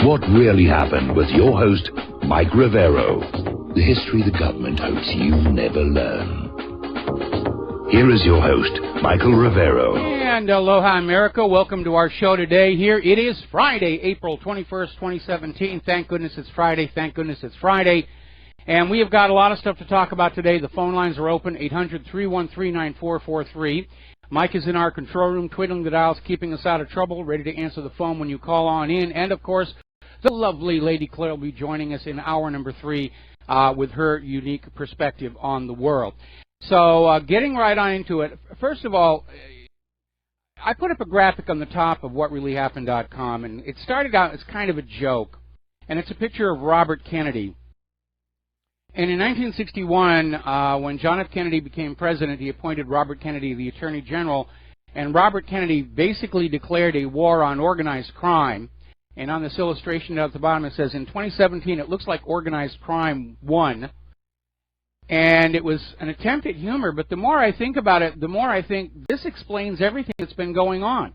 What really happened with your host, Mike Rivero. The history the government hopes you never learn. Here is your host, Michael Rivero. And aloha, America. Welcome to our show today. Here it is Friday, April 21st, 2017. Thank goodness it's Friday. Thank goodness it's Friday. And we have got a lot of stuff to talk about today. The phone lines are open, 800-313-9443. Mike is in our control room, twiddling the dials, keeping us out of trouble, ready to answer the phone when you call on in. And, of course, the lovely Lady Claire will be joining us in hour number 3 with her unique perspective on the world. So getting right on into it, first of all, I put up a graphic on the top of whatreallyhappened.com, and it started out as kind of a joke, and it's a picture of Robert Kennedy. And in 1961, when John F. Kennedy became president, he appointed Robert Kennedy the Attorney General, and Robert Kennedy basically declared a war on organized crime. And on this illustration at the bottom it says, in 2017, it looks like organized crime won. And it was an attempt at humor, but the more I think about it, the more I think this explains everything that's been going on.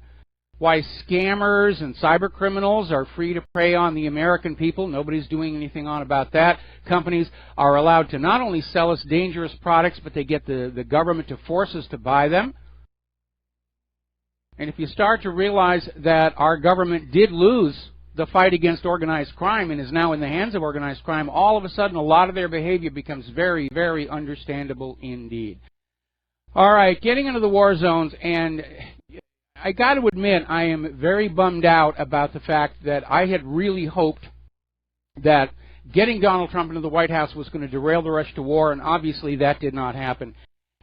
Why scammers and cyber criminals are free to prey on the American people. Nobody's doing anything about that. Companies are allowed to not only sell us dangerous products, but they get the government to force us to buy them. And if you start to realize that our government did lose the fight against organized crime and is now in the hands of organized crime, all of a sudden a lot of their behavior becomes very, very understandable indeed. All right, getting into the war zones, and I got to admit I am very bummed out about the fact that I had really hoped that getting Donald Trump into the White House was going to derail the rush to war, and obviously that did not happen.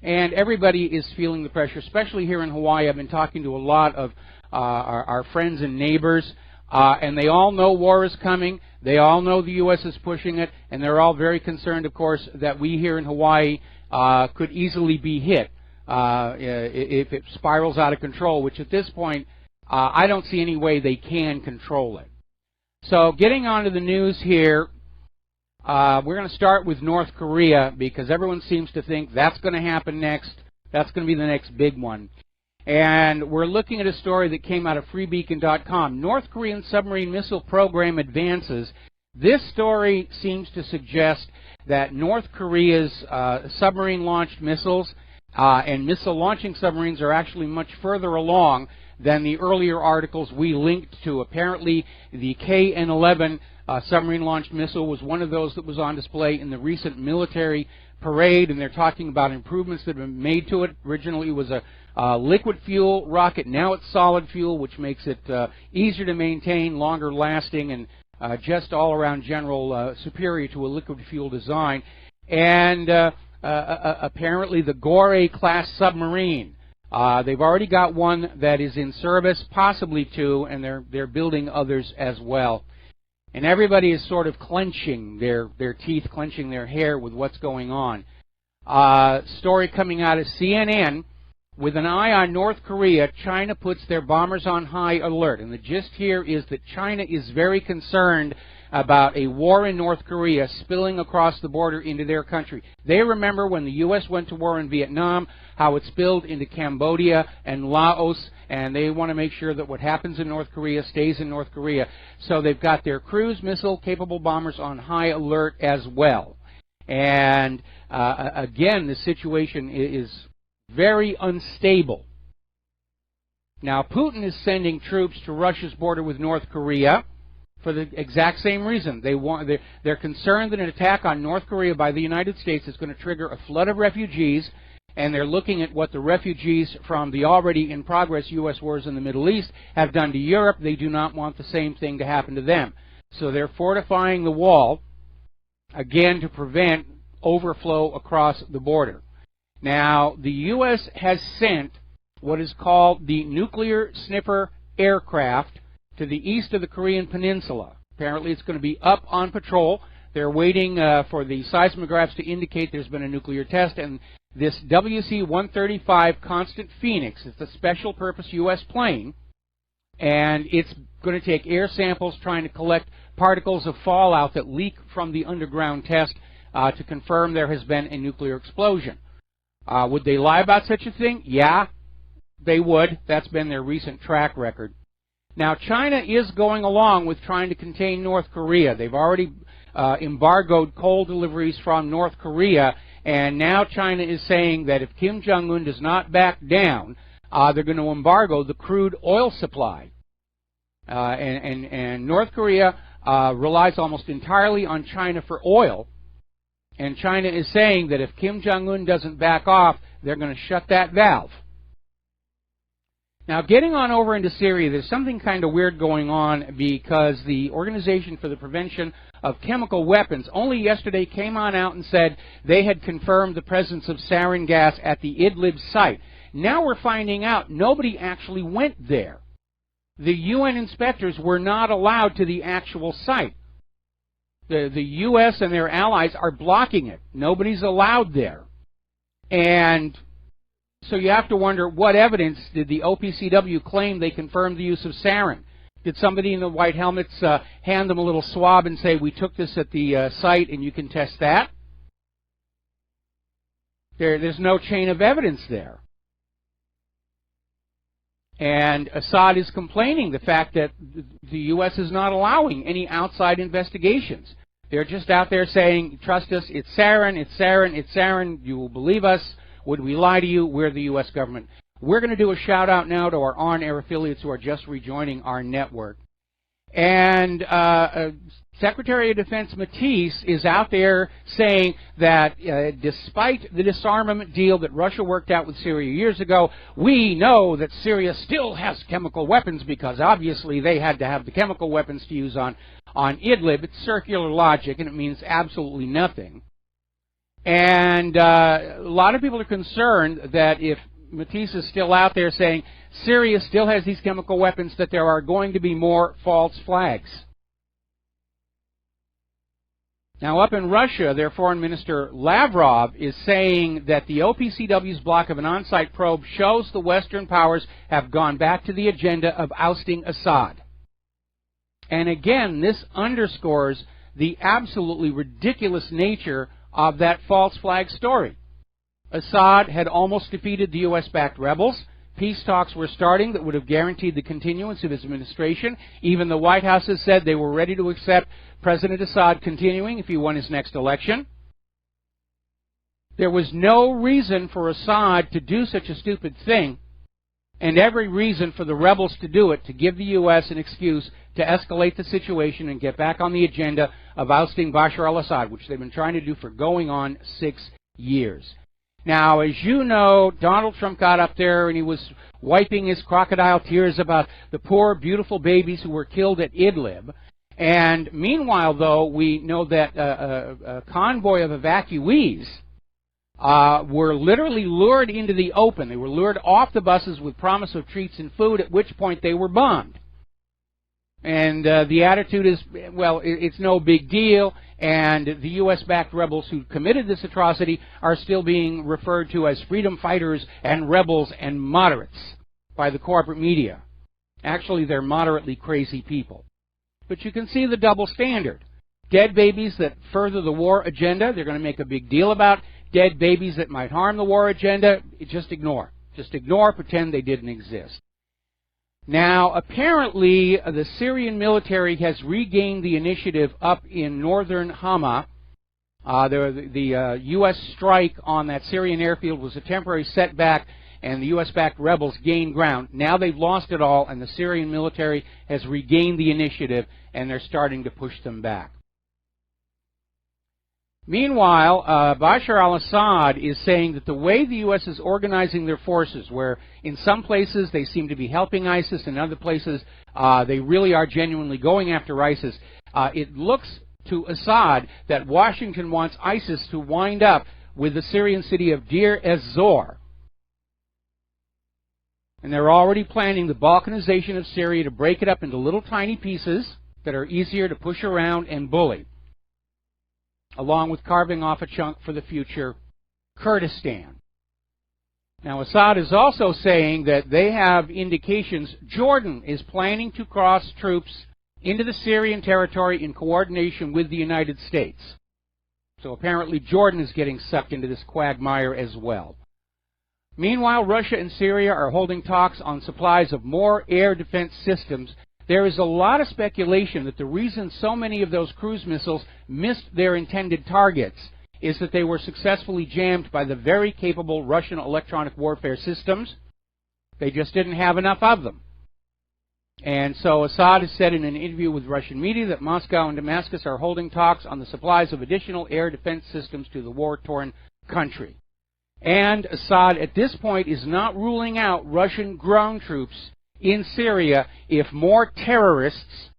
And everybody is feeling the pressure, especially here in Hawaii. I've been talking to a lot of our friends and neighbors, and they all know war is coming. They all know the U.S. is pushing it, and they're all very concerned, of course, that we here in Hawaii could easily be hit if it spirals out of control, which at this point, I don't see any way they can control it. So getting on to the news here, we're going to start with North Korea because everyone seems to think that's going to happen next. That's going to be the next big one. And we're looking at a story that came out of freebeacon.com. North Korean submarine missile program advances. This story seems to suggest that North Korea's submarine-launched missiles and missile-launching submarines are actually much further along than the earlier articles we linked to. Apparently, the KN-11 submarine-launched missile was one of those that was on display in the recent military parade, and they're talking about improvements that have been made to it. Originally, it was a liquid fuel rocket. Now it's solid fuel, which makes it easier to maintain, longer lasting, and just all-around general superior to a liquid fuel design. And apparently the Gore-class submarine. They've already got one that is in service, possibly two, and they're building others as well. And everybody is sort of clenching their teeth, clenching their hair with what's going on. Story coming out of CNN. With an eye on North Korea, China puts their bombers on high alert. And the gist here is that China is very concerned about a war in North Korea spilling across the border into their country. They remember when the U.S. went to war in Vietnam, how it spilled into Cambodia and Laos, and they want to make sure that what happens in North Korea stays in North Korea. So they've got their cruise missile-capable bombers on high alert as well. And again, the situation is very unstable. Now, Putin is sending troops to Russia's border with North Korea for the exact same reason. They're concerned that an attack on North Korea by the United States is going to trigger a flood of refugees, and they're looking at what the refugees from the already in progress U.S. wars in the Middle East have done to Europe. They do not want the same thing to happen to them. So they're fortifying the wall, again, to prevent overflow across the border. Now, the U.S. has sent what is called the nuclear sniffer aircraft to the east of the Korean Peninsula. Apparently, it's going to be up on patrol. They're waiting for the seismographs to indicate there's been a nuclear test, and this WC-135 Constant Phoenix is a special purpose U.S. plane, and it's going to take air samples trying to collect particles of fallout that leak from the underground test to confirm there has been a nuclear explosion. Would they lie about such a thing? Yeah, they would. That's been their recent track record. Now, China is going along with trying to contain North Korea. They've already embargoed coal deliveries from North Korea, and now China is saying that if Kim Jong-un does not back down, they're going to embargo the crude oil supply. And North Korea relies almost entirely on China for oil, and China is saying that if Kim Jong-un doesn't back off, they're going to shut that valve. Now, getting on over into Syria, there's something kind of weird going on because the Organization for the Prevention of Chemical Weapons only yesterday came on out and said they had confirmed the presence of sarin gas at the Idlib site. Now we're finding out nobody actually went there. The UN inspectors were not allowed to the actual site. The U.S. and their allies are blocking it. Nobody's allowed there. And so you have to wonder, what evidence did the OPCW claim they confirmed the use of sarin? Did somebody in the white helmets hand them a little swab and say, we took this at the site and you can test that? There's no chain of evidence there. And Assad is complaining the fact that the U.S. is not allowing any outside investigations. They're just out there saying, trust us, it's sarin, it's sarin, it's sarin, you will believe us. Would we lie to you? We're the U.S. government. We're going to do a shout-out now to our on-air affiliates who are just rejoining our network. And Secretary of Defense Matisse is out there saying that despite the disarmament deal that Russia worked out with Syria years ago, we know that Syria still has chemical weapons because obviously they had to have the chemical weapons to use on Idlib. It's circular logic, and it means absolutely nothing. And a lot of people are concerned that if Matisse is still out there saying Syria still has these chemical weapons, that there are going to be more false flags. Now, up in Russia, their Foreign Minister Lavrov is saying that the OPCW's block of an on-site probe shows the Western powers have gone back to the agenda of ousting Assad. And again, this underscores the absolutely ridiculous nature of that false flag story. Assad had almost defeated the U.S.-backed rebels. Peace talks were starting that would have guaranteed the continuance of his administration. Even the White House has said they were ready to accept President Assad continuing if he won his next election. There was no reason for Assad to do such a stupid thing, and every reason for the rebels to do it, to give the U.S. an excuse to escalate the situation and get back on the agenda of ousting Bashar al-Assad, which they've been trying to do for going on 6 years. Now, as you know, Donald Trump got up there and he was wiping his crocodile tears about the poor, beautiful babies who were killed at Idlib. And meanwhile, though, we know that a convoy of evacuees were literally lured into the open. They were lured off the buses with promise of treats and food, at which point they were bombed. And the attitude is, well, it's no big deal, and the U.S.-backed rebels who committed this atrocity are still being referred to as freedom fighters and rebels and moderates by the corporate media. Actually, they're moderately crazy people. But you can see the double standard. Dead babies that further the war agenda, they're going to make a big deal about. Dead babies that might harm the war agenda, just ignore. Just ignore, pretend they didn't exist. Now, apparently, the Syrian military has regained the initiative up in northern Hama. The U.S. strike on that Syrian airfield was a temporary setback, and the U.S.-backed rebels gained ground. Now they've lost it all, and the Syrian military has regained the initiative, and they're starting to push them back. Meanwhile, Bashar al-Assad is saying that the way the U.S. is organizing their forces, where in some places they seem to be helping ISIS, in other places they really are genuinely going after ISIS, it looks to Assad that Washington wants ISIS to wind up with the Syrian city of Deir ez-Zor. And they're already planning the balkanization of Syria to break it up into little tiny pieces that are easier to push around and bully, along with carving off a chunk for the future Kurdistan. Now, Assad is also saying that they have indications Jordan is planning to cross troops into the Syrian territory in coordination with the United States. So apparently Jordan is getting sucked into this quagmire as well. Meanwhile, Russia and Syria are holding talks on supplies of more air defense systems. There is a lot of speculation that the reason so many of those cruise missiles missed their intended targets is that they were successfully jammed by the very capable Russian electronic warfare systems. They just didn't have enough of them. And so Assad has said in an interview with Russian media that Moscow and Damascus are holding talks on the supplies of additional air defense systems to the war-torn country. And Assad at this point is not ruling out Russian ground troops in Syria if more terrorists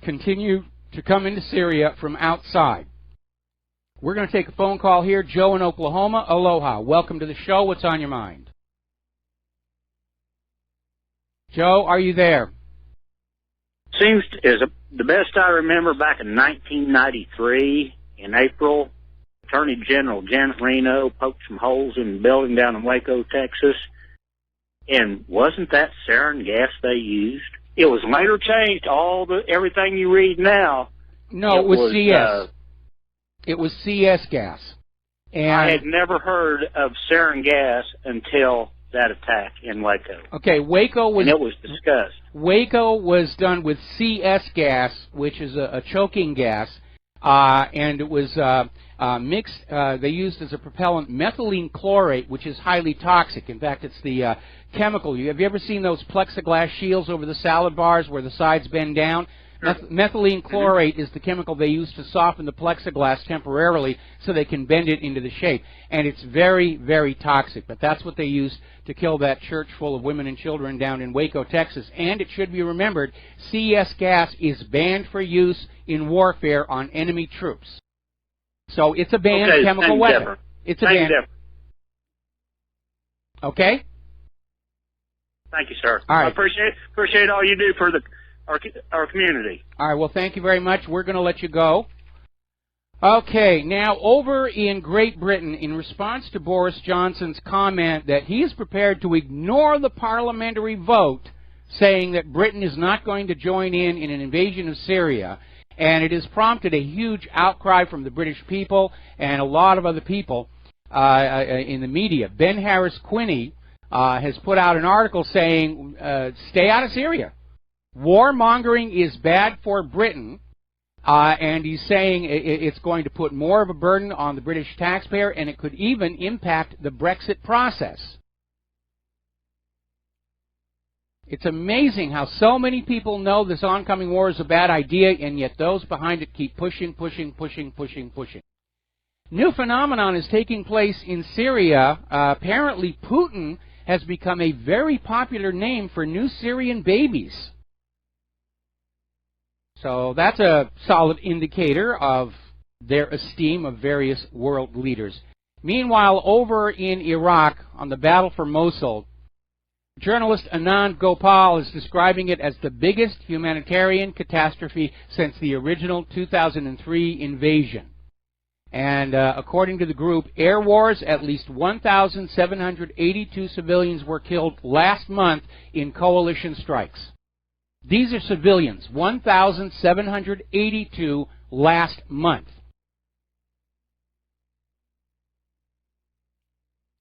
continue to come into Syria from outside. We're going to take a phone call here. Joe in Oklahoma. Aloha. Welcome to the show. What's on your mind? Joe, are you there? Seems the best I remember back in 1993 in April, Attorney General Janet Reno poked some holes in the building down in Waco, Texas. And wasn't that sarin gas they used? It was later changed. Everything you read now. No, it was CS. It was CS gas. And I had never heard of sarin gas until that attack in Waco. Okay, Waco was... And it was discussed. Waco was done with CS gas, which is a choking gas, and it was mixed, they used as a propellant methylene chlorate, which is highly toxic. In fact, it's the chemical. Have you ever seen those plexiglass shields over the salad bars where the sides bend down? Sure. Methylene chlorate is the chemical they use to soften the plexiglass temporarily so they can bend it into the shape. And it's very, very toxic. But that's what they used to kill that church full of women and children down in Waco, Texas. And it should be remembered, CS gas is banned for use in warfare on enemy troops. So it's a banned chemical weapon. Different. It's a banned. Okay? Thank you, sir. All right. I appreciate all you do for our community. All right, well, thank you very much. We're going to let you go. Okay, now over in Great Britain, in response to Boris Johnson's comment that he is prepared to ignore the parliamentary vote, saying that Britain is not going to join in an invasion of Syria, and it has prompted a huge outcry from the British people and a lot of other people in the media. Ben Harris-Quinney has put out an article saying, stay out of Syria. Warmongering is bad for Britain, and he's saying it's going to put more of a burden on the British taxpayer, and it could even impact the Brexit process. It's amazing how so many people know this oncoming war is a bad idea, and yet those behind it keep pushing, pushing, pushing, pushing, pushing. New phenomenon is taking place in Syria. Apparently, Putin has become a very popular name for new Syrian babies. So that's a solid indicator of their esteem of various world leaders. Meanwhile, over in Iraq, on the battle for Mosul, journalist Anand Gopal is describing it as the biggest humanitarian catastrophe since the original 2003 invasion. And according to the group, air wars, at least 1,782 civilians were killed last month in coalition strikes. These are civilians, 1,782 last month.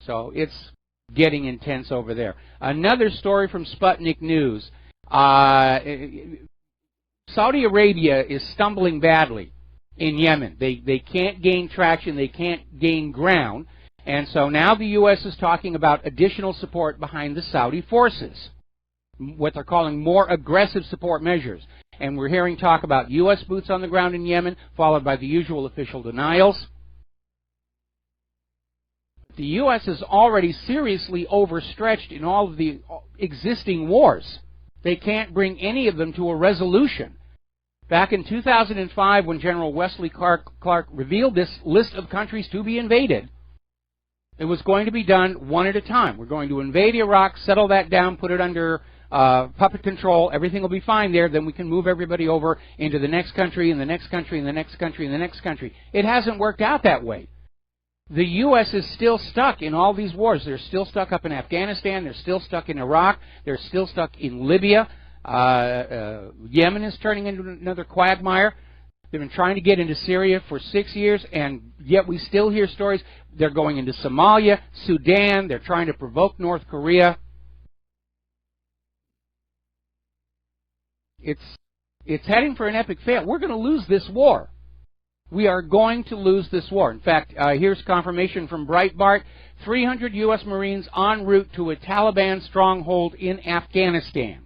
So it's getting intense over there. Another story from Sputnik News. Saudi Arabia is stumbling badly in Yemen. They can't gain traction. They can't gain ground. And so now the U.S. is talking about additional support behind the Saudi forces, what they're calling more aggressive support measures. And we're hearing talk about U.S. boots on the ground in Yemen, followed by the usual official denials. The U.S. is already seriously overstretched in all of the existing wars. They can't bring any of them to a resolution. Back in 2005, when General Wesley Clark revealed this list of countries to be invaded, it was going to be done one at a time. We're going to invade Iraq, settle that down, put it under puppet control. Everything will be fine there. Then we can move everybody over into the next country, and the next country, and the next country, and the next country. It hasn't worked out that way. The U.S. is still stuck in all these wars. They're still stuck up in Afghanistan. They're still stuck in Iraq. They're still stuck in Libya. Yemen is turning into another quagmire. They've been trying to get into Syria for 6 years, and yet we still hear stories. They're going into Somalia, Sudan. They're trying to provoke North Korea. It's heading for an epic fail. We're going to lose this war. We are going to lose this war. In fact, here's confirmation from Breitbart. 300 U.S. Marines en route to a Taliban stronghold in Afghanistan.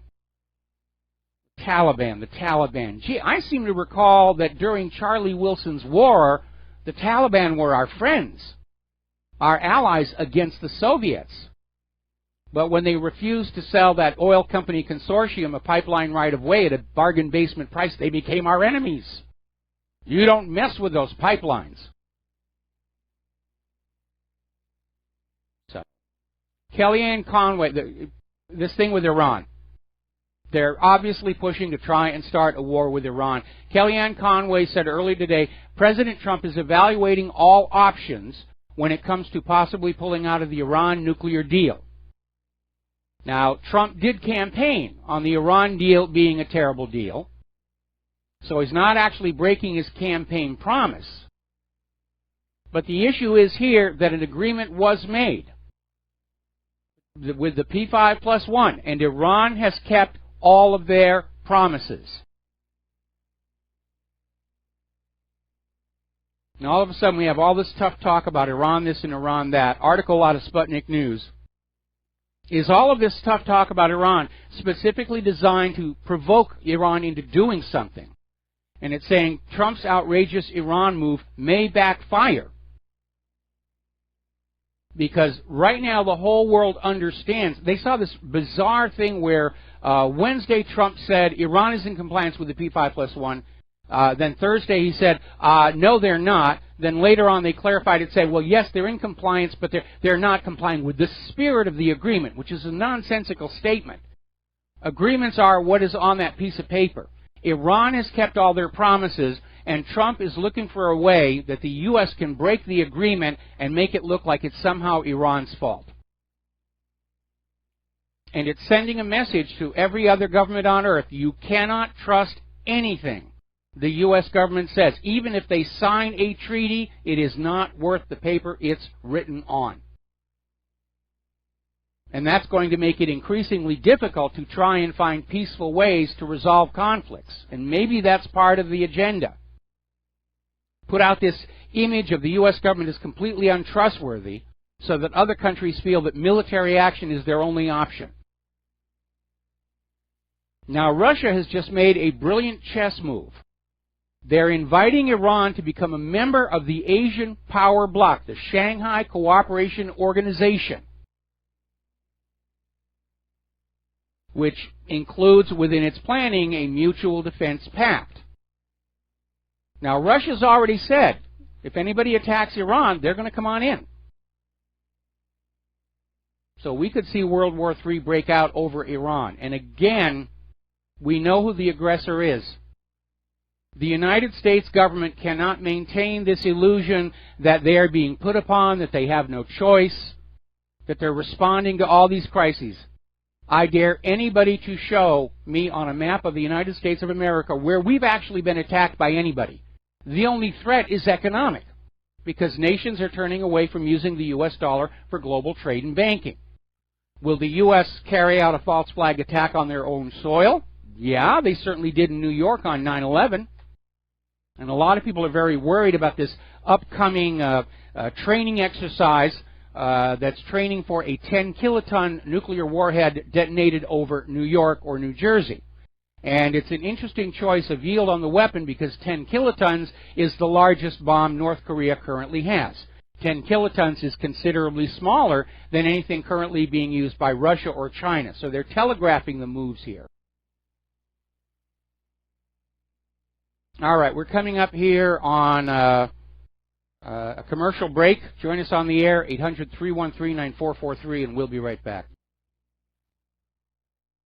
The Taliban. Gee, I seem to recall that during Charlie Wilson's war, the Taliban were our friends, our allies against the Soviets. But when they refused to sell that oil company consortium a pipeline right-of-way at a bargain basement price, they became our enemies. You don't mess with those pipelines. So, Kellyanne Conway, this thing with Iran. They're obviously pushing to try and start a war with Iran. Kellyanne Conway said earlier today, President Trump is evaluating all options when it comes to possibly pulling out of the Iran nuclear deal. Now, Trump did campaign on the Iran deal being a terrible deal, so he's not actually breaking his campaign promise. But the issue is here that an agreement was made with the P5+1, and Iran has kept all of their promises. Now, all of a sudden, we have all this tough talk about Iran this and Iran that. Article out of Sputnik News. Is all of this tough talk about Iran specifically designed to provoke Iran into doing something? And it's saying Trump's outrageous Iran move may backfire. Because right now the whole world understands. They saw this bizarre thing where Wednesday Trump said Iran is in compliance with the P5+1. Then Thursday he said, no, they're not. Then later on they clarified it, said, well, yes, they're in compliance, but they're not complying with the spirit of the agreement, which is a nonsensical statement. Agreements are what is on that piece of paper. Iran has kept all their promises, and Trump is looking for a way that the U.S. can break the agreement and make it look like it's somehow Iran's fault. And it's sending a message to every other government on earth. You cannot trust anything the U.S. government says. Even if they sign a treaty, it is not worth the paper it's written on. And that's going to make it increasingly difficult to try and find peaceful ways to resolve conflicts. And maybe that's part of the agenda. Put out this image of the U.S. government as completely untrustworthy so that other countries feel that military action is their only option. Now, Russia has just made a brilliant chess move. They're inviting Iran to become a member of the Asian Power Bloc, the Shanghai Cooperation Organization, which includes within its planning a mutual defense pact. Now, Russia's already said, if anybody attacks Iran, they're going to come on in. So we could see World War III break out over Iran. And again, we know who the aggressor is. The United States government cannot maintain this illusion that they are being put upon, that they have no choice, that they're responding to all these crises. I dare anybody to show me on a map of the United States of America where we've actually been attacked by anybody. The only threat is economic, because nations are turning away from using the U.S. dollar for global trade and banking. Will the U.S. carry out a false flag attack on their own soil? Yeah, they certainly did in New York on 9/11. And a lot of people are very worried about this upcoming training exercise that's training for a 10-kiloton nuclear warhead detonated over New York or New Jersey. And it's an interesting choice of yield on the weapon because 10 kilotons is the largest bomb North Korea currently has. 10 kilotons is considerably smaller than anything currently being used by Russia or China. So they're telegraphing the moves here. All right, we're coming up here on a commercial break. Join us on the air, 800-313-9443, and we'll be right back.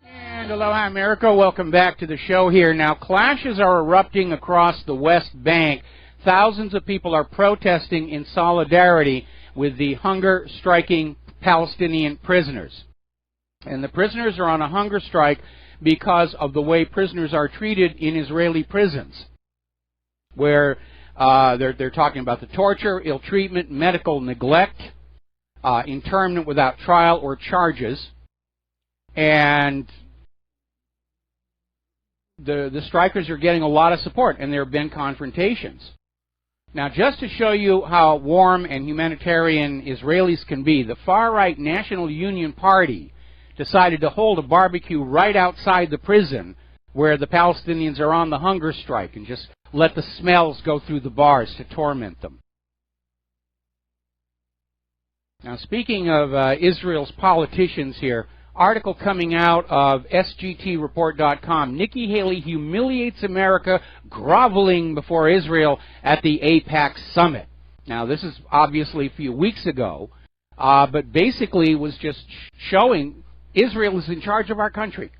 And aloha, America. Welcome back to the show here. Now, clashes are erupting across the West Bank. Thousands of people are protesting in solidarity with the hunger-striking Palestinian prisoners. And the prisoners are on a hunger strike because of the way prisoners are treated in Israeli prisons. where they're talking about the torture, ill treatment, medical neglect, internment without trial or charges, and the strikers are getting a lot of support, and there have been confrontations. Now, just to show you how warm and humanitarian Israelis can be, the far-right National Union Party decided to hold a barbecue right outside the prison where the Palestinians are on the hunger strike and just let the smells go through the bars to torment them. Now, speaking of Israel's politicians here, article coming out of sgtreport.com, Nikki Haley humiliates America groveling before Israel at the AIPAC summit. Now, this is obviously a few weeks ago, but basically was just showing Israel is in charge of our country.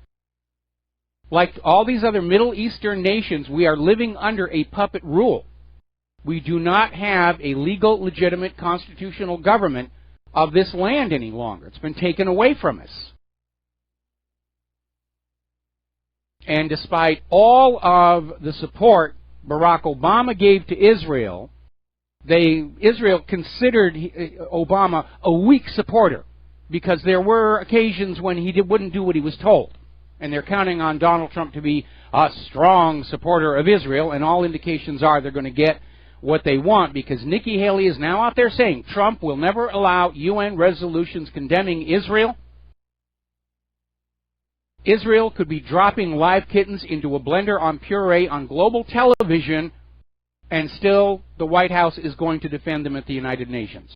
Like all these other Middle Eastern nations, we are living under a puppet rule. We do not have a legal, legitimate, constitutional government of this land any longer. It's been taken away from us. And despite all of the support Barack Obama gave to Israel, Israel considered Obama a weak supporter because there were occasions when he wouldn't do what he was told. And they're counting on Donald Trump to be a strong supporter of Israel, and all indications are they're going to get what they want, because Nikki Haley is now out there saying Trump will never allow UN resolutions condemning Israel. Israel could be dropping live kittens into a blender on puree on global television, and still the White House is going to defend them at the United Nations.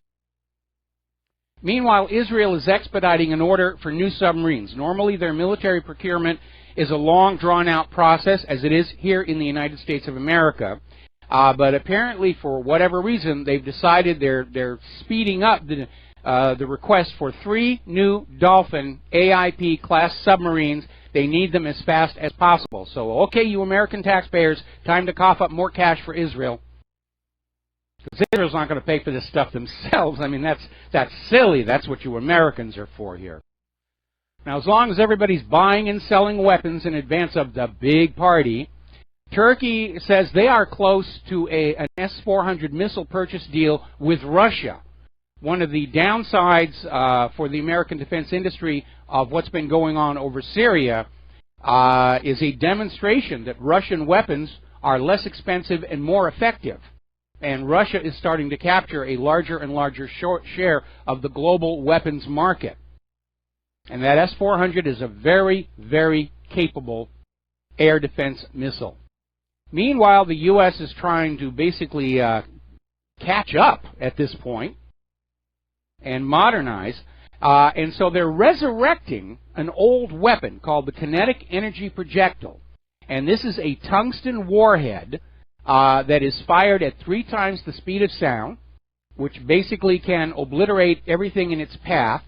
Meanwhile, Israel is expediting an order for new submarines. Normally, their military procurement is a long, drawn-out process, as it is here in the United States of America. But apparently, for whatever reason, they've decided they're speeding up the request for 3 new Dolphin AIP-class submarines. They need them as fast as possible. So, okay, you American taxpayers, time to cough up more cash for Israel. Because Israel's not going to pay for this stuff themselves. I mean, that's silly. That's what you Americans are for here. Now, as long as everybody's buying and selling weapons in advance of the big party, Turkey says they are close to an S-400 missile purchase deal with Russia. One of the downsides for the American defense industry of what's been going on over Syria is a demonstration that Russian weapons are less expensive and more effective. And Russia is starting to capture a larger and larger share of the global weapons market. And that S-400 is a very, very capable air defense missile. Meanwhile, the U.S. is trying to basically catch up at this point and modernize. And so they're resurrecting an old weapon called the kinetic energy projectile. And this is a tungsten warhead that is fired at 3 times the speed of sound, which basically can obliterate everything in its path.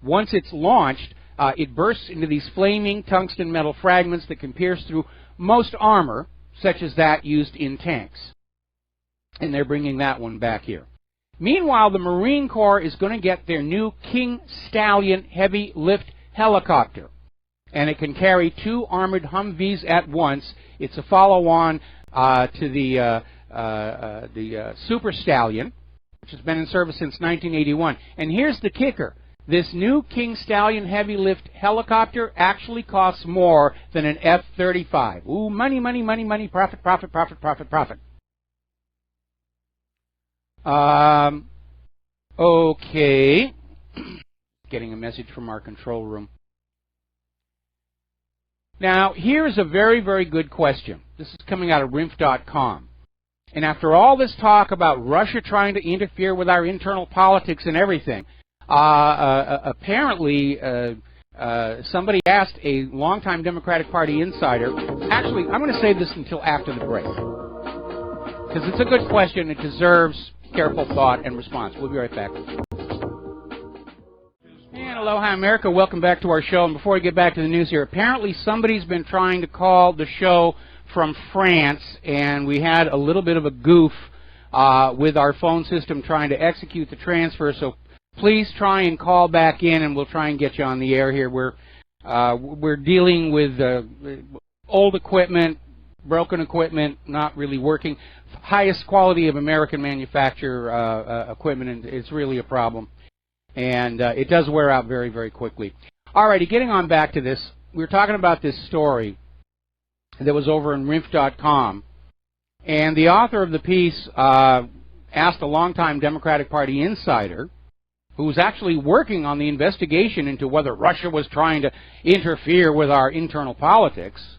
Once it's launched, it bursts into these flaming tungsten metal fragments that can pierce through most armor, such as that used in tanks. And they're bringing that one back here. Meanwhile, the Marine Corps is going to get their new King Stallion heavy lift helicopter. And it can carry 2 armored Humvees at once. It's a follow-on to the Super Stallion, which has been in service since 1981. And here's the kicker. This new King Stallion heavy lift helicopter actually costs more than an F-35. Ooh, money, money, money, money, profit, profit, profit, profit, profit. Okay. Getting a message from our control room. Now, here's a very, very good question. This is coming out of RINF.com. And after all this talk about Russia trying to interfere with our internal politics and everything, apparently somebody asked a longtime Democratic Party insider. Actually, I'm going to save this until after the break, because it's a good question. It deserves careful thought and response. We'll be right back. And aloha, America. Welcome back to our show. And before we get back to the news here, apparently somebody's been trying to call the show from France, and we had a little bit of a goof with our phone system trying to execute the transfer. So please try and call back in, and we'll try and get you on the air here. We're dealing with old equipment, broken equipment, not really working. Highest quality of American manufacturer equipment, and it's really a problem. And it does wear out very, very quickly. All righty, getting on back to this, we were talking about this story that was over in RINF.com, and the author of the piece asked a longtime Democratic Party insider, who was actually working on the investigation into whether Russia was trying to interfere with our internal politics,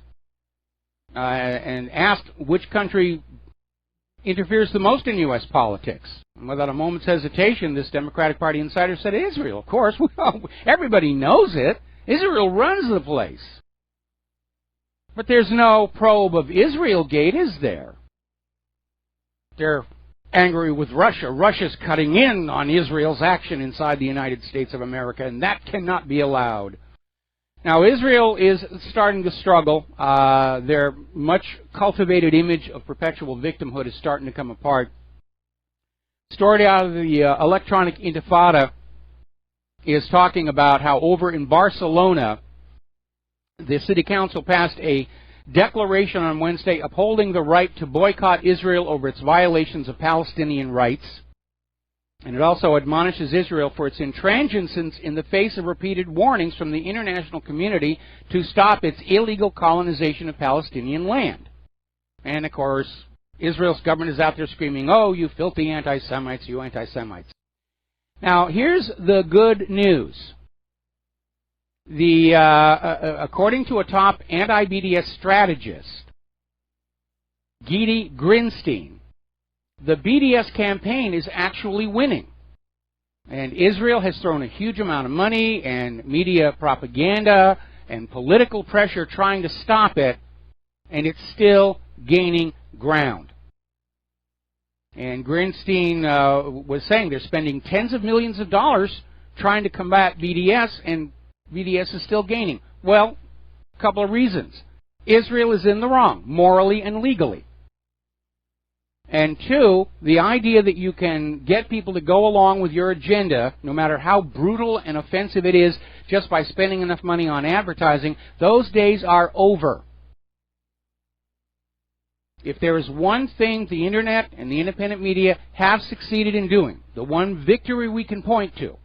and asked which country interferes the most in U.S. politics. And without a moment's hesitation, this Democratic Party insider said Israel. Of course, everybody knows it. Israel runs the place. But there's no probe of Israel Gate, is there? They're angry with Russia. Russia's cutting in on Israel's action inside the United States of America, and that cannot be allowed. Now, Israel is starting to struggle. Their much cultivated image of perpetual victimhood is starting to come apart. Story out of the electronic intifada is talking about how over in Barcelona, the city council passed a declaration on Wednesday upholding the right to boycott Israel over its violations of Palestinian rights. And it also admonishes Israel for its intransigence in the face of repeated warnings from the international community to stop its illegal colonization of Palestinian land. And, of course, Israel's government is out there screaming, "Oh, you filthy anti-Semites, you anti-Semites." Now, here's the good news. According to a top anti-BDS strategist, Gidi Grinstein, the BDS campaign is actually winning. And Israel has thrown a huge amount of money and media propaganda and political pressure trying to stop it, and it's still gaining ground. And Grinstein was saying they're spending tens of millions of dollars trying to combat BDS, and BDS is still gaining. Well, a couple of reasons. Israel is in the wrong, morally and legally. And two, the idea that you can get people to go along with your agenda, no matter how brutal and offensive it is, just by spending enough money on advertising, those days are over. If there is one thing the Internet and the independent media have succeeded in doing, the one victory we can point to,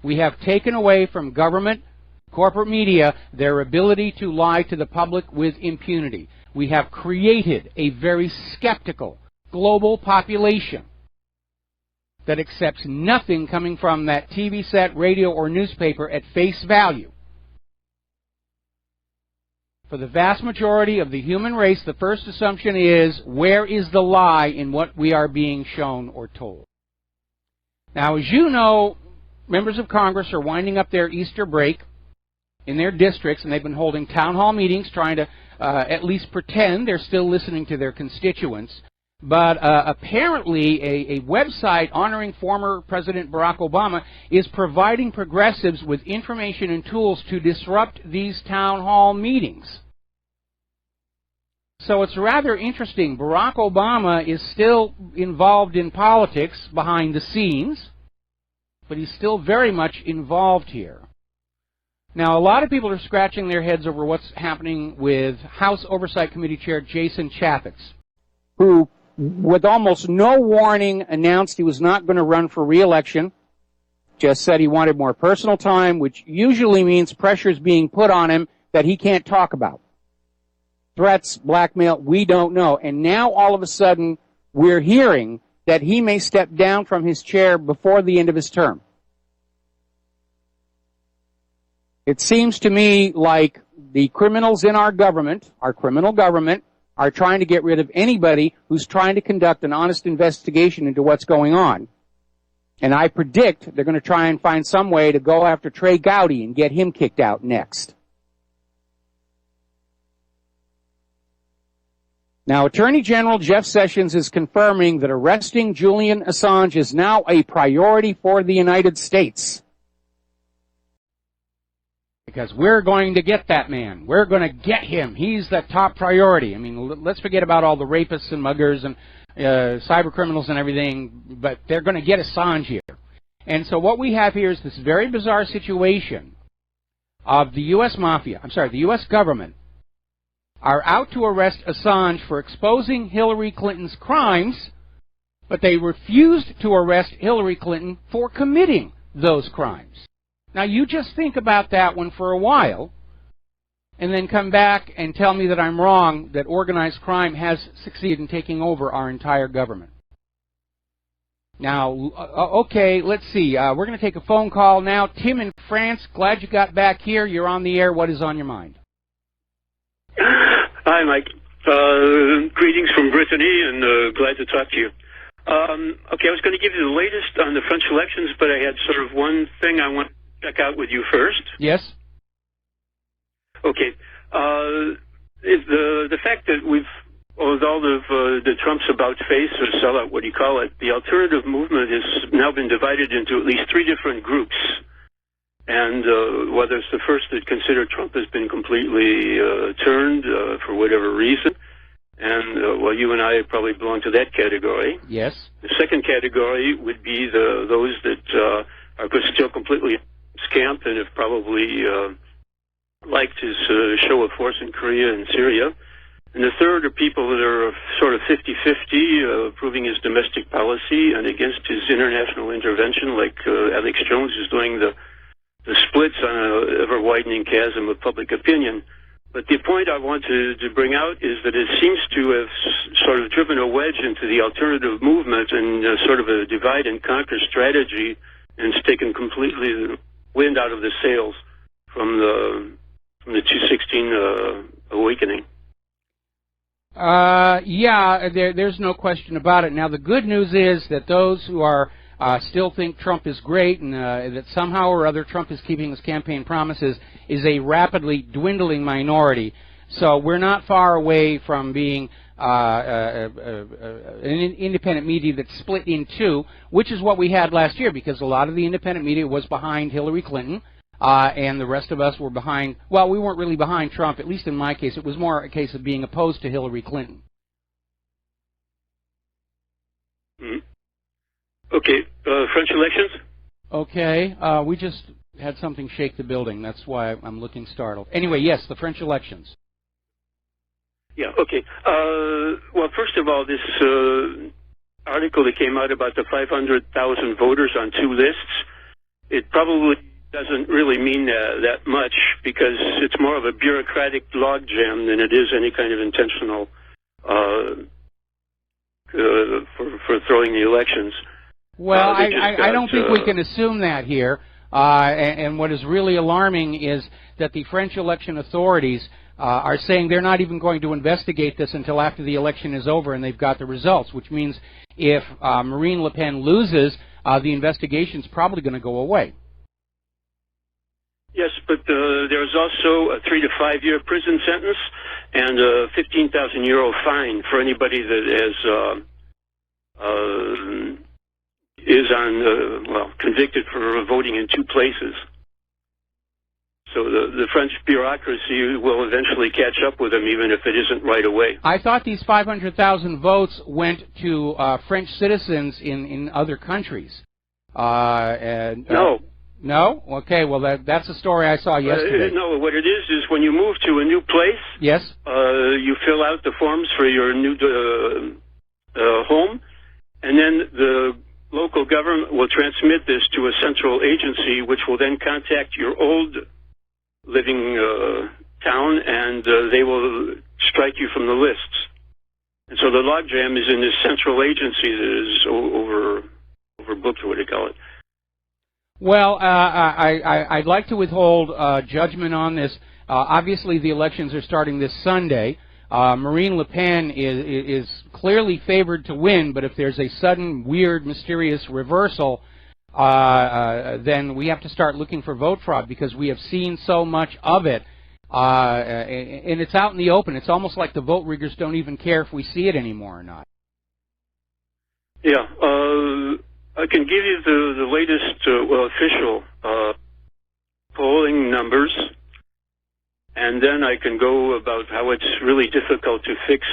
we have taken away from government, corporate media, their ability to lie to the public with impunity. We have created a very skeptical global population that accepts nothing coming from that TV set, radio, or newspaper at face value. For the vast majority of the human race, the first assumption is, where is the lie in what we are being shown or told? Now, as you know, members of Congress are winding up their Easter break in their districts, and they've been holding town hall meetings trying to at least pretend they're still listening to their constituents. But apparently a website honoring former President Barack Obama is providing progressives with information and tools to disrupt these town hall meetings. So it's rather interesting. Barack Obama is still involved in politics behind the scenes, but he's still very much involved here. Now, a lot of people are scratching their heads over what's happening with House Oversight Committee Chair Jason Chaffetz, who, with almost no warning, announced he was not going to run for re-election, just said he wanted more personal time, which usually means pressure is being put on him that he can't talk about. Threats, blackmail, we don't know. And now, all of a sudden, we're hearing that he may step down from his chair before the end of his term. It seems to me like the criminals in our government, our criminal government, are trying to get rid of anybody who's trying to conduct an honest investigation into what's going on. And I predict they're going to try and find some way to go after Trey Gowdy and get him kicked out next. Now, Attorney General Jeff Sessions is confirming that arresting Julian Assange is now a priority for the United States. Because we're going to get that man. We're going to get him. He's the top priority. I mean, let's forget about all the rapists and muggers and cyber criminals and everything, but they're going to get Assange here. And so what we have here is this very bizarre situation of the U.S. mafia, the U.S. government, are out to arrest Assange for exposing Hillary Clinton's crimes, but they refused to arrest Hillary Clinton for committing those crimes. Now, you just think about that one for a while, and then come back and tell me that I'm wrong, that organized crime has succeeded in taking over our entire government. Now, okay, let's see. We're going to take a phone call now. Tim in France, glad you got back here. You're on the air. What is on your mind? Hi, Mike. Greetings from Brittany, and glad to talk to you. Okay, I was going to give you the latest on the French elections, but I had sort of one thing I want to check out with you first. Yes. Okay. The fact that with all of the Trump's about face or sellout, what do you call it, the alternative movement has now been divided into at least 3 different groups. And whether it's the first that consider Trump has been completely turned for whatever reason, and well, you and I probably belong to that category. Yes. The second category would be those that are still completely scamp and have probably liked his show of force in Korea and Syria. And the third are people that are sort of 50-50, approving his domestic policy and against his international intervention, like Alex Jones is doing the splits on an ever-widening chasm of public opinion. But the point I want to bring out is that it seems to have sort of driven a wedge into the alternative movement and sort of a divide-and-conquer strategy, and it's taken completely the wind out of the sails from the 2016 awakening. Yeah, there's no question about it. Now, the good news is that those who are still think Trump is great and that somehow or other Trump is keeping his campaign promises is a rapidly dwindling minority. So we're not far away from being an independent media that's split in two, which is what we had last year, because a lot of the independent media was behind Hillary Clinton, and the rest of us were behind, well, we weren't really behind Trump, at least in my case. It was more a case of being opposed to Hillary Clinton. Mm-hmm. Okay, French elections? Okay, we just had something shake the building. That's why I'm looking startled. Anyway, yes, the French elections. Yeah, okay. Well, first of all, this article that came out about the 500,000 voters on 2 lists, it probably doesn't really mean that much, because it's more of a bureaucratic logjam than it is any kind of intentional for throwing the elections. Well, I don't think we can assume that here. And what is really alarming is that the French election authorities are saying they're not even going to investigate this until after the election is over and they've got the results, which means if Marine Le Pen loses, the investigation's probably going to go away. Yes, but there's also a 3 to 5 year prison sentence and a 15,000 euro fine for anybody that is convicted for voting in 2 places. So the French bureaucracy will eventually catch up with them, even if it isn't right away. I thought these 500,000 votes went to French citizens in other countries. No. No? Okay, well, that's a story I saw yesterday. No, what it is when you move to a new place, yes, you fill out the forms for your new home, and then the local government will transmit this to a central agency, which will then contact your old living town, and they will strike you from the lists. And so the logjam is in this central agency that is overbooked, or what do you call it? Well, I'd like to withhold judgment on this. Obviously, the elections are starting this Sunday. Marine Le Pen is clearly favored to win, but if there's a sudden, weird, mysterious reversal, then we have to start looking for vote fraud, because we have seen so much of it, and it's out in the open. It's almost like the vote riggers don't even care if we see it anymore or not. Yeah, I can give you the latest, official polling numbers, and then I can go about how it's really difficult to fix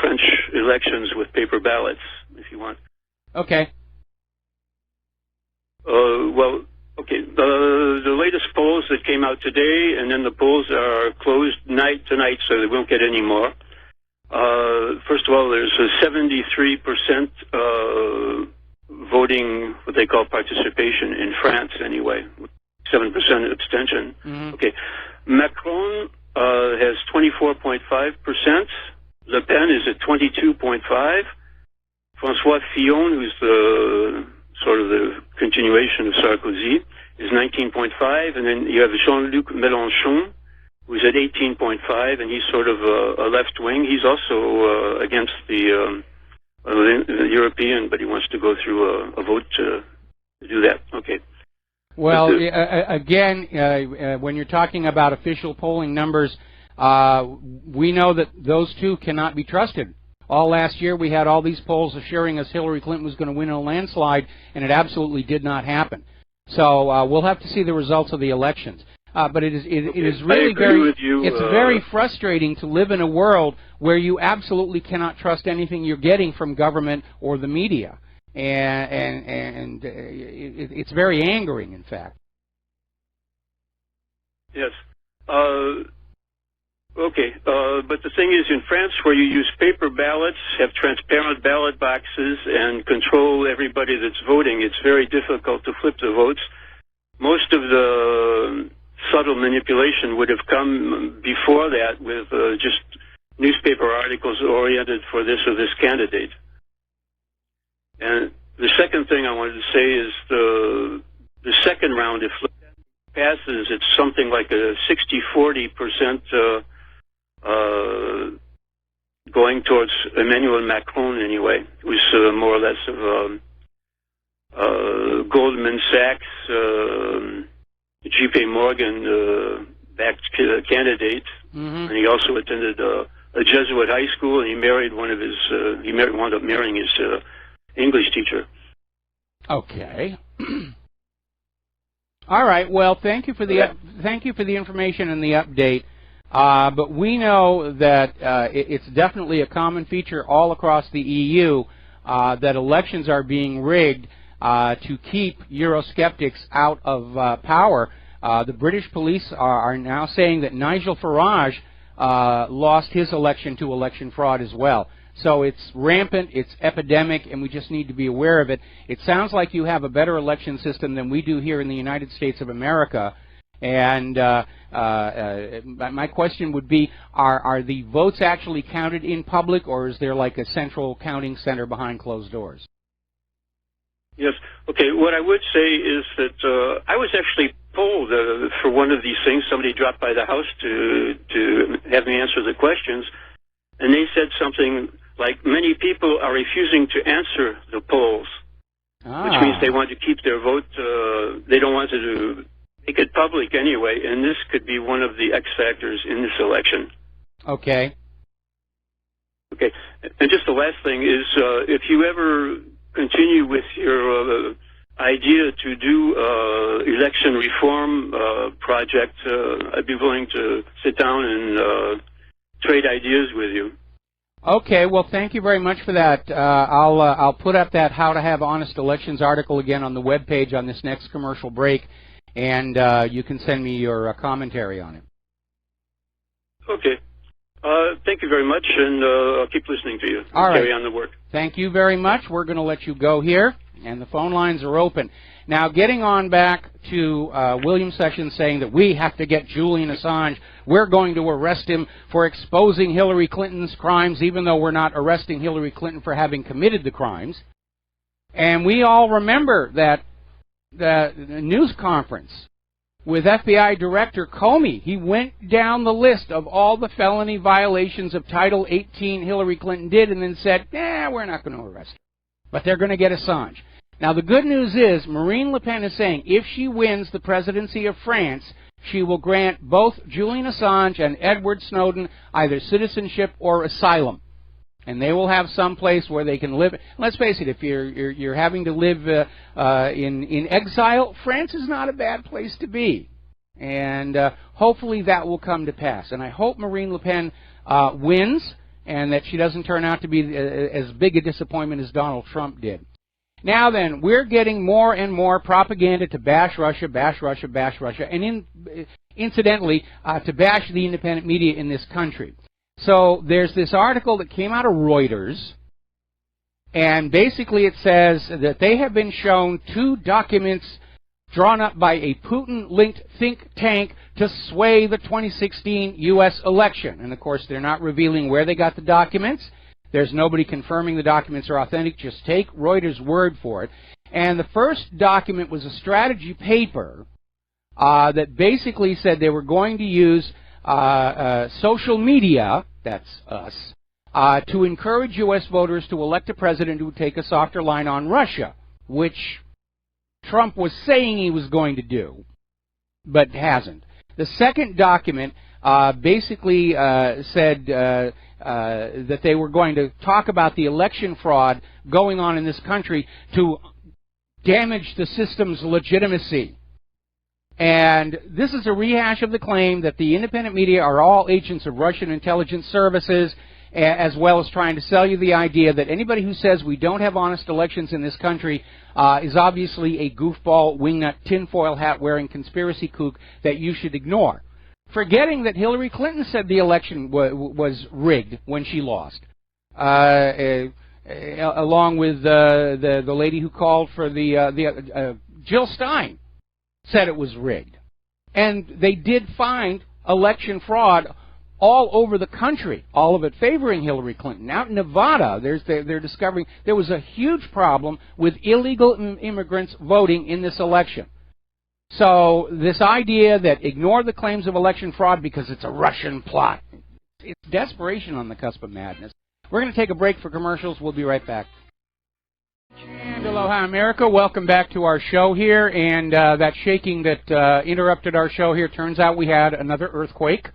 French elections with paper ballots, if you want. Okay. Well, Okay, the latest polls that came out today, and then the polls are closed tonight, so they won't get any more. First of all, there's a 73% voting, what they call participation in France anyway, 7% abstention. Mm-hmm. Okay, Macron has 24.5%. Le Pen is at 22.5%. François Fillon, who's the sort of the continuation of Sarkozy, is 19.5%, and then you have Jean-Luc Mélenchon, who's at 18.5%, and he's sort of a left wing. He's also against the European, but he wants to go through a vote to do that. Okay. Well, again, when you're talking about official polling numbers, we know that those two cannot be trusted. All last year we had all these polls assuring us Hillary Clinton was going to win in a landslide, and it absolutely did not happen. So we'll have to see the results of the elections. But it is really very frustrating to live in a world where you absolutely cannot trust anything you're getting from government or the media, and it's very angering, in fact. Yes. Okay, but the thing is, in France, where you use paper ballots, have transparent ballot boxes, and control everybody that's voting, it's very difficult to flip the votes. Most of the subtle manipulation would have come before that with just newspaper articles oriented for this or this candidate. And the second thing I wanted to say is the second round, if Le Pen passes, it's something like a 60-40% going towards Emmanuel Macron anyway, who's more or less of Goldman Sachs, J.P. Morgan backed candidate, Mm-hmm. and he also attended a Jesuit high school, and he married one of his. He wound up marrying his English teacher. Okay. All right. Well, thank you for the information and the update. But we know that it's definitely a common feature all across the EU that elections are being rigged to keep Eurosceptics out of power. The British police are now saying that Nigel Farage lost his election to election fraud as well. So it's rampant, it's epidemic, and we just need to be aware of it. It sounds like you have a better election system than we do here in the United States of America. And my question would be, are the votes actually counted in public, or is there like a central counting center behind closed doors? Yes. Okay. What I would say is that I was actually polled for one of these things. Somebody dropped by the house to have me answer the questions, and they said something like, many people are refusing to answer the polls, which means they want to keep their vote. They don't want to make it public anyway, and this could be one of the X factors in this election. Okay. Okay. And just the last thing is, if you ever continue with your idea to do election reform project, I'd be willing to sit down and trade ideas with you. Okay, well, thank you very much for that. I'll put up that How to Have Honest Elections article again on the webpage on this next commercial break, and you can send me your commentary on it. Okay. Thank you very much, and I'll keep listening to you. All right. Carry on the work. Thank you very much. We're going to let you go here, and the phone lines are open. Now, getting on back to William Sessions saying that we have to get Julian Assange. We're going to arrest him for exposing Hillary Clinton's crimes, even though we're not arresting Hillary Clinton for having committed the crimes. And we all remember that the news conference with FBI Director Comey. He went down the list of all the felony violations of Title 18 Hillary Clinton did and then said, we're not going to arrest her. But they're going to get Assange. Now, the good news is Marine Le Pen is saying if she wins the presidency of France, she will grant both Julian Assange and Edward Snowden either citizenship or asylum. And they will have some place where they can live. Let's face it, if you're having to live in exile, France is not a bad place to be. And hopefully that will come to pass. And I hope Marine Le Pen wins and that she doesn't turn out to be as big a disappointment as Donald Trump did. Now then, we're getting more and more propaganda to bash Russia, and incidentally, to bash the independent media in this country. So there's this article that came out of Reuters, and basically it says that they have been shown 2 documents drawn up by a Putin-linked think tank to sway the 2016 U.S. election. And of course, they're not revealing where they got the documents. There's nobody confirming the documents are authentic. Just take Reuters' word for it. And the first document was a strategy paper that basically said they were going to use social media, that's us, to encourage U.S. voters to elect a president who would take a softer line on Russia, which Trump was saying he was going to do, but hasn't. The second document basically said that they were going to talk about the election fraud going on in this country to damage the system's legitimacy. And this is a rehash of the claim that the independent media are all agents of Russian intelligence services, as well as trying to sell you the idea that anybody who says we don't have honest elections in this country is obviously a goofball, wingnut, tinfoil hat-wearing conspiracy kook that you should ignore. Forgetting that Hillary Clinton said the election was rigged when she lost, along with the lady who called for Jill Stein said it was rigged. And they did find election fraud all over the country, all of it favoring Hillary Clinton. Out in Nevada, they're discovering there was a huge problem with illegal immigrants voting in this election. So this idea that ignore the claims of election fraud because it's a Russian plot, it's desperation on the cusp of madness. We're going to take a break for commercials. We'll be right back. And aloha, America. Welcome back to our show here. And that shaking that interrupted our show here, turns out we had another earthquake.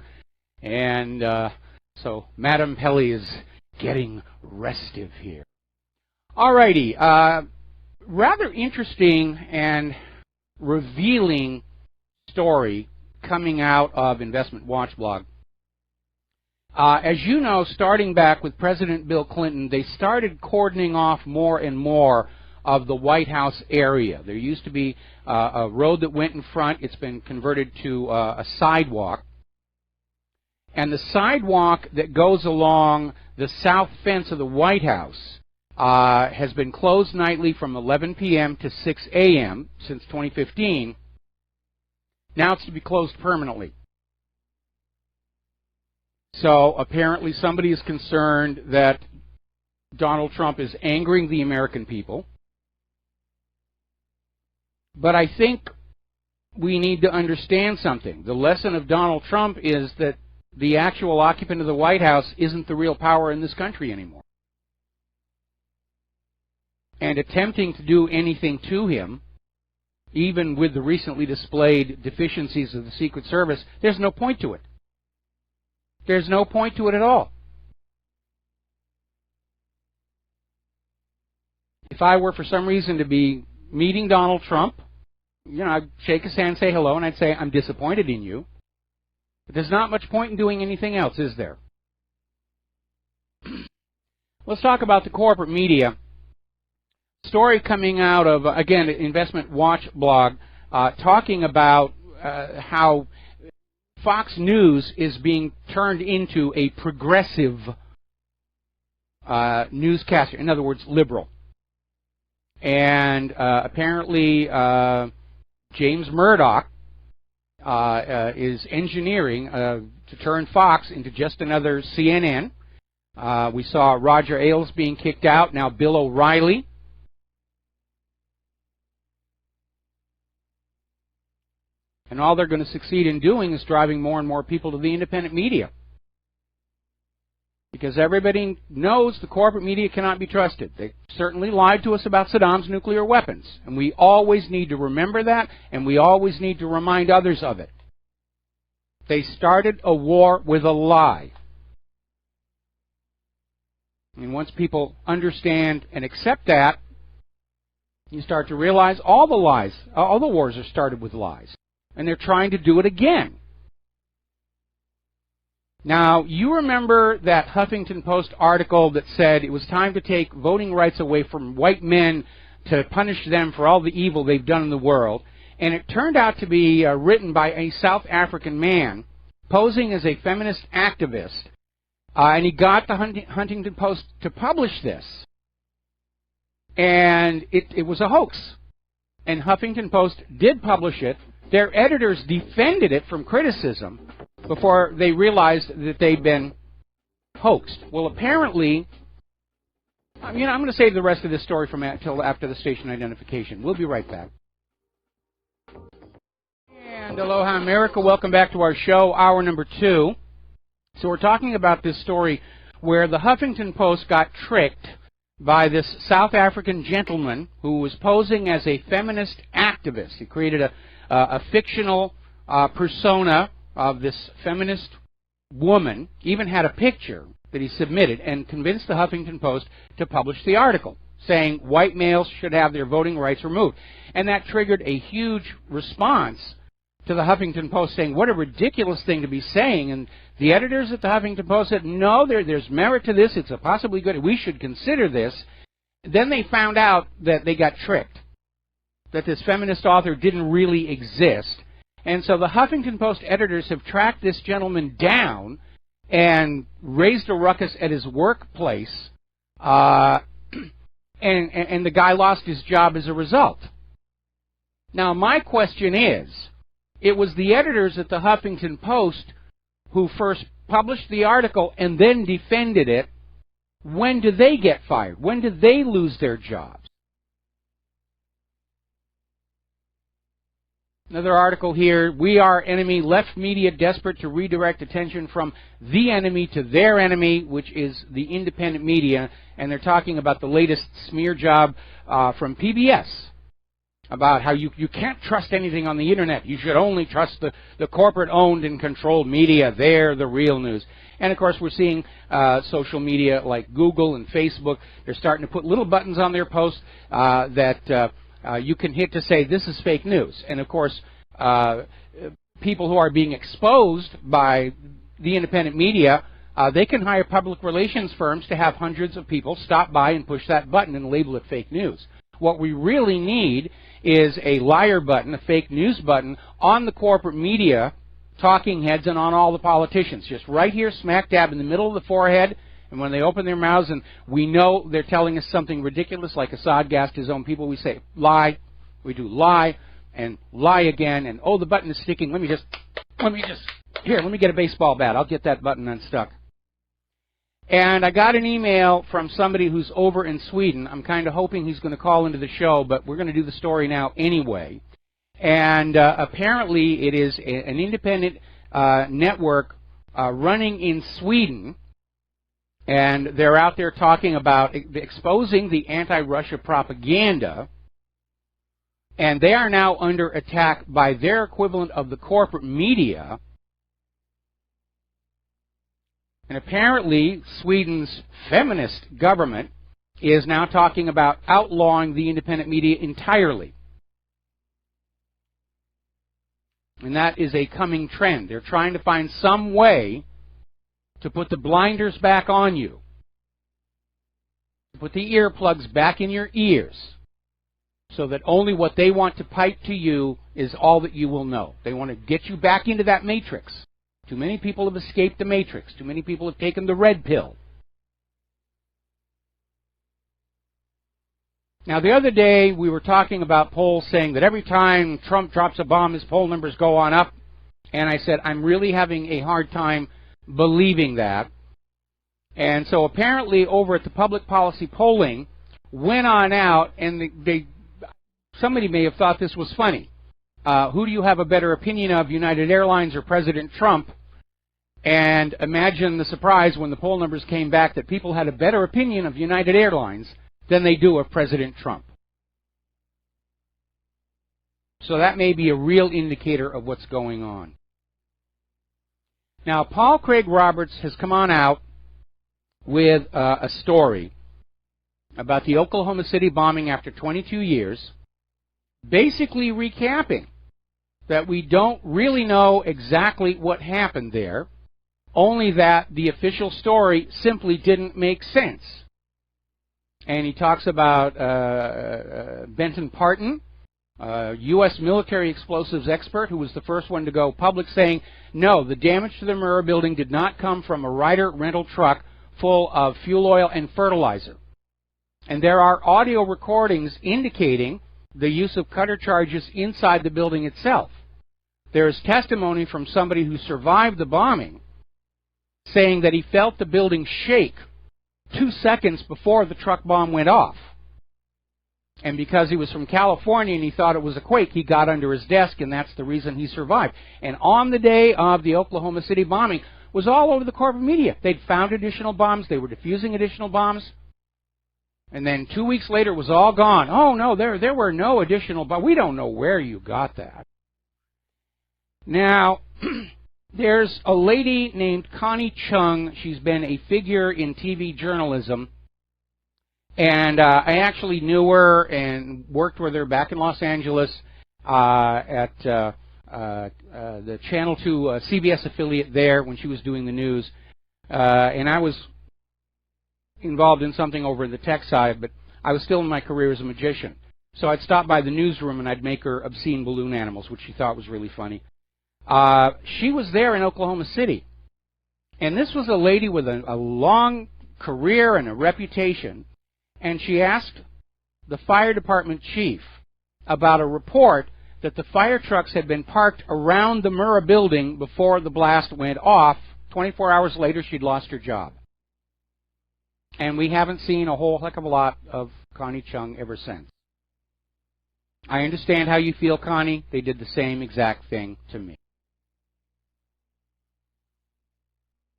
And so Madam Pelly is getting restive here. Alrighty. Rather interesting and revealing story coming out of Investment Watch blog. As you know, starting back with President Bill Clinton, they started cordoning off more and more of the White House area. There used to be a road that went in front. It's been converted to a sidewalk. And the sidewalk that goes along the south fence of the White House has been closed nightly from 11 p.m. to 6 a.m. since 2015. Now it's to be closed permanently. So apparently somebody is concerned that Donald Trump is angering the American people. But I think we need to understand something. The lesson of Donald Trump is that the actual occupant of the White House isn't the real power in this country anymore. And attempting to do anything to him, even with the recently displayed deficiencies of the Secret Service, there's no point to it. There's no point to it at all. If I were for some reason to be meeting Donald Trump, I'd shake his hand, say hello, and I'd say, I'm disappointed in you. But there's not much point in doing anything else, is there? Let's talk about the corporate media. Story coming out of, again, Investment Watch blog, talking about how Fox News is being turned into a progressive newscaster, in other words, liberal. And apparently James Murdoch is engineering to turn Fox into just another CNN. We saw Roger Ailes being kicked out, now Bill O'Reilly. And all they're going to succeed in doing is driving more and more people to the independent media. Because everybody knows the corporate media cannot be trusted. They certainly lied to us about Saddam's nuclear weapons. And we always need to remember that, and we always need to remind others of it. They started a war with a lie. And once people understand and accept that, you start to realize all the lies, all the wars are started with lies. And they're trying to do it again. Now, you remember that Huffington Post article that said it was time to take voting rights away from white men to punish them for all the evil they've done in the world. And it turned out to be written by a South African man posing as a feminist activist. And he got the Huntington Post to publish this. And it was a hoax. And Huffington Post did publish it. Their editors defended it from criticism before they realized that they'd been hoaxed. Well, apparently, I'm going to save the rest of this story until after the station identification. We'll be right back. And aloha, America. Welcome back to our show, hour number 2. So we're talking about this story where the Huffington Post got tricked by this South African gentleman who was posing as a feminist activist. He created a fictional persona of this feminist woman, even had a picture that he submitted, and convinced the Huffington Post to publish the article, saying white males should have their voting rights removed. And that triggered a huge response to the Huffington Post saying, what a ridiculous thing to be saying. And the editors at the Huffington Post said, no, there's merit to this. It's a possibly good. We should consider this. Then they found out that they got tricked, that this feminist author didn't really exist. And so the Huffington Post editors have tracked this gentleman down and raised a ruckus at his workplace, and the guy lost his job as a result. Now, my question is, it was the editors at the Huffington Post who first published the article and then defended it. When do they get fired? When do they lose their jobs? Another article here, We Are Enemy, left media desperate to redirect attention from the enemy to their enemy, which is the independent media, and they're talking about the latest smear job from PBS, about how you can't trust anything on the internet. You should only trust the corporate-owned and controlled media. They're the real news. And, of course, we're seeing social media like Google and Facebook. They're starting to put little buttons on their posts that you can hit to say this is fake news. And, of course, people who are being exposed by the independent media, they can hire public relations firms to have hundreds of people stop by and push that button and label it fake news. What we really need is a liar button, a fake news button, on the corporate media talking heads and on all the politicians. Just right here, smack dab in the middle of the forehead. And when they open their mouths and we know they're telling us something ridiculous, like Assad gassed his own people, we say, lie. We do lie and lie again. And, oh, the button is sticking. Let me get a baseball bat. I'll get that button unstuck. And I got an email from somebody who's over in Sweden. I'm kind of hoping he's going to call into the show, but we're going to do the story now anyway. And apparently it is an independent network running in Sweden. And they're out there talking about exposing the anti-Russia propaganda. And they are now under attack by their equivalent of the corporate media. And apparently Sweden's feminist government is now talking about outlawing the independent media entirely. And that is a coming trend. They're trying to find some way to put the blinders back on you, to put the earplugs back in your ears, so that only what they want to pipe to you is all that you will know. They want to get you back into that matrix. Too many people have escaped the matrix. Too many people have taken the red pill. Now, the other day, we were talking about polls saying that every time Trump drops a bomb, his poll numbers go on up. And I said, I'm really having a hard time believing that. And so apparently over at the Public Policy Polling, went on out, and somebody may have thought this was funny. Who do you have a better opinion of, United Airlines or President Trump? And imagine the surprise when the poll numbers came back that people had a better opinion of United Airlines than they do of President Trump. So that may be a real indicator of what's going on. Now, Paul Craig Roberts has come on out with a story about the Oklahoma City bombing after 22 years, basically recapping that we don't really know exactly what happened there, only that the official story simply didn't make sense. And he talks about Benton Parton, U.S. military explosives expert, who was the first one to go public, saying, no, the damage to the Murrah building did not come from a Ryder rental truck full of fuel oil and fertilizer. And there are audio recordings indicating the use of cutter charges inside the building itself. There is testimony from somebody who survived the bombing saying that he felt the building shake 2 seconds before the truck bomb went off. And because he was from California and he thought it was a quake, he got under his desk, and that's the reason he survived. And on the day of the Oklahoma City bombing, was all over the corporate media. They'd found additional bombs. They were defusing additional bombs. And then 2 weeks later, it was all gone. Oh, no, there were no additional bombs. We don't know where you got that. Now, there's a lady named Connie Chung. She's been a figure in TV journalism. And I actually knew her and worked with her back in Los Angeles at the Channel 2 CBS affiliate there when she was doing the news. And I was involved in something over in the tech side, but I was still in my career as a magician. So I'd stop by the newsroom and I'd make her obscene balloon animals, which she thought was really funny. She was there in Oklahoma City. And this was a lady with a long career and a reputation. And she asked the fire department chief about a report that the fire trucks had been parked around the Murrah building before the blast went off. 24 hours later, she'd lost her job. And we haven't seen a whole heck of a lot of Connie Chung ever since. I understand how you feel, Connie. They did the same exact thing to me.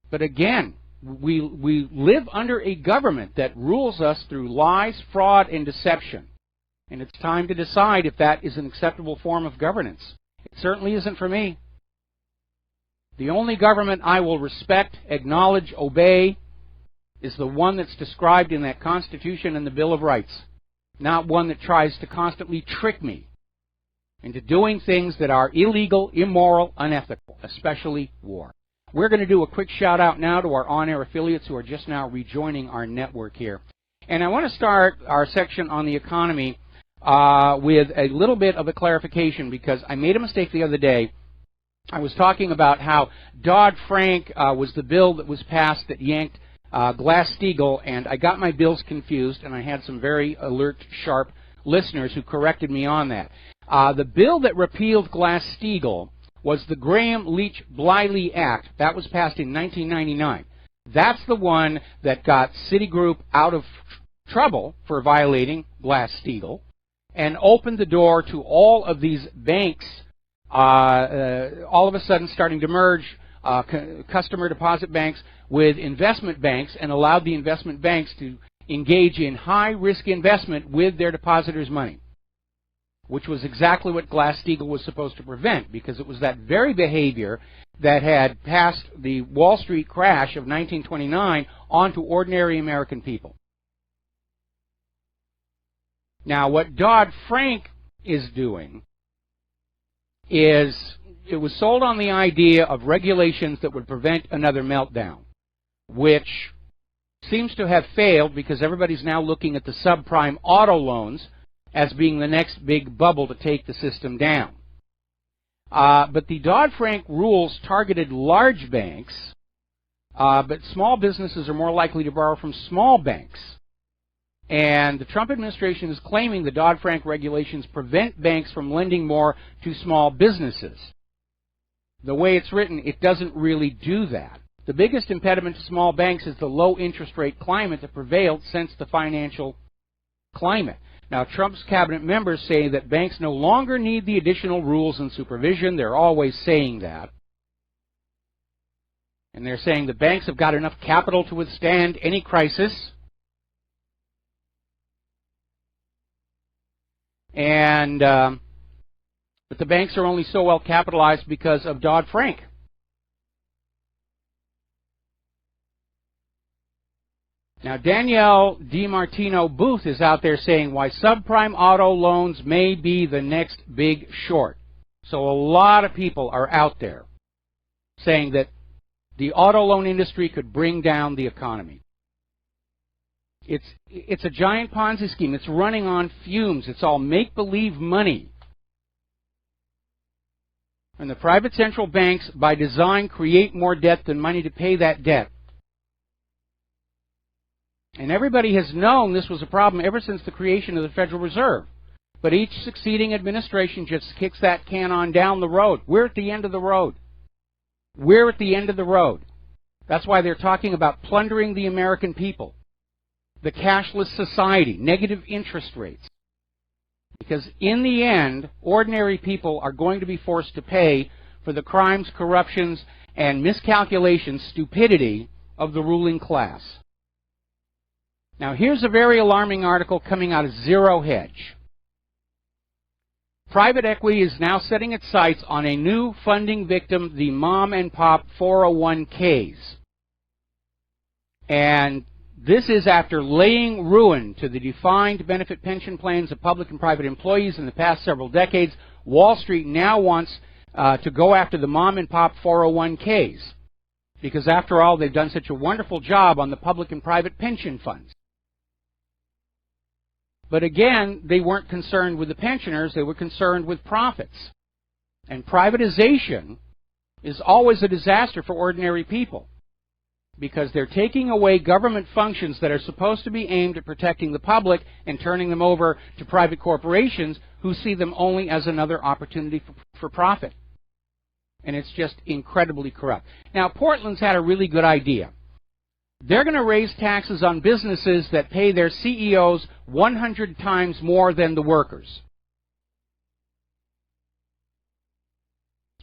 But again, we live under a government that rules us through lies, fraud, and deception. And it's time to decide if that is an acceptable form of governance. It certainly isn't for me. The only government I will respect, acknowledge, obey is the one that's described in that Constitution and the Bill of Rights, not one that tries to constantly trick me into doing things that are illegal, immoral, unethical, especially war. We're going to do a quick shout out now to our on-air affiliates who are just now rejoining our network here. And I want to start our section on the economy with a little bit of a clarification, because I made a mistake the other day. I was talking about how Dodd-Frank was the bill that was passed that yanked Glass-Steagall, and I got my bills confused, and I had some very alert, sharp listeners who corrected me on that. The bill that repealed Glass-Steagall was the Graham-Leach-Bliley Act. That was passed in 1999. That's the one that got Citigroup out of trouble for violating Glass-Steagall and opened the door to all of these banks all of a sudden starting to merge customer deposit banks with investment banks, and allowed the investment banks to engage in high-risk investment with their depositors' money, which was exactly what Glass-Steagall was supposed to prevent, because it was that very behavior that had passed the Wall Street crash of 1929 on to ordinary American people. Now, what Dodd-Frank is doing is, it was sold on the idea of regulations that would prevent another meltdown, which seems to have failed, because everybody's now looking at the subprime auto loans as being the next big bubble to take the system down. But the Dodd-Frank rules targeted large banks, but small businesses are more likely to borrow from small banks. And the Trump administration is claiming the Dodd-Frank regulations prevent banks from lending more to small businesses. The way it's written, it doesn't really do that. The biggest impediment to small banks is the low interest rate climate that prevailed since the financial climate. Now, Trump's cabinet members say that banks no longer need the additional rules and supervision. They're always saying that. And they're saying the banks have got enough capital to withstand any crisis. And but the banks are only so well capitalized because of Dodd-Frank. Now, Danielle DiMartino Booth is out there saying why subprime auto loans may be the next big short. So a lot of people are out there saying that the auto loan industry could bring down the economy. It's a giant Ponzi scheme. It's running on fumes. It's all make-believe money. And the private central banks, by design, create more debt than money to pay that debt. And everybody has known this was a problem ever since the creation of the Federal Reserve. But each succeeding administration just kicks that can on down the road. We're at the end of the road. We're at the end of the road. That's why they're talking about plundering the American people. The cashless society, negative interest rates. Because in the end, ordinary people are going to be forced to pay for the crimes, corruptions, and miscalculations, stupidity of the ruling class. Now here's a very alarming article coming out of Zero Hedge. Private equity is now setting its sights on a new funding victim, the mom and pop 401ks. And this is after laying ruin to the defined benefit pension plans of public and private employees in the past several decades. Wall Street now wants to go after the mom and pop 401ks. Because after all, they've done such a wonderful job on the public and private pension funds. But again, they weren't concerned with the pensioners, they were concerned with profits. And privatization is always a disaster for ordinary people, because they're taking away government functions that are supposed to be aimed at protecting the public and turning them over to private corporations who see them only as another opportunity for profit. And it's just incredibly corrupt. Now, Portland's had a really good idea. They're going to raise taxes on businesses that pay their CEOs 100 times more than the workers.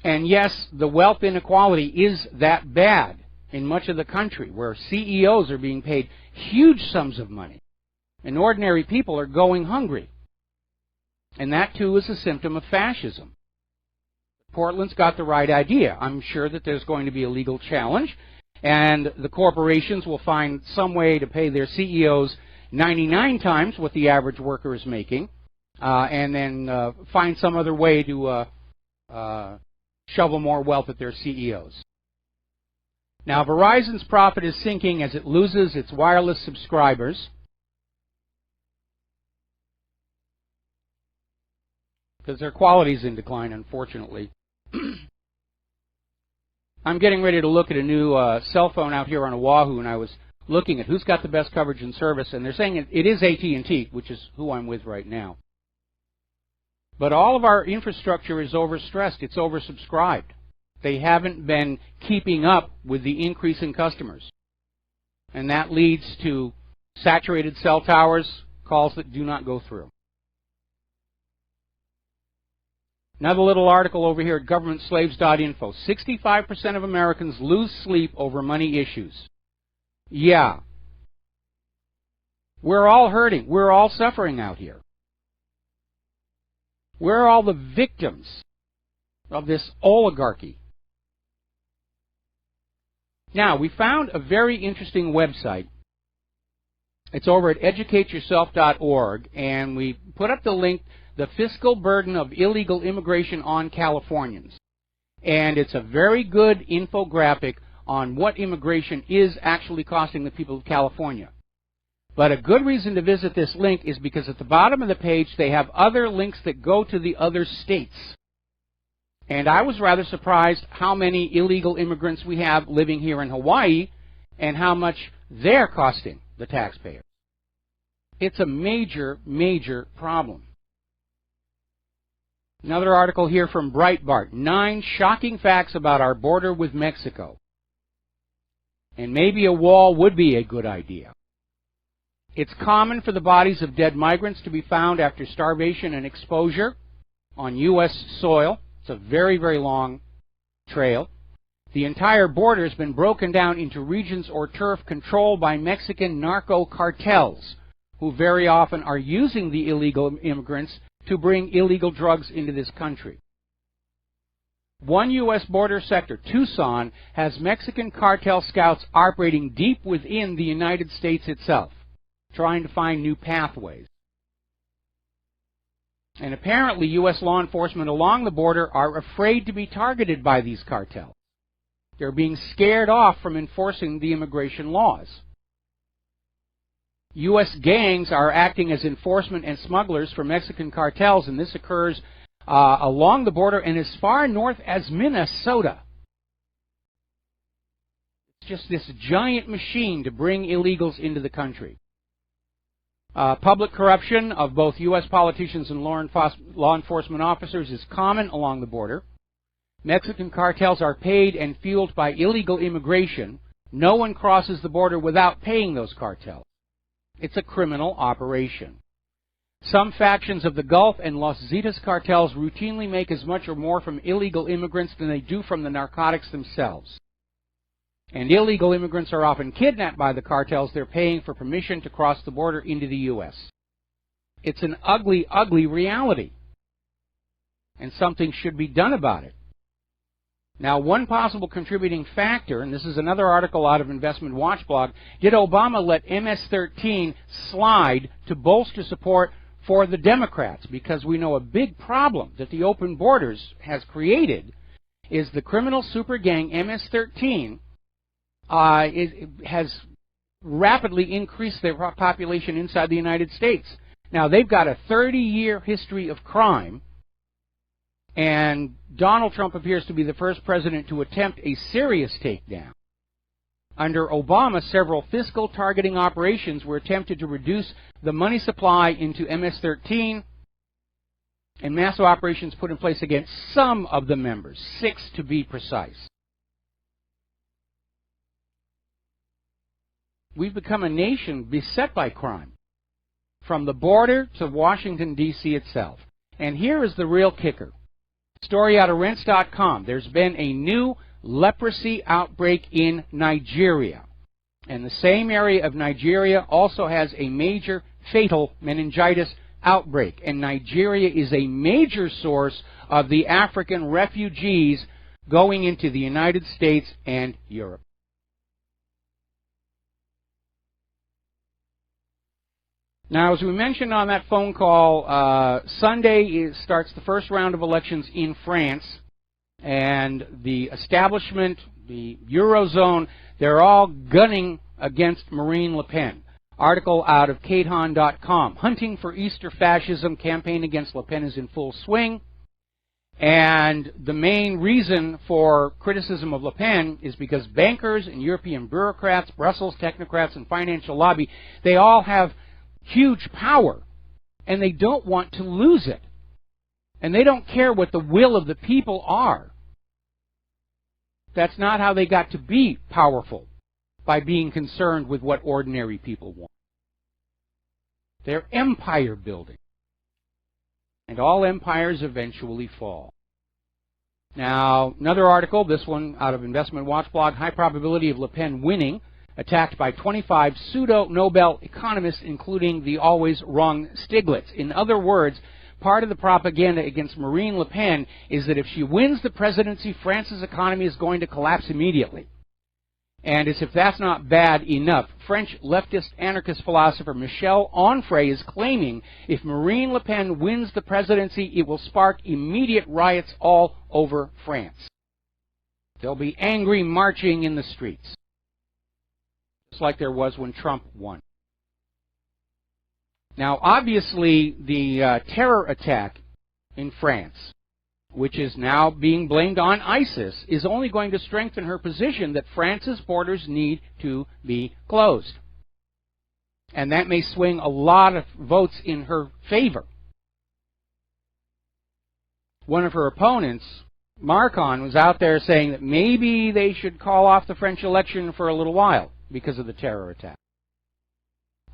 And yes, the wealth inequality is that bad in much of the country, where CEOs are being paid huge sums of money, and ordinary people are going hungry. And that, too, is a symptom of fascism. Portland's got the right idea. I'm sure that there's going to be a legal challenge, and the corporations will find some way to pay their CEOs 99 times what the average worker is making, and then find some other way to shovel more wealth at their CEOs. Now, Verizon's profit is sinking as it loses its wireless subscribers, because their quality is in decline, unfortunately. I'm getting ready to look at a new cell phone out here on Oahu, and I was looking at who's got the best coverage and service, and they're saying it is AT&T, which is who I'm with right now. But all of our infrastructure is overstressed. It's oversubscribed. They haven't been keeping up with the increase in customers. And that leads to saturated cell towers, calls that do not go through. Another little article over here at governmentslaves.info. 65% of Americans lose sleep over money issues. Yeah. We're all hurting. We're all suffering out here. We're all the victims of this oligarchy. Now, we found a very interesting website. It's over at educateyourself.org, and we put up the link, The Fiscal Burden of Illegal Immigration on Californians. And it's a very good infographic on what immigration is actually costing the people of California. But a good reason to visit this link is because at the bottom of the page they have other links that go to the other states. And I was rather surprised how many illegal immigrants we have living here in Hawaii and how much they're costing the taxpayers. It's a major, major problem. Another article here from Breitbart. 9 shocking facts about our border with Mexico. And maybe a wall would be a good idea. It's common for the bodies of dead migrants to be found after starvation and exposure on U.S. soil. It's a very, very long trail. The entire border has been broken down into regions or turf controlled by Mexican narco cartels, who very often are using the illegal immigrants to bring illegal drugs into this country. One U.S. border sector, Tucson, has Mexican cartel scouts operating deep within the United States itself, trying to find new pathways. And apparently U.S. law enforcement along the border are afraid to be targeted by these cartels. They're being scared off from enforcing the immigration laws. U.S. gangs are acting as enforcement and smugglers for Mexican cartels, and this occurs along the border and as far north as Minnesota. It's just this giant machine to bring illegals into the country. Public corruption of both U.S. politicians and law enforcement officers is common along the border. Mexican cartels are paid and fueled by illegal immigration. No one crosses the border without paying those cartels. It's a criminal operation. Some factions of the Gulf and Los Zetas cartels routinely make as much or more from illegal immigrants than they do from the narcotics themselves. And illegal immigrants are often kidnapped by the cartels they're paying for permission to cross the border into the U.S. It's an ugly, ugly reality. And something should be done about it. Now, one possible contributing factor, and this is another article out of Investment Watch blog, did Obama let MS-13 slide to bolster support for the Democrats? Because we know a big problem that the open borders has created is the criminal super gang MS-13 has rapidly increased their population inside the United States. Now, they've got a 30-year history of crime, and Donald Trump appears to be the first president to attempt a serious takedown. Under Obama, several fiscal targeting operations were attempted to reduce the money supply into MS-13, and massive operations put in place against some of the members, 6 to be precise. We've become a nation beset by crime, from the border to Washington, D.C. itself. And here is the real kicker. Story out of Rents.com. There's been a new leprosy outbreak in Nigeria. And the same area of Nigeria also has a major fatal meningitis outbreak. And Nigeria is a major source of the African refugees going into the United States and Europe. Now, as we mentioned on that phone call, Sunday starts the first round of elections in France, and the establishment, the Eurozone, they're all gunning against Marine Le Pen. Article out of Kaonohi.com. Hunting for Easter fascism, campaign against Le Pen is in full swing. And the main reason for criticism of Le Pen is because bankers and European bureaucrats, Brussels technocrats, and financial lobby, they all have huge power, and they don't want to lose it. And they don't care what the will of the people are. That's not how they got to be powerful, by being concerned with what ordinary people want. They're empire building. And all empires eventually fall. Now, another article, this one out of Investment Watch blog, high probability of Le Pen winning, attacked by 25 pseudo-Nobel economists, including the always wrong Stiglitz. In other words, part of the propaganda against Marine Le Pen is that if she wins the presidency, France's economy is going to collapse immediately. And as if that's not bad enough, French leftist anarchist philosopher Michel Onfray is claiming if Marine Le Pen wins the presidency, it will spark immediate riots all over France. There'll be angry marching in the streets, just like there was when Trump won. Now, obviously, the terror attack in France, which is now being blamed on ISIS, is only going to strengthen her position that France's borders need to be closed. And that may swing a lot of votes in her favor. One of her opponents, Macron, was out there saying that maybe they should call off the French election for a little while because of the terror attack.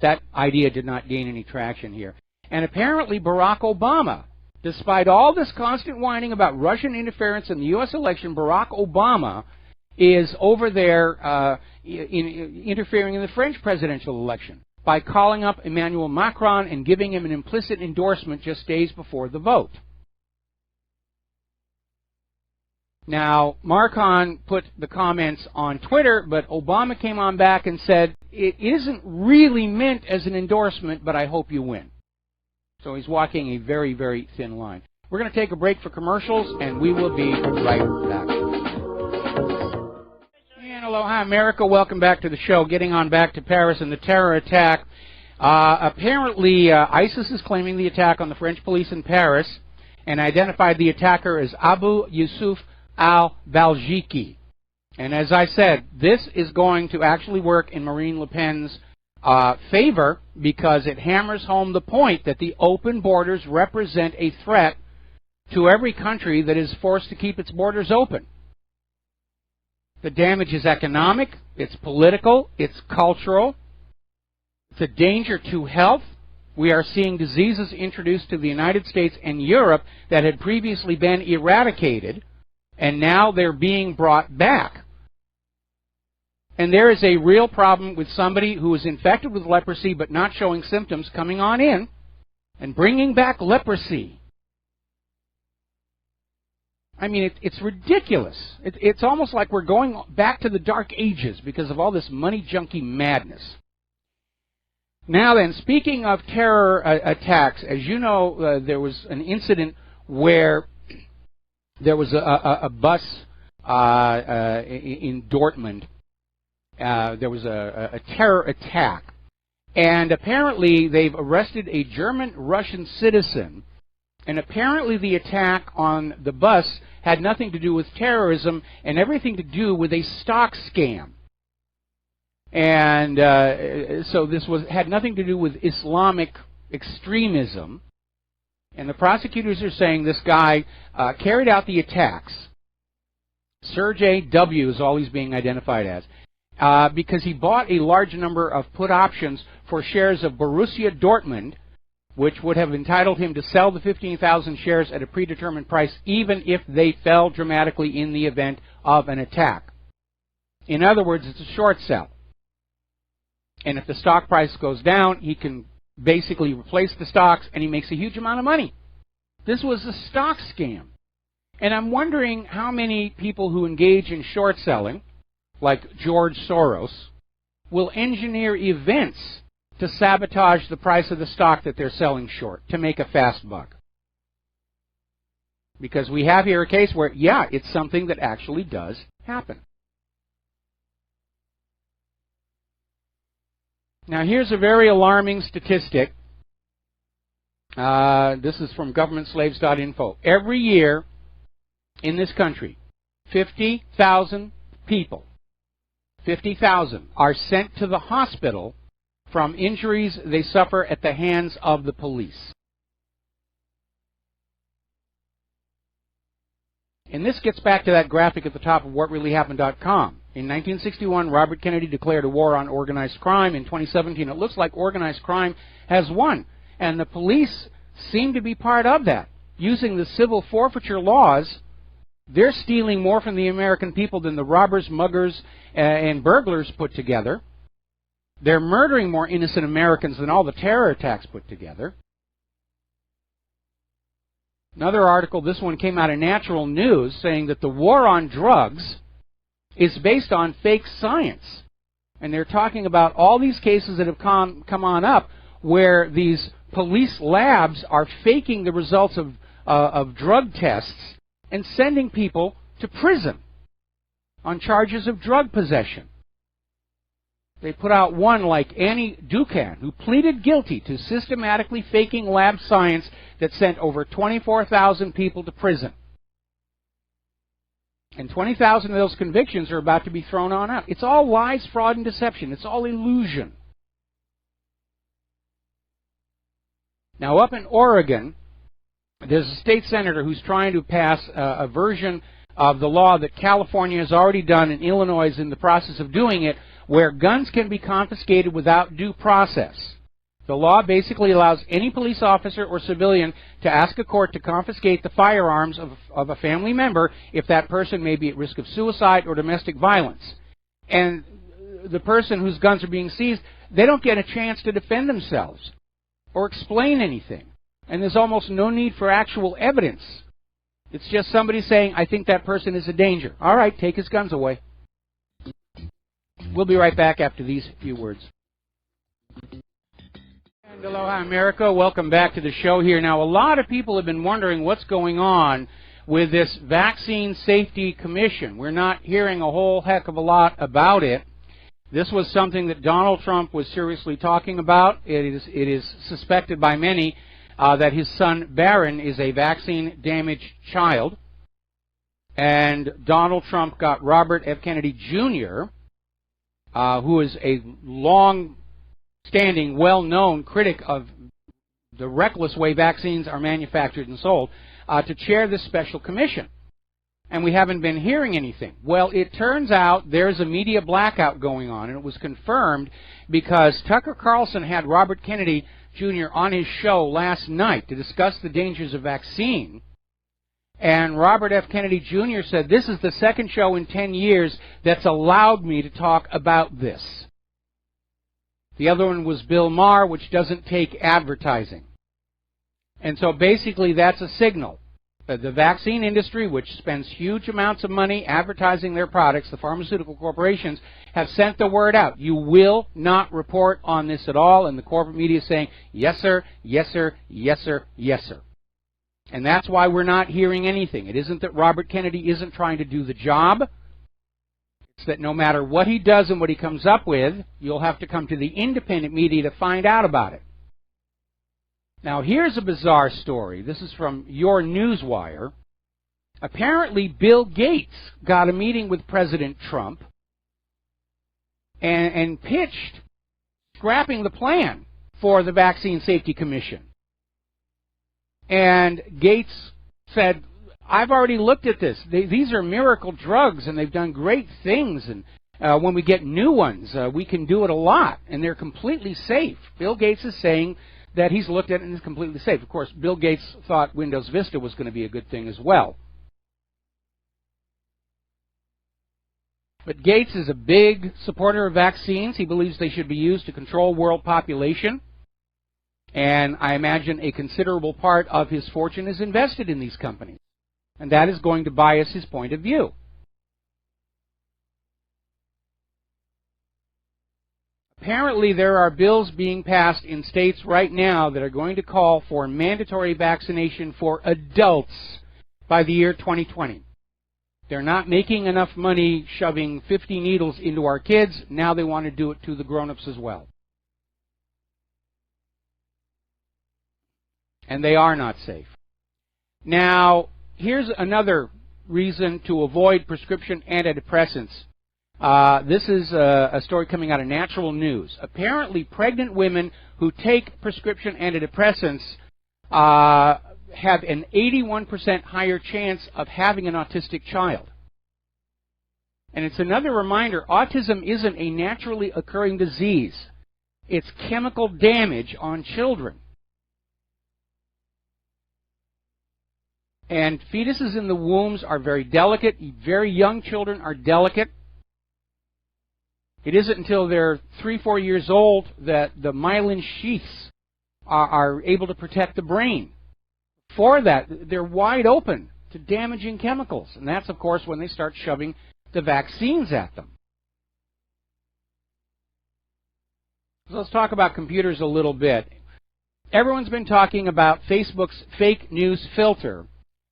That idea did not gain any traction here. And apparently Barack Obama, despite all this constant whining about Russian interference in the U.S. election, Barack Obama is over there interfering in the French presidential election by calling up Emmanuel Macron and giving him an implicit endorsement just days before the vote. Now, Macron put the comments on Twitter, but Obama came on back and said, it isn't really meant as an endorsement, but I hope you win. So he's walking a very, very thin line. We're going to take a break for commercials, and we will be right back. And aloha, America. Welcome back to the show. Getting on back to Paris and the terror attack. Apparently, ISIS is claiming the attack on the French police in Paris and identified the attacker as Abu Yusuf al-Baljiki. And as I said, this is going to actually work in Marine Le Pen's favor because it hammers home the point that the open borders represent a threat to every country that is forced to keep its borders open. The damage is economic, it's political, it's cultural, it's a danger to health. We are seeing diseases introduced to the United States and Europe that had previously been eradicated, and now they're being brought back. And there is a real problem with somebody who is infected with leprosy but not showing symptoms coming on in and bringing back leprosy. I mean, it's ridiculous. It's almost like we're going back to the Dark Ages because of all this money junkie madness. Now then, speaking of terror attacks, as you know, there was an incident where there was a bus in Dortmund. There was a terror attack. And apparently they've arrested a German-Russian citizen. And apparently the attack on the bus had nothing to do with terrorism and everything to do with a stock scam. And so this had nothing to do with Islamic extremism. And the prosecutors are saying this guy carried out the attacks. Sergei W. is all he's being identified as. Because he bought a large number of put options for shares of Borussia Dortmund, which would have entitled him to sell the 15,000 shares at a predetermined price, even if they fell dramatically in the event of an attack. In other words, it's a short sell. And if the stock price goes down, he can basically replace the stocks, and he makes a huge amount of money. This was a stock scam. And I'm wondering how many people who engage in short selling, like George Soros, will engineer events to sabotage the price of the stock that they're selling short to make a fast buck. Because we have here a case where, yeah, it's something that actually does happen. Now, here's a very alarming statistic. This is from governmentslaves.info. Every year in this country, 50,000 people, 50,000, are sent to the hospital from injuries they suffer at the hands of the police. And this gets back to that graphic at the top of whatreallyhappened.com. In 1961, Robert Kennedy declared a war on organized crime. In 2017, it looks like organized crime has won. And the police seem to be part of that. Using the civil forfeiture laws, they're stealing more from the American people than the robbers, muggers, and burglars put together. They're murdering more innocent Americans than all the terror attacks put together. Another article, this one came out of Natural News, saying that the war on drugs is based on fake science. And they're talking about all these cases that have come on up where these police labs are faking the results of drug tests and sending people to prison on charges of drug possession. They put out one like Annie Ducan, who pleaded guilty to systematically faking lab science that sent over 24,000 people to prison. And 20,000 of those convictions are about to be thrown on out. It's all lies, fraud, and deception. It's all illusion. Now, up in Oregon, there's a state senator who's trying to pass a version of the law that California has already done and Illinois is in the process of doing it, where guns can be confiscated without due process. The law basically allows any police officer or civilian to ask a court to confiscate the firearms of a family member if that person may be at risk of suicide or domestic violence. And the person whose guns are being seized, they don't get a chance to defend themselves or explain anything. And there's almost no need for actual evidence. It's just somebody saying, I think that person is a danger. All right, take his guns away. We'll be right back after these few words. And aloha, America. Welcome back to the show here. Now, a lot of people have been wondering what's going on with this Vaccine Safety Commission. We're not hearing a whole heck of a lot about it. This was something that Donald Trump was seriously talking about. It is suspected by many that his son Barron is a vaccine-damaged child. And Donald Trump got Robert F. Kennedy Jr., who is a long-standing, well-known critic of the reckless way vaccines are manufactured and sold, to chair this special commission. And we haven't been hearing anything. Well, it turns out there's a media blackout going on, and it was confirmed because Tucker Carlson had Robert Kennedy Jr. on his show last night to discuss the dangers of vaccine. And Robert F. Kennedy Jr. said, this is the second show in 10 years that's allowed me to talk about this. The other one was Bill Maher, which doesn't take advertising. And so basically that's a signal. The vaccine industry, which spends huge amounts of money advertising their products, the pharmaceutical corporations, have sent the word out. You will not report on this at all. And the corporate media is saying, yes, sir, yes, sir, yes, sir, yes, sir. And that's why we're not hearing anything. It isn't that Robert Kennedy isn't trying to do the job. It's that no matter what he does and what he comes up with, you'll have to come to the independent media to find out about it. Now, here's a bizarre story. This is from your Newswire. Apparently, Bill Gates got a meeting with President Trump and pitched scrapping the plan for the Vaccine Safety Commission. And Gates said, I've already looked at this. These are miracle drugs, and they've done great things. And when we get new ones, we can do it a lot, and they're completely safe. Bill Gates is saying that he's looked at it and is completely safe. Of course, Bill Gates thought Windows Vista was going to be a good thing as well. But Gates is a big supporter of vaccines. He believes they should be used to control world population. And I imagine a considerable part of his fortune is invested in these companies. And that is going to bias his point of view. Apparently, there are bills being passed in states right now that are going to call for mandatory vaccination for adults by the year 2020. They're not making enough money shoving 50 needles into our kids. Now they want to do it to the grown-ups as well. And they are not safe. Now, here's another reason to avoid prescription antidepressants. This is a story coming out of Natural News. Apparently, pregnant women who take prescription antidepressants have an 81% higher chance of having an autistic child. And it's another reminder, autism isn't a naturally occurring disease. It's chemical damage on children. And fetuses in the wombs are very delicate. Very young children are delicate. It isn't until they're 3-4 years old that the myelin sheaths are able to protect the brain. For that, they're wide open to damaging chemicals. And that's, of course, when they start shoving the vaccines at them. So let's talk about computers a little bit. Everyone's been talking about Facebook's fake news filter.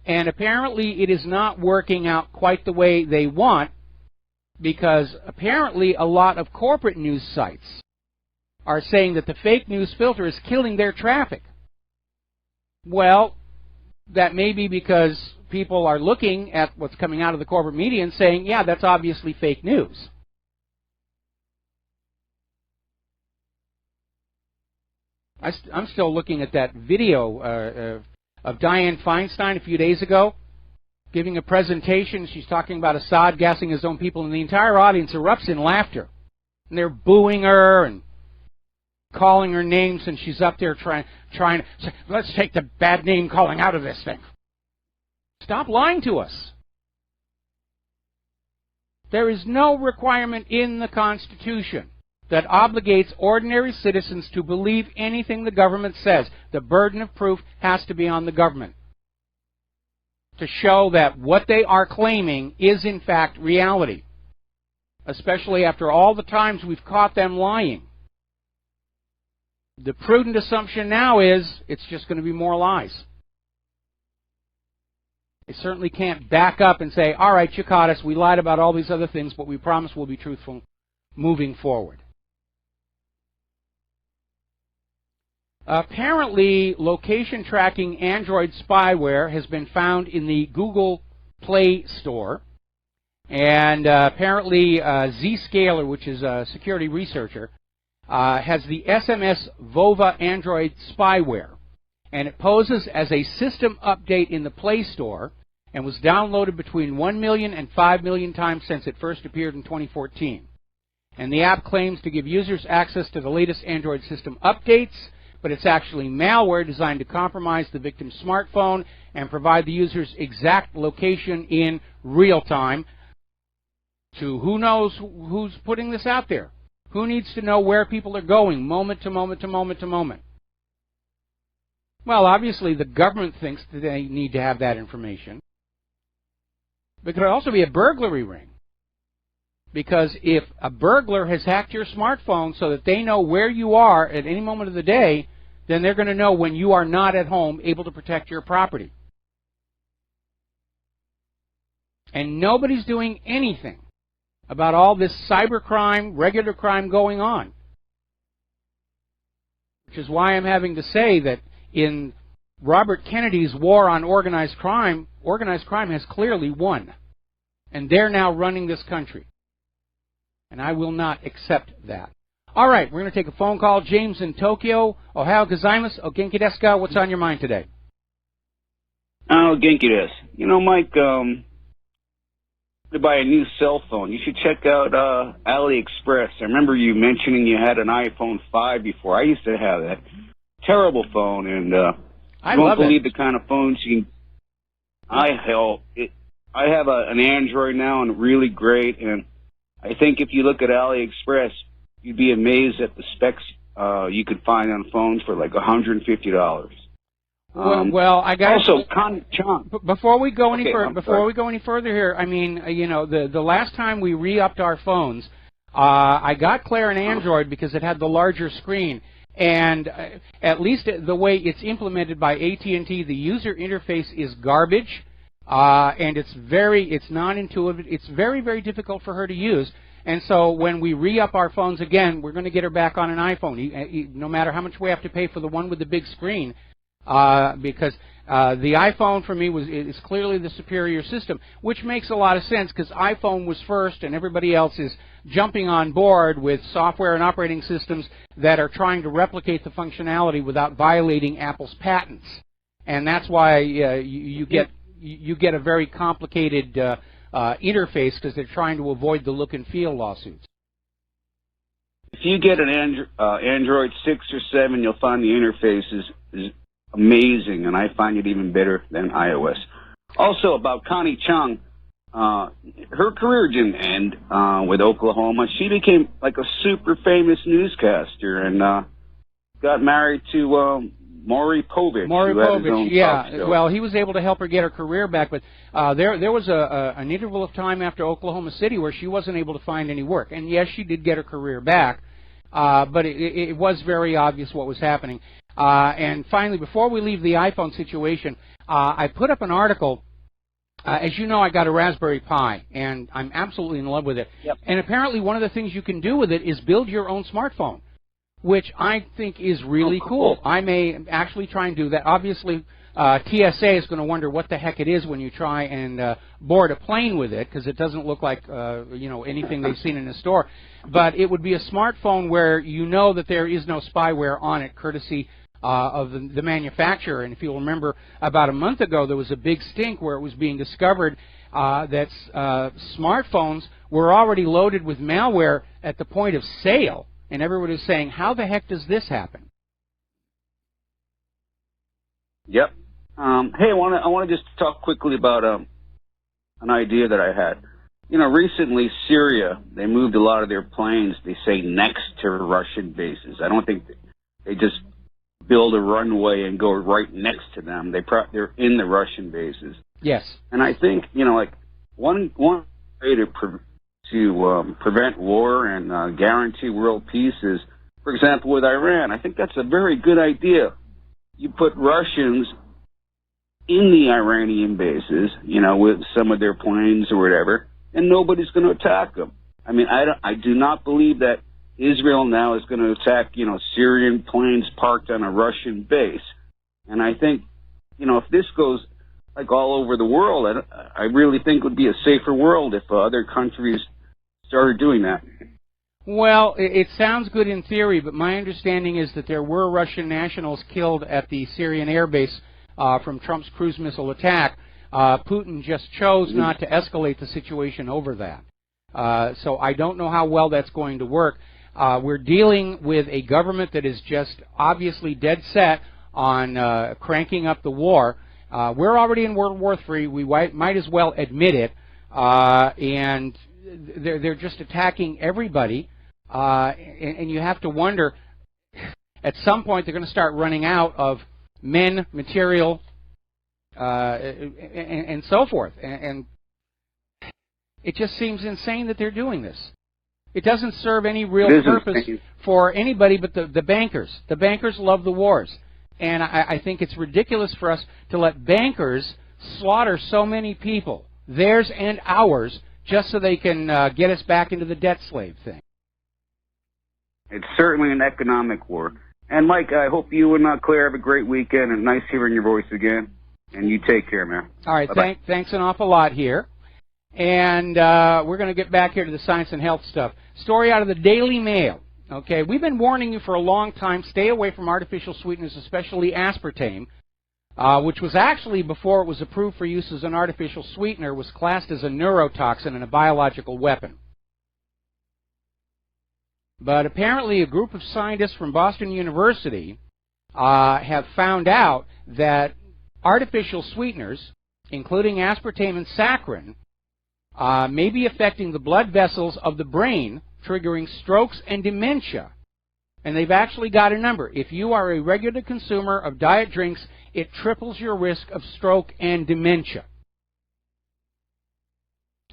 And apparently it is not working out quite the way they want, because apparently a lot of corporate news sites are saying that the fake news filter is killing their traffic. Well, that may be because people are looking at what's coming out of the corporate media and saying, yeah, that's obviously fake news. I'm still looking at that video of Dianne Feinstein a few days ago, giving a presentation. She's talking about Assad gassing his own people, and the entire audience erupts in laughter. And they're booing her and calling her names, and she's up there trying to say, let's take the bad name calling out of this thing. Stop lying to us. There is no requirement in the Constitution that obligates ordinary citizens to believe anything the government says. The burden of proof has to be on the government to show that what they are claiming is in fact reality, especially after all the times we've caught them lying. The prudent assumption now is it's just going to be more lies. They certainly can't back up and say, all right, you caught us, we lied about all these other things, but we promise we'll be truthful moving forward. Apparently, location tracking Android spyware has been found in the Google Play Store. And apparently Zscaler, which is a security researcher, has the SMS VOVA Android spyware. And it poses as a system update in the Play Store and was downloaded between 1 million and 5 million times since it first appeared in 2014. And the app claims to give users access to the latest Android system updates, but it's actually malware designed to compromise the victim's smartphone and provide the user's exact location in real time. To who knows who's putting this out there? Who needs to know where people are going moment to moment to moment to moment? Well, obviously the government thinks that they need to have that information. But it could also be a burglary ring. Because if a burglar has hacked your smartphone so that they know where you are at any moment of the day, then they're going to know when you are not at home able to protect your property. And nobody's doing anything about all this cybercrime, regular crime going on. Which is why I'm having to say that in Robert Kennedy's war on organized crime has clearly won. And they're now running this country. And I will not accept that. All right, we're going to take a phone call. James in Tokyo. Ohio gozaimasu. O genki desu ka? What's on your mind today? Oh, genki desu. You know, Mike, to buy a new cell phone, you should check out AliExpress. I remember you mentioning you had an iPhone 5 before. I used to have that terrible phone, and you won't believe the kind of phones you can. I have an Android now, and really great. And I think if you look at AliExpress, you'd be amazed at the specs you could find on phones for like $150. Well, I got also Connie Chung. Before we go any further here, I mean, you know, the last time we re-upped our phones, I got Claire an Android because it had the larger screen, and at least the way it's implemented by AT&T, the user interface is garbage, and it's non-intuitive. It's very, very difficult for her to use. And so when we re-up our phones again, we're going to get her back on an iPhone, no matter how much we have to pay for the one with the big screen. Because the iPhone for me is clearly the superior system, which makes a lot of sense because iPhone was first and everybody else is jumping on board with software and operating systems that are trying to replicate the functionality without violating Apple's patents. And that's why you get a very complicated interface because they're trying to avoid the look and feel lawsuits. If you get an Android 6 or 7, you'll find the interface is amazing, and I find it even better than iOS. Also, about Connie Chung, her career didn't end with Oklahoma. She became like a super famous newscaster and got married to Maury Povich. Yeah. Well, he was able to help her get her career back, but there was an interval of time after Oklahoma City where she wasn't able to find any work. And yes, she did get her career back, but it was very obvious what was happening. And finally, before we leave the iPhone situation, I put up an article. As you know, I got a Raspberry Pi, and I'm absolutely in love with it. Yep. And apparently one of the things you can do with it is build your own smartphone, which I think is really cool. I may actually try and do that. Obviously, TSA is going to wonder what the heck it is when you try and board a plane with it, because it doesn't look like anything they've seen in a store. But it would be a smartphone where you know that there is no spyware on it, courtesy of the manufacturer. And if you'll remember, about a month ago, there was a big stink where it was being discovered that smartphones were already loaded with malware at the point of sale. And everyone is saying, how the heck does this happen? Yep. Hey, I want to just talk quickly about an idea that I had. You know, recently Syria, they moved a lot of their planes, they say, next to Russian bases. I don't think they just build a runway and go right next to them. They're in the Russian bases. Yes. And I think, like one way to prevent war and guarantee world peace is, for example, with Iran. I think that's a very good idea. You put Russians in the Iranian bases, with some of their planes or whatever, and nobody's going to attack them. I mean, I do not believe that Israel now is going to attack, Syrian planes parked on a Russian base. And I think, if this goes like all over the world, I really think it would be a safer world if other countries started doing that. Well, it sounds good in theory, but my understanding is that there were Russian nationals killed at the Syrian air base from Trump's cruise missile attack. Putin just chose not to escalate the situation over that. So I don't know how well that's going to work. We're dealing with a government that is just obviously dead set on cranking up the war. We're already in World War III. We might as well admit it. And they're just attacking everybody. And you have to wonder, at some point they're going to start running out of men, material, and so forth. And it just seems insane that they're doing this. It doesn't serve any real purpose for anybody but the bankers. The bankers love the wars. And I think it's ridiculous for us to let bankers slaughter so many people, theirs and ours, just so they can get us back into the debt slave thing. It's certainly an economic war. And, Mike, I hope you and Claire have a great weekend, and nice hearing your voice again. And you take care, man. All right, thanks an awful lot here. And we're going to get back here to the science and health stuff. Story out of the Daily Mail. Okay, we've been warning you for a long time, stay away from artificial sweeteners, especially aspartame, which was actually, before it was approved for use as an artificial sweetener, was classed as a neurotoxin and a biological weapon. But apparently a group of scientists from Boston University have found out that artificial sweeteners, including aspartame and saccharin, may be affecting the blood vessels of the brain, triggering strokes and dementia. And they've actually got a number. If you are a regular consumer of diet drinks, it triples your risk of stroke and dementia.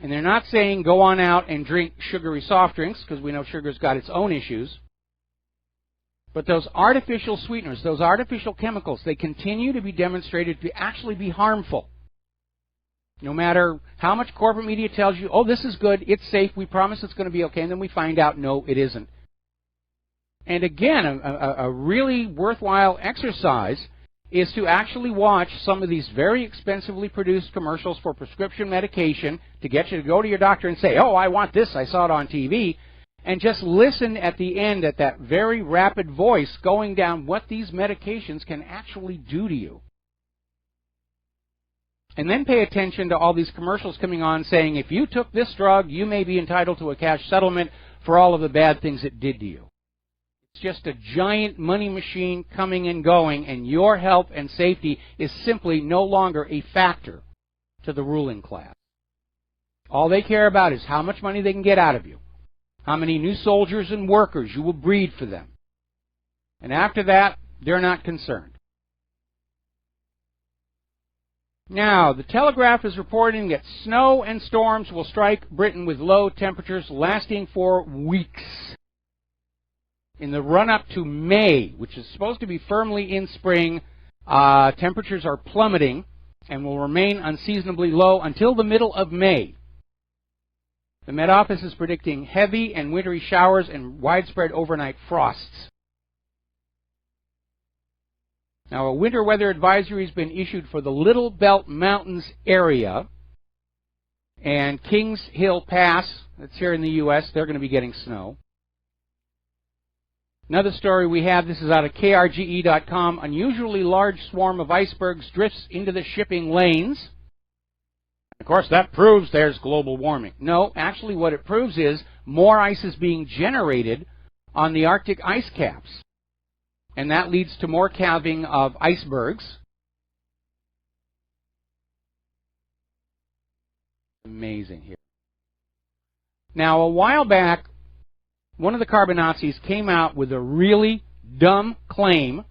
And they're not saying go on out and drink sugary soft drinks, because we know sugar's got its own issues. But those artificial sweeteners, those artificial chemicals, they continue to be demonstrated to actually be harmful. No matter how much corporate media tells you, oh, this is good, it's safe, we promise it's going to be okay, and then we find out, no, it isn't. And again, a really worthwhile exercise is to actually watch some of these very expensively produced commercials for prescription medication to get you to go to your doctor and say, oh, I want this, I saw it on TV, and just listen at the end at that very rapid voice going down what these medications can actually do to you. And then pay attention to all these commercials coming on saying, if you took this drug, you may be entitled to a cash settlement for all of the bad things it did to you. It's just a giant money machine coming and going, and your health and safety is simply no longer a factor to the ruling class. All they care about is how much money they can get out of you, how many new soldiers and workers you will breed for them. And after that, they're not concerned. Now, the Telegraph is reporting that snow and storms will strike Britain with low temperatures lasting for weeks. In the run-up to May, which is supposed to be firmly in spring, temperatures are plummeting and will remain unseasonably low until the middle of May. The Met Office is predicting heavy and wintry showers and widespread overnight frosts. Now, a winter weather advisory has been issued for the Little Belt Mountains area and Kings Hill Pass, that's here in the U.S., they're going to be getting snow. Another story we have, this is out of KRGE.com, unusually large swarm of icebergs drifts into the shipping lanes. Of course, that proves there's global warming. No, actually what it proves is more ice is being generated on the Arctic ice caps. And that leads to more calving of icebergs. Amazing here. Now, a while back, one of the Carbonazis came out with a really dumb claim.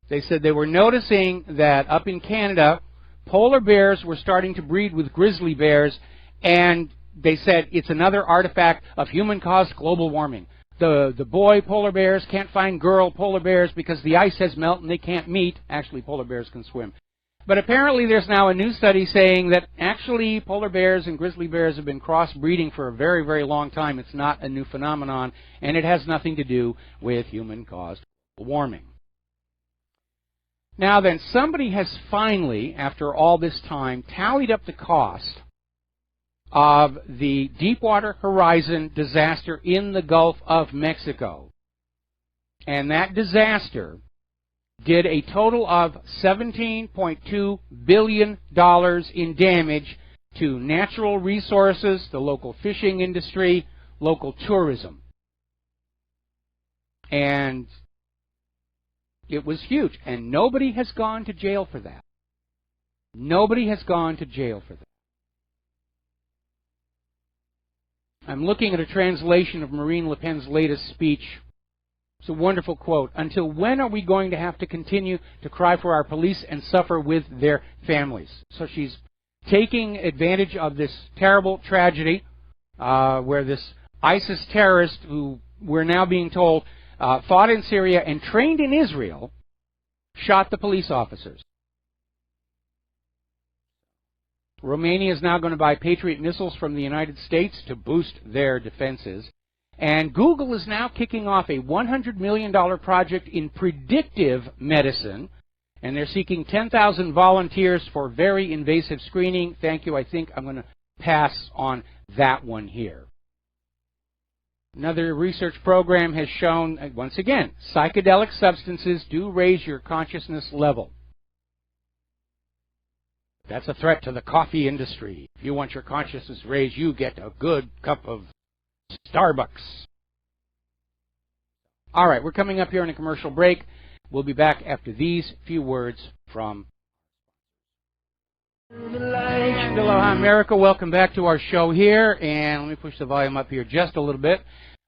They said they were noticing that up in Canada, polar bears were starting to breed with grizzly bears, and they said it's another artifact of human-caused global warming. The boy polar bears can't find girl polar bears because the ice has melted and they can't meet. Actually, polar bears can swim. But apparently there's now a new study saying that actually polar bears and grizzly bears have been crossbreeding for a very, very long time. It's not a new phenomenon, and it has nothing to do with human-caused warming. Now then, somebody has finally, after all this time, tallied up the cost of the Deepwater Horizon disaster in the Gulf of Mexico. And that disaster did a total of $17.2 billion in damage to natural resources, the local fishing industry, local tourism. And it was huge. And nobody has gone to jail for that. Nobody has gone to jail for that. I'm looking at a translation of Marine Le Pen's latest speech. It's a wonderful quote. Until when are we going to have to continue to cry for our police and suffer with their families? So she's taking advantage of this terrible tragedy where this ISIS terrorist, who we're now being told fought in Syria and trained in Israel, shot the police officers. Romania is now going to buy Patriot missiles from the United States to boost their defenses. And Google is now kicking off a $100 million project in predictive medicine. And they're seeking 10,000 volunteers for very invasive screening. Thank you. I think I'm going to pass on that one here. Another research program has shown, once again, psychedelic substances do raise your consciousness level. That's a threat to the coffee industry. If you want your consciousness raised, you get a good cup of Starbucks. All right, we're coming up here on a commercial break. We'll be back after these few words from... Aloha, America. Welcome back to our show here. And let me push the volume up here just a little bit.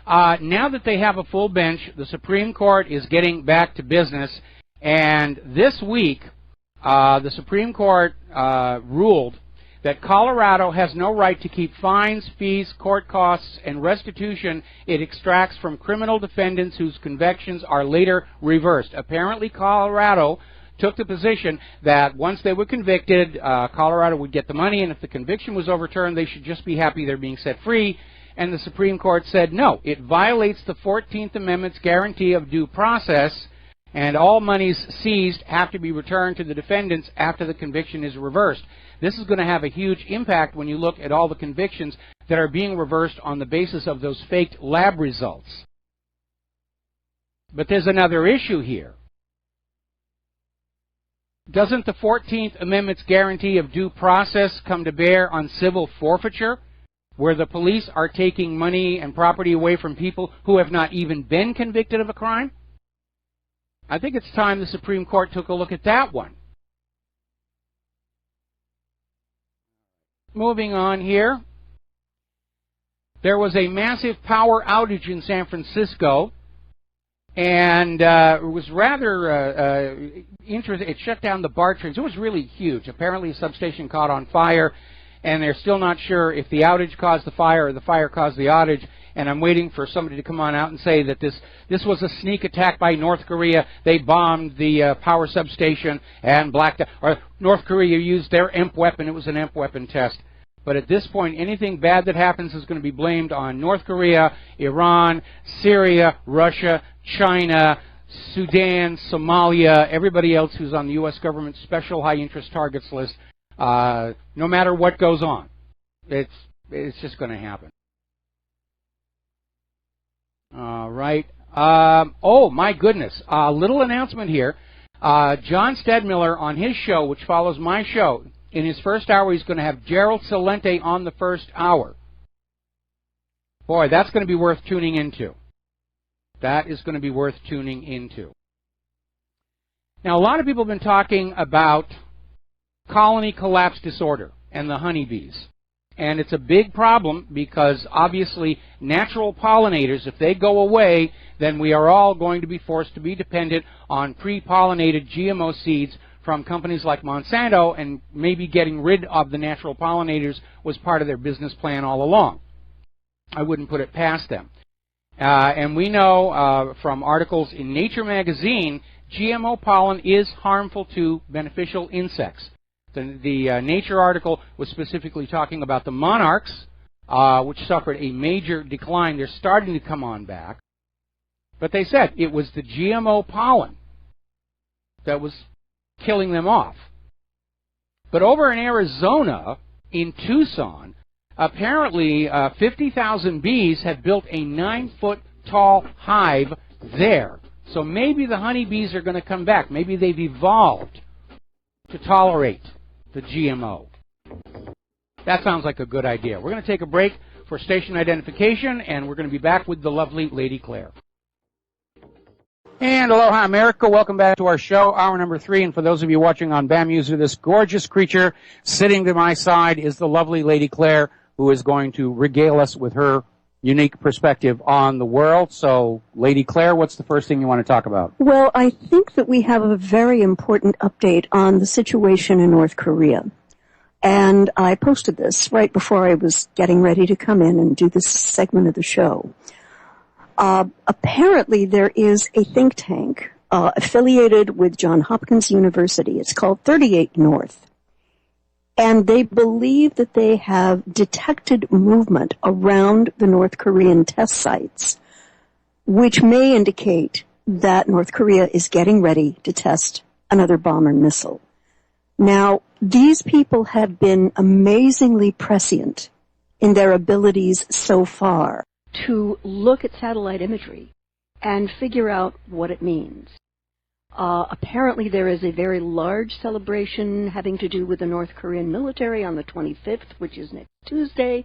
Now that they have a full bench, the Supreme Court is getting back to business. And this week, the Supreme Court ruled that Colorado has no right to keep fines, fees, court costs, and restitution it extracts from criminal defendants whose convictions are later reversed. Apparently, Colorado took the position that once they were convicted, Colorado would get the money, and if the conviction was overturned, they should just be happy they're being set free. And the Supreme Court said, no, it violates the 14th Amendment's guarantee of due process, and all monies seized have to be returned to the defendants after the conviction is reversed. This is going to have a huge impact when you look at all the convictions that are being reversed on the basis of those faked lab results. But there's another issue here. Doesn't the 14th Amendment's guarantee of due process come to bear on civil forfeiture, where the police are taking money and property away from people who have not even been convicted of a crime? I think it's time the Supreme Court took a look at that one. Moving on here. There was a massive power outage in San Francisco, and it was rather interesting. It shut down the BART trains. It was really huge. Apparently, a substation caught on fire, and they're still not sure if the outage caused the fire or the fire caused the outage. And I'm waiting for somebody to come on out and say that this was a sneak attack by North Korea. They bombed the power substation and blacked out. Or North Korea used their EMP weapon. It was an EMP weapon test. But at this point, anything bad that happens is going to be blamed on North Korea, Iran, Syria, Russia, China, Sudan, Somalia, everybody else who's on the U.S. government's special high-interest targets list. No matter what goes on, it's just going to happen. All right. Oh, my goodness. A little announcement here. John Stedmiller on his show, which follows my show, in his first hour, he's going to have Gerald Celente on the first hour. Boy, that's going to be worth tuning into. That is going to be worth tuning into. Now, a lot of people have been talking about colony collapse disorder and the honeybees. And it's a big problem because, obviously, natural pollinators, if they go away, then we are all going to be forced to be dependent on pre-pollinated GMO seeds from companies like Monsanto, and maybe getting rid of the natural pollinators was part of their business plan all along. I wouldn't put it past them. And we know from articles in Nature magazine GMO pollen is harmful to beneficial insects. The Nature article was specifically talking about the monarchs, which suffered a major decline. They're starting to come on back. But they said it was the GMO pollen that was killing them off. But over in Arizona, in Tucson, apparently 50,000 bees have built a 9-foot-tall hive there. So maybe the honeybees are going to come back. Maybe they've evolved to tolerate the GMO. That sounds like a good idea. We're going to take a break for station identification, and we're going to be back with the lovely Lady Claire. And aloha, America. Welcome back to our show, hour number 3. And for those of you watching on BAM User, this gorgeous creature sitting to my side is the lovely Lady Claire, who is going to regale us with her unique perspective on the world. So, Lady Claire, what's the first thing you want to talk about? Well, I think that we have a very important update on the situation in North Korea. And I posted this right before I was getting ready to come in and do this segment of the show. Apparently, there is a think tank affiliated with Johns Hopkins University. It's called 38 North. And they believe that they have detected movement around the North Korean test sites, which may indicate that North Korea is getting ready to test another bomber missile. Now, these people have been amazingly prescient in their abilities so far to look at satellite imagery and figure out what it means. Apparently there is a very large celebration having to do with the North Korean military on the 25th, which is next Tuesday,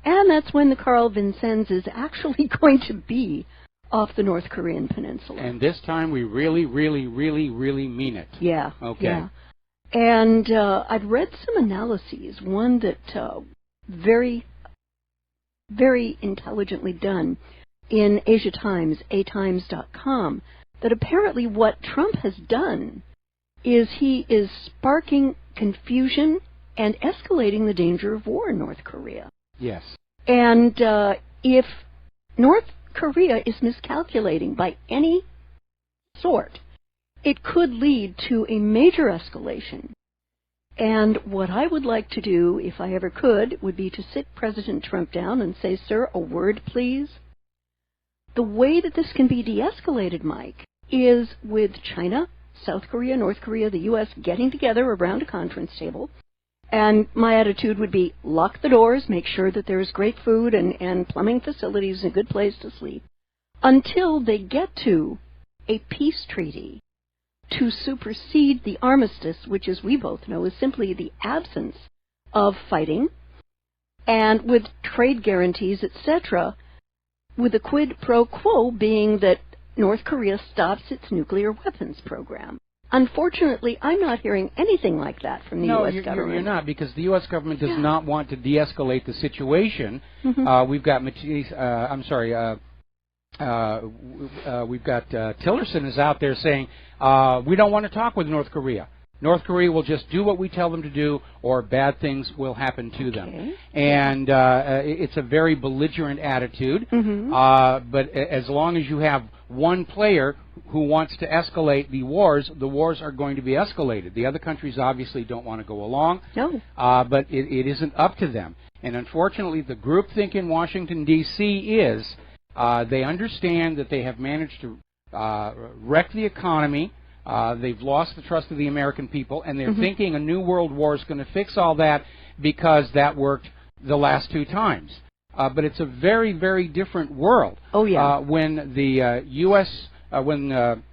and that's when the Carl Vincennes is actually going to be off the North Korean peninsula. And this time we really, really, really, really mean it. Yeah. Okay. Yeah. And I've read some analyses, one that very, very intelligently done in Asia Times, atimes.com, that apparently what Trump has done is he is sparking confusion and escalating the danger of war in North Korea. Yes. And if North Korea is miscalculating by any sort, it could lead to a major escalation. And what I would like to do, if I ever could, would be to sit President Trump down and say, sir, a word, please. The way that this can be de-escalated, Mike, is with China, South Korea, North Korea, the U.S. getting together around a conference table. And my attitude would be lock the doors, make sure that there is great food and plumbing facilities and a good place to sleep, until they get to a peace treaty to supersede the armistice, which, as we both know, is simply the absence of fighting, and with trade guarantees, etc., with the quid pro quo being that North Korea stops its nuclear weapons program. Unfortunately, I'm not hearing anything like that from the U.S. government. No, you're not, because the U.S. government does not want to de-escalate the situation. We've got Tillerson is out there saying, we don't want to talk with North Korea. North Korea will just do what we tell them to do, or bad things will happen to them. And it's a very belligerent attitude. But as long as you have one player who wants to escalate the wars are going to be escalated. The other countries obviously don't want to go along. No. But it isn't up to them. And unfortunately, the groupthink in Washington, D.C. is they understand that they have managed to wreck the economy. They've lost the trust of the American people, and they're thinking a new world war is going to fix all that because that worked the last 2 times. But it's a very, very different world. Oh, yeah. When the when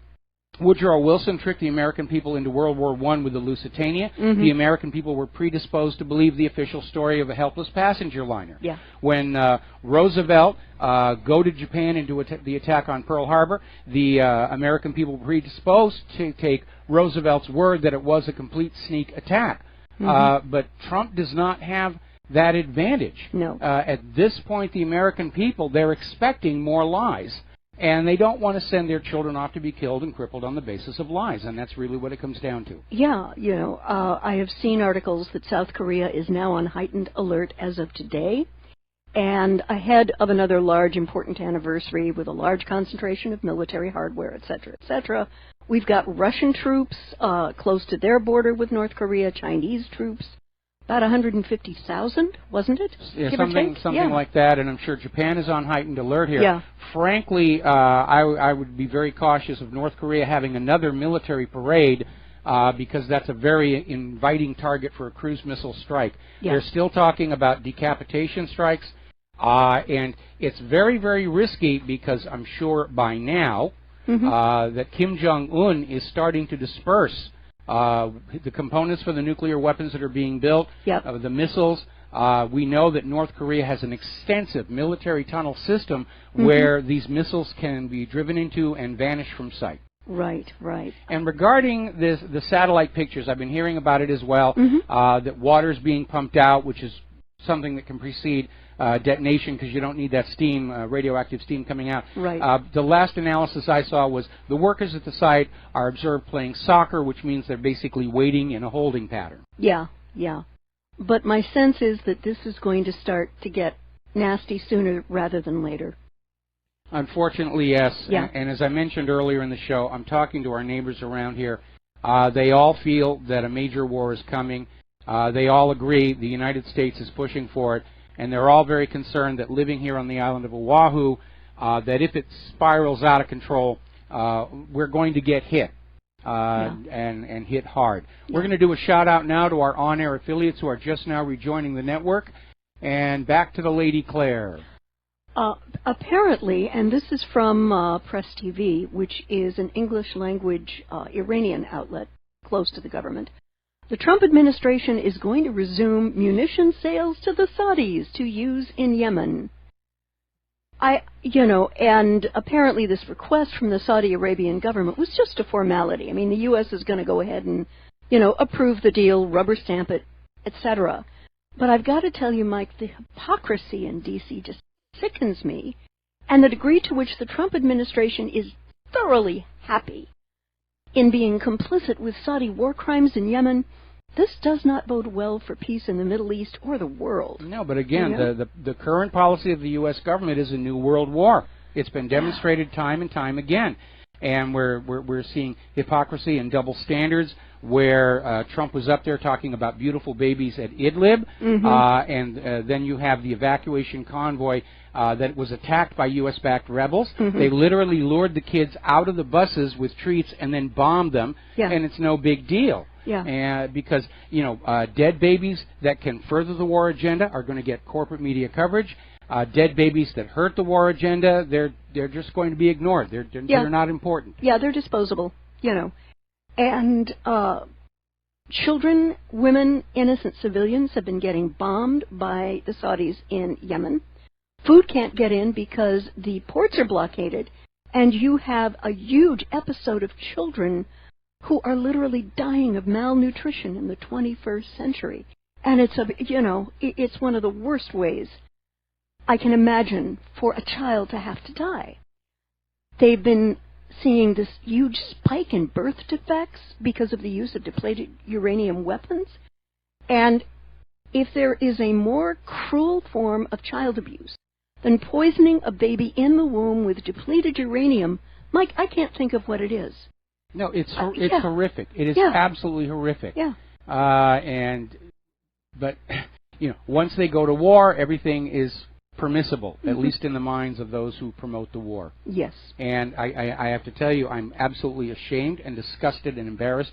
Woodrow Wilson tricked the American people into World War I with the Lusitania, the American people were predisposed to believe the official story of a helpless passenger liner. Yeah. When Roosevelt goaded Japan into the attack on Pearl Harbor, the American people were predisposed to take Roosevelt's word that it was a complete sneak attack. But Trump does not have that advantage. No. At this point, the American people, they're expecting more lies. And they don't want to send their children off to be killed and crippled on the basis of lies, and that's really what it comes down to. Yeah, you know, I have seen articles that South Korea is now on heightened alert as of today, and ahead of another large important anniversary with a large concentration of military hardware, etc., We've got Russian troops close to their border with North Korea, Chinese troops, about 150,000, wasn't it? Yeah, something like that, and I'm sure Japan is on heightened alert here. Yeah. Frankly, I would be very cautious of North Korea having another military parade because that's a very inviting target for a cruise missile strike. Yeah. They're still talking about decapitation strikes, and it's very, very risky because I'm sure by now that Kim Jong-un is starting to disperse the components for the nuclear weapons that are being built, the missiles. We know that North Korea has an extensive military tunnel system where these missiles can be driven into and vanish from sight. Right, right. And regarding the satellite pictures, I've been hearing about it as well, that water's being pumped out, which is something that can precede detonation because you don't need that steam, radioactive steam coming out. Right. The last analysis I saw was the workers at the site are observed playing soccer, which means they're basically waiting in a holding pattern. Yeah, yeah. But my sense is that this is going to start to get nasty sooner rather than later. Unfortunately, yes. Yeah. And as I mentioned earlier in the show, I'm talking to our neighbors around here. They all feel that a major war is coming. They all agree the United States is pushing for it. And they're all very concerned that living here on the island of Oahu, that if it spirals out of control, we're going to get hit, and hit hard. We're going to do a shout-out now to our on-air affiliates who are just now rejoining the network. And back to the Lady Claire. Apparently, and this is from Press TV, which is an English-language Iranian outlet close to the government, the Trump administration is going to resume munition sales to the Saudis to use in Yemen. And apparently this request from the Saudi Arabian government was just a formality. I mean, the U.S. is going to go ahead and, approve the deal, rubber stamp it, etc. But I've got to tell you, Mike, the hypocrisy in D.C. just sickens me, and the degree to which the Trump administration is thoroughly happy in being complicit with Saudi war crimes in Yemen. This does not bode well for peace in the Middle East or the world. No, but again, the current policy of the U.S. government is a new world war. It's been demonstrated time and time again. And we're seeing hypocrisy and double standards where Trump was up there talking about beautiful babies at Idlib, and then you have the evacuation convoy that was attacked by U.S.-backed rebels. They literally lured the kids out of the buses with treats and then bombed them, and it's no big deal. Because, dead babies that can further the war agenda are going to get corporate media coverage. Dead babies that hurt the war agenda, they're just going to be ignored. They're not important. Yeah, they're disposable, And children, women, innocent civilians have been getting bombed by the Saudis in Yemen. Food can't get in because the ports are blockaded, and you have a huge episode of children who are literally dying of malnutrition in the 21st century. And it's one of the worst ways I can imagine for a child to have to die. They've been seeing this huge spike in birth defects because of the use of depleted uranium weapons. And if there is a more cruel form of child abuse than poisoning a baby in the womb with depleted uranium, Mike, I can't think of what it is. No, it's horrific. It is absolutely horrific. But once they go to war, everything is permissible, at least in the minds of those who promote the war. Yes. And I have to tell you, I'm absolutely ashamed and disgusted and embarrassed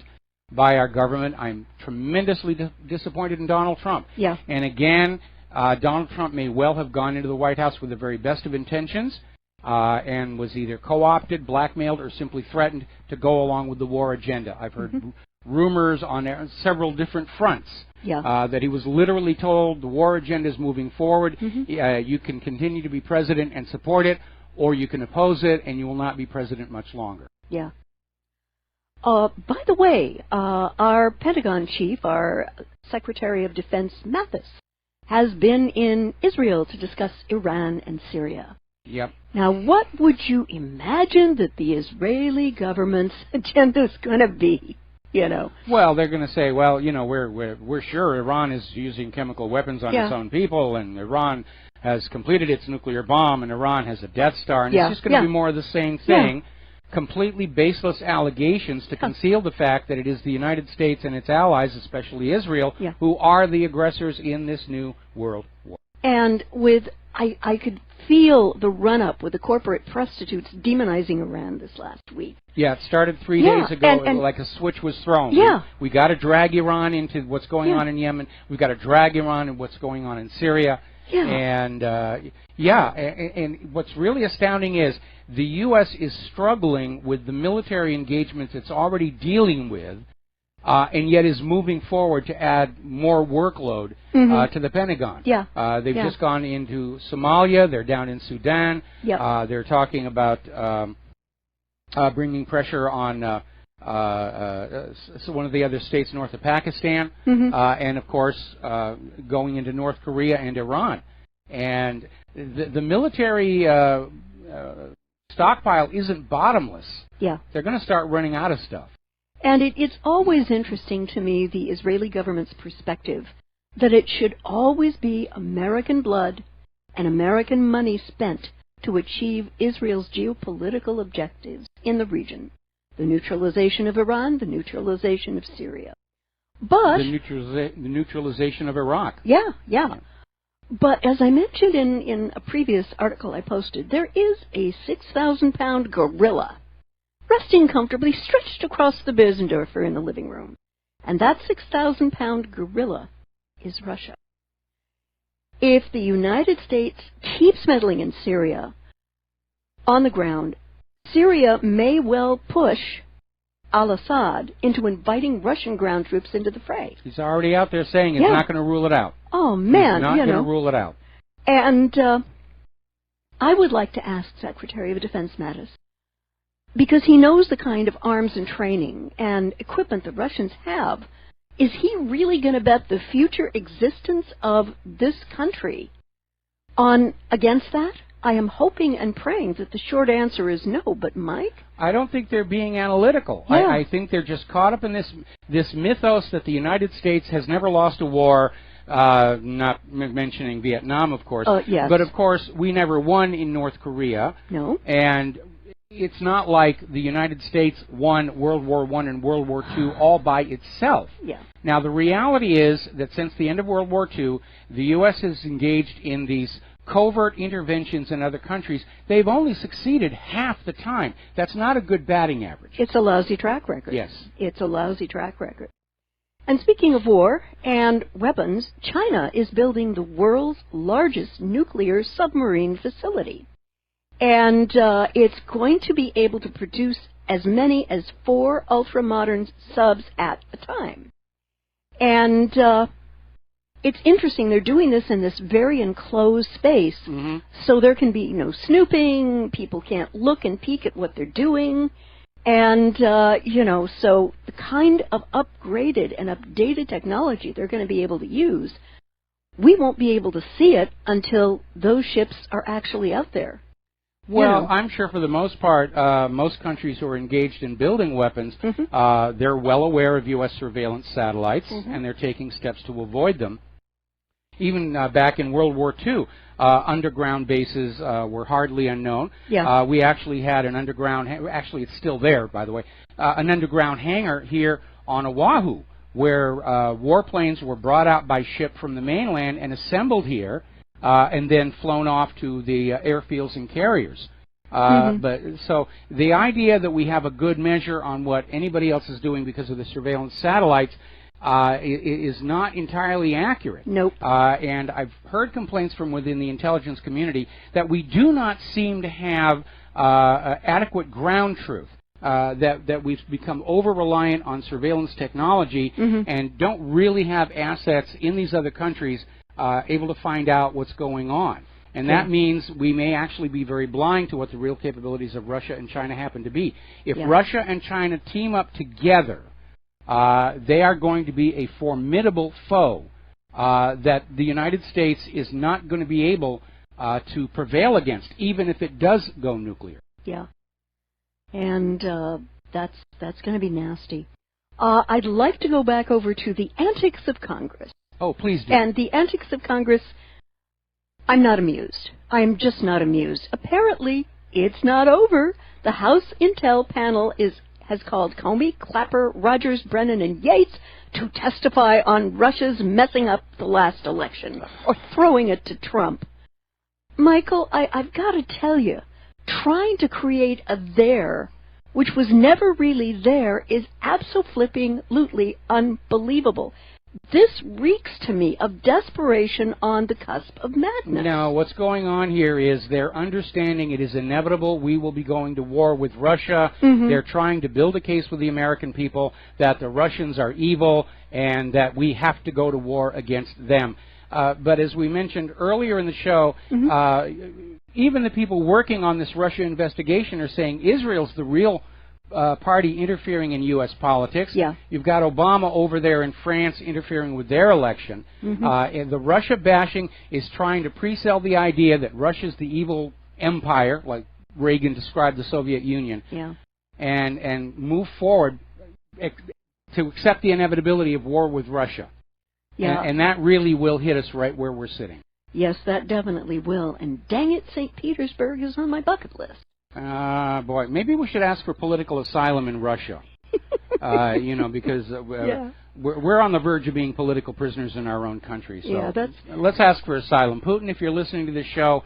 by our government. I'm tremendously disappointed in Donald Trump. Yeah. And again, Donald Trump may well have gone into the White House with the very best of intentions, and was either co-opted, blackmailed, or simply threatened to go along with the war agenda. I've heard rumors on several different fronts that he was literally told the war agenda is moving forward. You can continue to be president and support it, or you can oppose it, and you will not be president much longer. Yeah. By the way, our Pentagon chief, our Secretary of Defense Mathis, has been in Israel to discuss Iran and Syria. Yep. Now, what would you imagine that the Israeli government's agenda is going to be? Well, they're going to say, well, we're sure Iran is using chemical weapons on its own people, and Iran has completed its nuclear bomb, and Iran has a Death Star, and it's just going to be more of the same thing. completely baseless allegations to conceal the fact that it is the United States and its allies, especially Israel, who are the aggressors in this new world war. And I could feel the run-up with the corporate prostitutes demonizing Iran this last week. Yeah, it started 3 days ago, and like a switch was thrown. Yeah. We got to drag Iran into what's going on in Yemen. We've got to drag Iran into what's going on in Syria. Yeah. And, and what's really astounding is the U.S. is struggling with the military engagements it's already dealing with, and yet is moving forward to add more workload to the Pentagon. Yeah. They've just gone into Somalia. They're down in Sudan. They're talking about bringing pressure on one of the other states north of Pakistan, and, of course, going into North Korea and Iran. And the military stockpile isn't bottomless. Yeah. They're going to start running out of stuff. And it's always interesting to me, the Israeli government's perspective, that it should always be American blood and American money spent to achieve Israel's geopolitical objectives in the region. The neutralization of Iran, the neutralization of Syria. But the neutralization of Iraq. Yeah. But as I mentioned in a previous article I posted, there is a 6,000-pound gorilla resting comfortably stretched across the Bösendorfer in the living room. And that 6,000-pound gorilla is Russia. If the United States keeps meddling in Syria on the ground, Syria may well push al-Assad into inviting Russian ground troops into the fray. He's already out there saying he's not going to rule it out. Oh, man. He's not going to rule it out. And I would like to ask Secretary of Defense Mattis, because he knows the kind of arms and training and equipment the Russians have, is he really going to bet the future existence of this country on against that? I am hoping and praying that the short answer is no, but Mike? I don't think they're being analytical. Yeah. I think they're just caught up in this mythos that the United States has never lost a war, not mentioning Vietnam, of course. Yes. But, of course, we never won in North Korea. No. And it's not like the United States won World War I and World War II all by itself. Yeah. Now, the reality is that since the end of World War II, the U.S. has engaged in these covert interventions in other countries. They've only succeeded half the time. That's not a good batting average. It's a lousy track record. Yes. It's a lousy track record. And speaking of war and weapons, China is building the world's largest nuclear submarine facility. And it's going to be able to produce as many as 4 ultra-modern subs at a time. And it's interesting. They're doing this in this very enclosed space, so there can be no snooping. People can't look and peek at what they're doing. And, so the kind of upgraded and updated technology they're going to be able to use, we won't be able to see it until those ships are actually out there. Well, I'm sure for the most part, most countries who are engaged in building weapons, they're well aware of U.S. surveillance satellites, and they're taking steps to avoid them. Even back in World War II, underground bases were hardly unknown. Yeah. We actually had an underground, actually it's still there, by the way, an underground hangar here on Oahu, where warplanes were brought out by ship from the mainland and assembled here, and then flown off to the airfields and carriers. But so the idea that we have a good measure on what anybody else is doing because of the surveillance satellites is not entirely accurate. Nope. And I've heard complaints from within the intelligence community that we do not seem to have adequate ground truth. That we've become over-reliant on surveillance technology and don't really have assets in these other countries able to find out what's going on. And that means we may actually be very blind to what the real capabilities of Russia and China happen to be. If Russia and China team up together, they are going to be a formidable foe that the United States is not going to be able to prevail against, even if it does go nuclear. Yeah. And that's going to be nasty. I'd like to go back over to the antics of Congress. Oh, please do. And the antics of Congress, I'm not amused. I'm just not amused. Apparently, it's not over. The House Intel panel has called Comey, Clapper, Rogers, Brennan, and Yates to testify on Russia's messing up the last election or throwing it to Trump. Michael, I've got to tell you, trying to create a there which was never really there is absolutely unbelievable. This reeks to me of desperation on the cusp of madness. No, what's going on here is they're understanding it is inevitable. We will be going to war with Russia. They're trying to build a case with the American people that the Russians are evil and that we have to go to war against them. But as we mentioned earlier in the show, even the people working on this Russia investigation are saying Israel's the real party interfering in U.S. politics. Yeah. You've got Obama over there in France interfering with their election. And the Russia bashing is trying to pre-sell the idea that Russia's the evil empire, like Reagan described the Soviet Union, and move forward to accept the inevitability of war with Russia. Yeah. And that really will hit us right where we're sitting. Yes, that definitely will. And dang it, St. Petersburg is on my bucket list. Boy, maybe we should ask for political asylum in Russia. Because we're on the verge of being political prisoners in our own country. So let's ask for asylum. Putin, if you're listening to this show,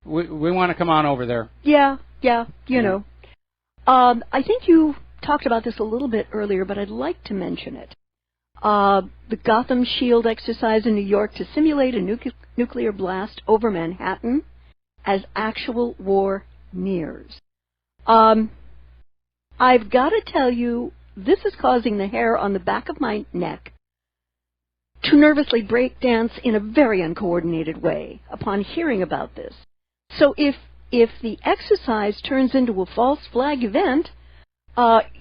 we want to come on over there. Yeah, you know. I think you talked about this a little bit earlier, but I'd like to mention it. The Gotham Shield exercise in New York to simulate a nuclear blast over Manhattan as actual war nears. I've got to tell you, this is causing the hair on the back of my neck to nervously break dance in a very uncoordinated way upon hearing about this. So if the exercise turns into a false flag event,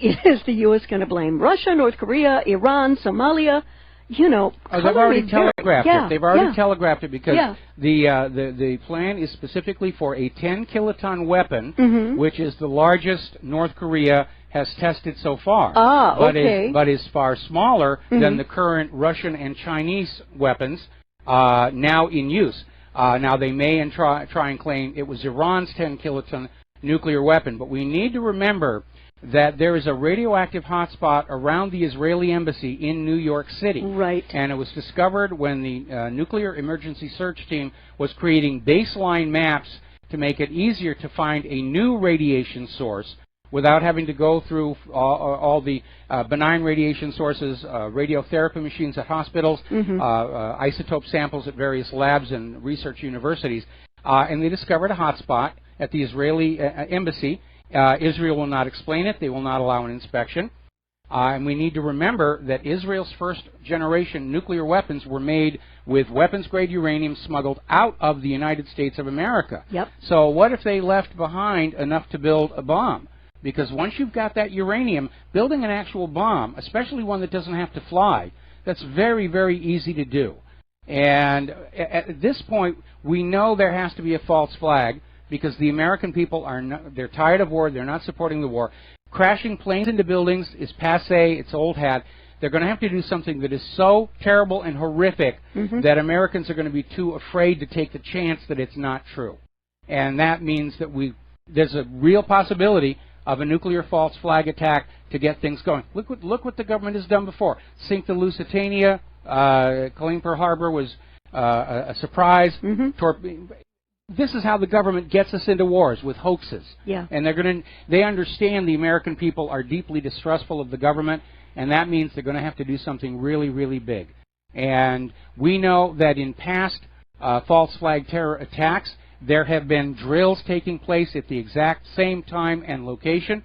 is the U.S. going to blame Russia, North Korea, Iran, Somalia? They've already telegraphed it. They've already telegraphed it because the plan is specifically for a 10-kiloton weapon, which is the largest North Korea has tested so far. But is far smaller than the current Russian and Chinese weapons now in use. Now, they may try and claim it was Iran's 10-kiloton nuclear weapon, but we need to remember that there is a radioactive hotspot around the Israeli embassy in New York City. Right. And it was discovered when the Nuclear Emergency Search Team was creating baseline maps to make it easier to find a new radiation source without having to go through all the benign radiation sources, radiotherapy machines at hospitals, isotope samples at various labs and research universities. And they discovered a hotspot at the Israeli embassy. Israel will not explain it. They will not allow an inspection. And we need to remember that Israel's first-generation nuclear weapons were made with weapons-grade uranium smuggled out of the United States of America. Yep. So what if they left behind enough to build a bomb? Because once you've got that uranium, building an actual bomb, especially one that doesn't have to fly, that's very, very easy to do. And at this point, we know there has to be a false flag, because the American people they're tired of war, they're not supporting the war. Crashing planes into buildings is passé, it's old hat. They're going to have to do something that is so terrible and horrific that Americans are going to be too afraid to take the chance that it's not true. And that means that there's a real possibility of a nuclear false flag attack to get things going. Look what the government has done before. Sink the Lusitania, claim Pearl Harbor was a surprise. This is how the government gets us into wars, with hoaxes. Yeah. And they understand the American people are deeply distrustful of the government, and that means they're going to have to do something really, really big. And we know that in past false flag terror attacks, there have been drills taking place at the exact same time and location.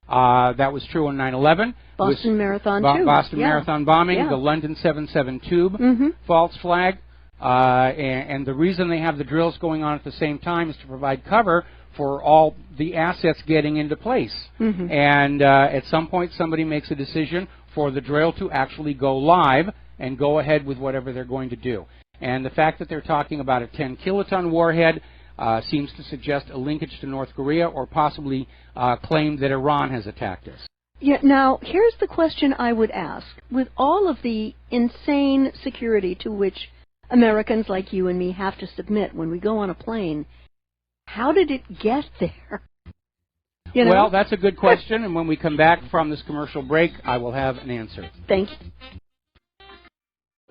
That was true on 9/11. Boston Marathon, too. Boston Marathon bombing, the London 77 tube false flag. And the reason they have the drills going on at the same time is to provide cover for all the assets getting into place. And at some point, somebody makes a decision for the drill to actually go live and go ahead with whatever they're going to do. And the fact that they're talking about a 10-kiloton warhead seems to suggest a linkage to North Korea, or possibly claim that Iran has attacked us. Yeah, now, here's the question I would ask. With all of the insane security to which Americans like you and me have to submit when we go on a plane, how did it get there? You know? Well, that's a good question, and when we come back from this commercial break, I will have an answer. Thank you.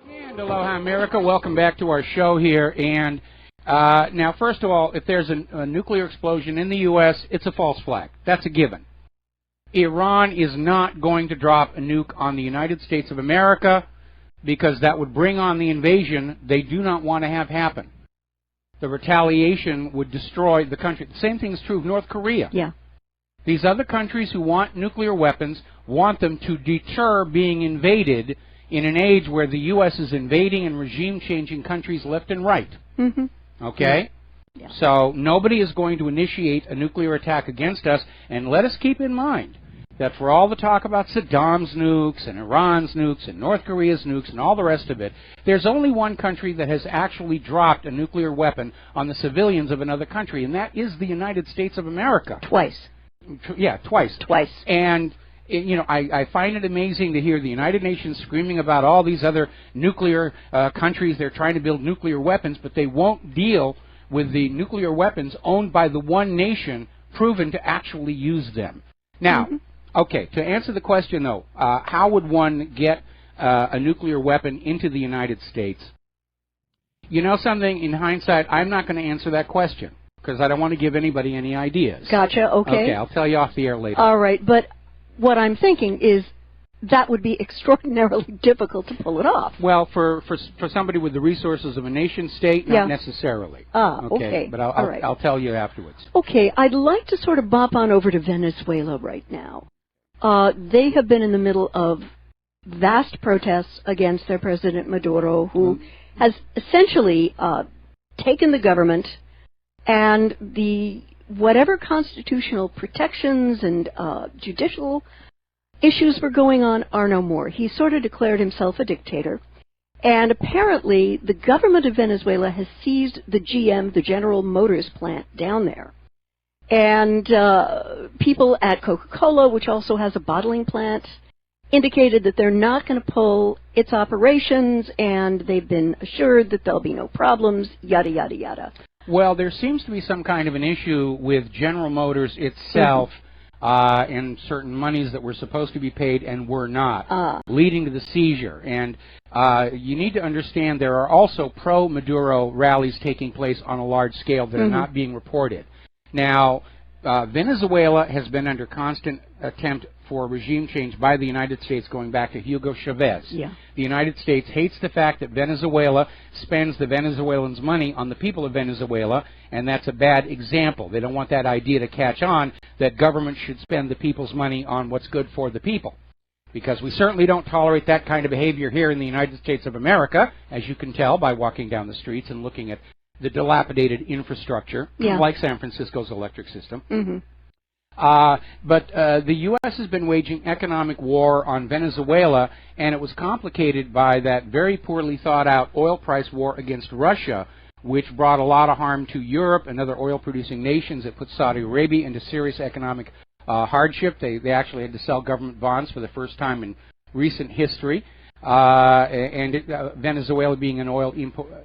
And aloha, America. Welcome back to our show here. And now, first of all, if there's a nuclear explosion in the U.S., it's a false flag. That's a given. Iran is not going to drop a nuke on the United States of America because that would bring on the invasion they do not want to have happen. The retaliation would destroy the country. The same thing is true of North Korea. Yeah. These other countries who want nuclear weapons want them to deter being invaded in an age where the U.S. is invading and regime-changing countries left and right. Mm-hmm. Okay? Yeah. So nobody is going to initiate a nuclear attack against us, and let us keep in mind that for all the talk about Saddam's nukes and Iran's nukes and North Korea's nukes and all the rest of it, there's only one country that has actually dropped a nuclear weapon on the civilians of another country, and that is the United States of America. Twice. Yeah, twice. Twice. And, you know, I find it amazing to hear the United Nations screaming about all these other nuclear countries. They're trying to build nuclear weapons, but they won't deal with the nuclear weapons owned by the one nation proven to actually use them. Now, okay, to answer the question, though, how would one get a nuclear weapon into the United States? You know something, in hindsight, I'm not going to answer that question, because I don't want to give anybody any ideas. Gotcha, okay. Okay, I'll tell you off the air later. All right, but what I'm thinking is that would be extraordinarily difficult to pull it off. Well, for somebody with the resources of a nation state, not necessarily. Okay. But I'll tell you afterwards. Okay, I'd like to sort of bop on over to Venezuela right now. They have been in the middle of vast protests against their president Maduro, who has essentially taken the government and the whatever constitutional protections and judicial issues were going on are no more. He sort of declared himself a dictator. And apparently the government of Venezuela has seized the GM, the General Motors plant down there. And people at Coca-Cola, which also has a bottling plant, indicated that they're not going to pull its operations, and they've been assured that there'll be no problems, yada, yada, yada. Well, there seems to be some kind of an issue with General Motors itself and certain monies that were supposed to be paid and were not, leading to the seizure. And you need to understand there are also pro-Maduro rallies taking place on a large scale that are not being reported. Now, Venezuela has been under constant attempt for regime change by the United States going back to Hugo Chavez. Yeah. The United States hates the fact that Venezuela spends the Venezuelans' money on the people of Venezuela, and that's a bad example. They don't want that idea to catch on that government should spend the people's money on what's good for the people. Because we certainly don't tolerate that kind of behavior here in the United States of America, as you can tell by walking down the streets and looking at the dilapidated infrastructure, like San Francisco's electric system. But the U.S. has been waging economic war on Venezuela, and it was complicated by that very poorly thought out oil price war against Russia, which brought a lot of harm to Europe and other oil-producing nations. It put Saudi Arabia into serious economic hardship. They actually had to sell government bonds for the first time in recent history. Venezuela being an oil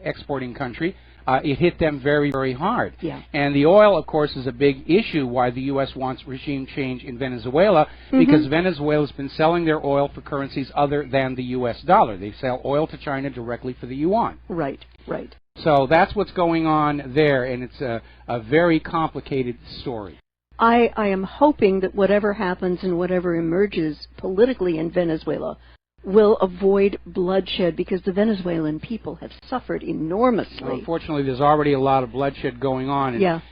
exporting country, it hit them very, very hard. Yeah. And the oil, of course, is a big issue why the U.S. wants regime change in Venezuela, because Venezuela's been selling their oil for currencies other than the U.S. dollar. They sell oil to China directly for the yuan. Right, right. So that's what's going on there, and it's a very complicated story. I am hoping that whatever happens and whatever emerges politically in Venezuela will avoid bloodshed, because the Venezuelan people have suffered enormously. Well, unfortunately, there's already a lot of bloodshed going on. And,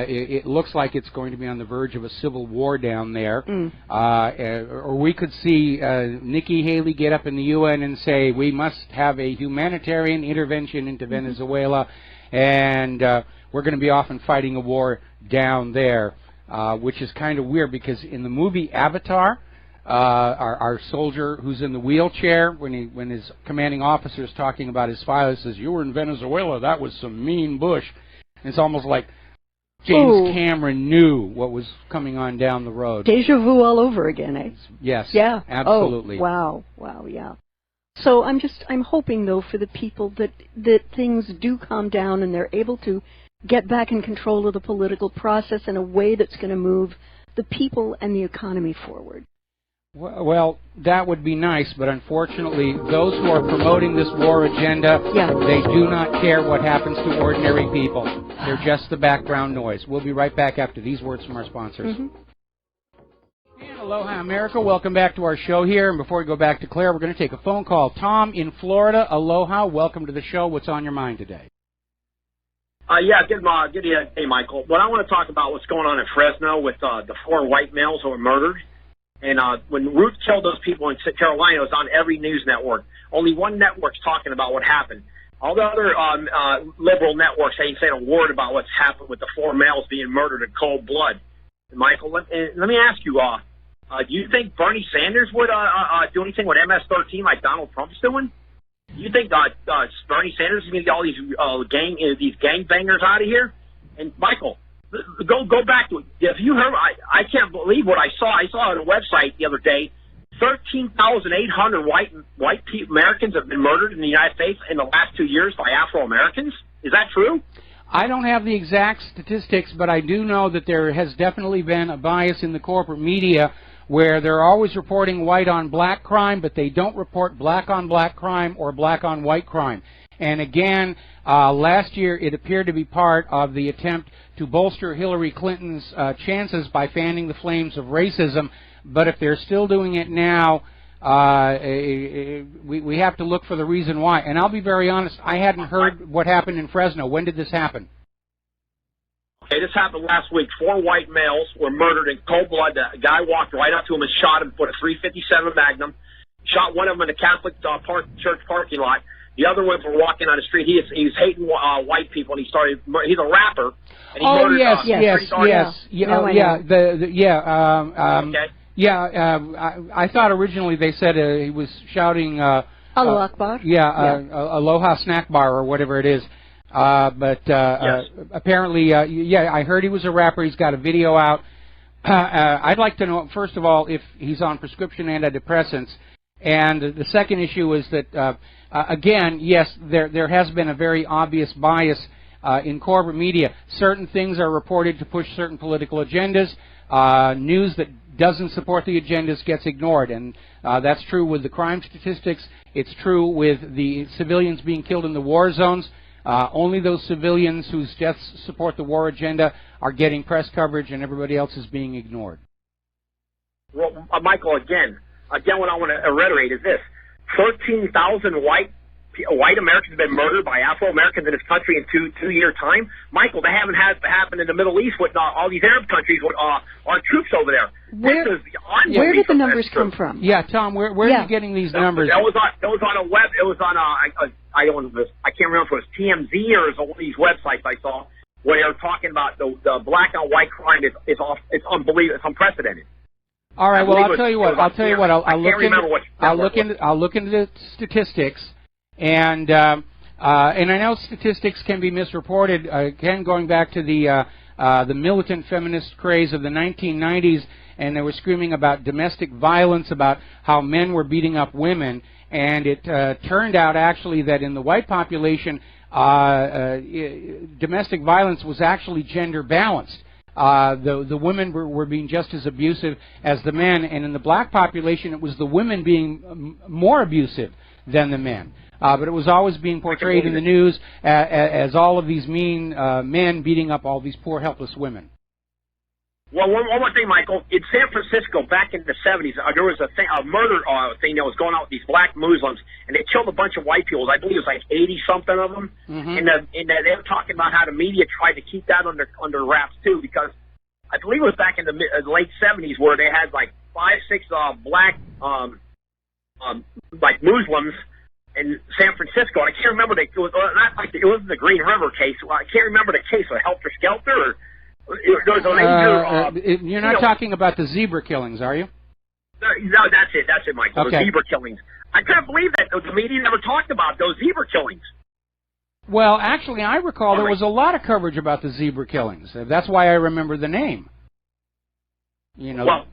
it looks like it's going to be on the verge of a civil war down there. Or we could see Nikki Haley get up in the UN and say, we must have a humanitarian intervention into Venezuela, and we're going to be off and fighting a war down there, which is kind of weird, because in the movie Avatar, our soldier who's in the wheelchair, when his commanding officer is talking about his file, he says, "You were in Venezuela, that was some mean bush." And it's almost like James Cameron knew what was coming on down the road. Deja vu all over again, eh? Yes. Yeah. Absolutely. Oh, wow, yeah. So I'm hoping, though, for the people that things do calm down and they're able to get back in control of the political process in a way that's going to move the people and the economy forward. Well, that would be nice, but unfortunately, those who are promoting this war agenda, they do not care what happens to ordinary people. They're just the background noise. We'll be right back after these words from our sponsors. And aloha, America. Welcome back to our show here. And before we go back to Claire, we're going to take a phone call. Tom in Florida, aloha. Welcome to the show. What's on your mind today? Good day, Michael. What I want to talk about what's going on in Fresno with the 4 white males who were murdered. And when Ruth killed those people in Carolina, it was on every news network. Only one network's talking about what happened. All the other liberal networks ain't saying a word about what's happened with the 4 males being murdered in cold blood. And Michael, let me ask you, do you think Bernie Sanders would do anything with MS-13 like Donald Trump's doing? Do you think Bernie Sanders is going to get all these gangbangers out of here? And Michael, go back to it. If you heard, I can't believe what I saw. I saw on a website the other day, 13,800 white Americans have been murdered in the United States in the last 2 years by Afro-Americans. Is that true? I don't have the exact statistics, but I do know that there has definitely been a bias in the corporate media where they're always reporting white on black crime, but they don't report black on black crime or black on white crime. And again, last year it appeared to be part of the attempt to bolster Hillary Clinton's chances by fanning the flames of racism. But if they're still doing it now, we have to look for the reason why. And I'll be very honest, I hadn't heard what happened in Fresno. When did this happen? Okay, this happened last week. 4 white males were murdered in cold blood. The guy walked right up to him and shot him with a .357 Magnum. Shot one of them in the Catholic church parking lot. The other ones were walking on the street. He was hating white people, and he started. He's a rapper. And he murdered, I thought originally they said he was shouting Aloha Akbar. Aloha Snack Bar or whatever it is. Apparently, I heard he was a rapper. He's got a video out. I'd like to know, first of all, if he's on prescription antidepressants. And the second issue is that, again, yes, there has been a very obvious bias in corporate media. Certain things are reported to push certain political agendas. News that doesn't support the agendas gets ignored. And that's true with the crime statistics. It's true with the civilians being killed in the war zones. Only those civilians whose deaths support the war agenda are getting press coverage, and everybody else is being ignored. Well, Michael, again, what I want to reiterate is this: 13,000 white Americans have been murdered by Afro-Americans in this country in two-year time. Michael, they haven't happened in the Middle East with all these Arab countries with our troops over there. Where did the numbers come from? Yeah, Tom, where are you getting these numbers? It was on a web. It was on I can't remember if it was TMZ or it was one of these websites I saw where they were talking about the black on white crime is unbelievable. It's unprecedented. All right. Well, I'll tell you what. I'll look into the statistics, and I know statistics can be misreported. Again, going back to the militant feminist craze of the 1990s, and they were screaming about domestic violence, about how men were beating up women, and it turned out actually that in the white population, domestic violence was actually gender balanced. The women were being just as abusive as the men, and in the black population, it was the women being more abusive than the men. But it was always being portrayed in the news as all of these mean men beating up all these poor, helpless women. Well, one more thing, Michael. In San Francisco, back in the 70s, there was a murder thing that was going on with these black Muslims, and they killed a bunch of white people. I believe it was like 80-something of them. And they were talking about how the media tried to keep that under wraps, too, because I believe it was back in the late 70s where they had like 5-6 black like Muslims in San Francisco. I can't remember it wasn't the Green River case. I can't remember the case of Helter Skelter or. You're not talking about the zebra killings, are you? No, that's it, Michael. Okay. The zebra killings. I can't believe that the media never talked about those zebra killings. Well, actually, I recall there was a lot of coverage about the zebra killings. That's why I remember the name. You know. Well,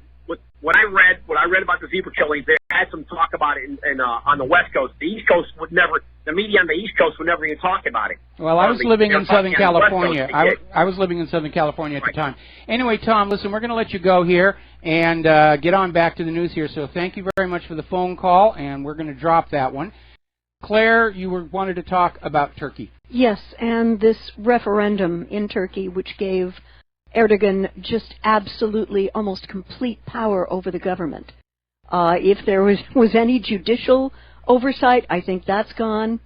what I read about the zebra killings, they had had some talk about it on the West Coast. The East Coast would never. The media on the East Coast would never even talk about it. Well, I was living in Southern California. I was living in Southern California at the time. Anyway, Tom, listen, we're going to let you go here and get on back to the news here. So thank you very much for the phone call, and we're going to drop that one. Claire, you wanted to talk about Turkey. Yes, and this referendum in Turkey, which gave Erdogan just absolutely almost complete power over the government. If there was any judicial oversight, I think that's gone.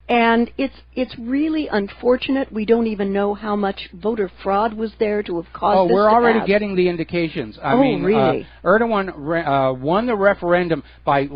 And it's really unfortunate. We don't even know how much voter fraud was there to have caused this to we're already pass. getting the indications. I mean, really? Erdogan won the referendum by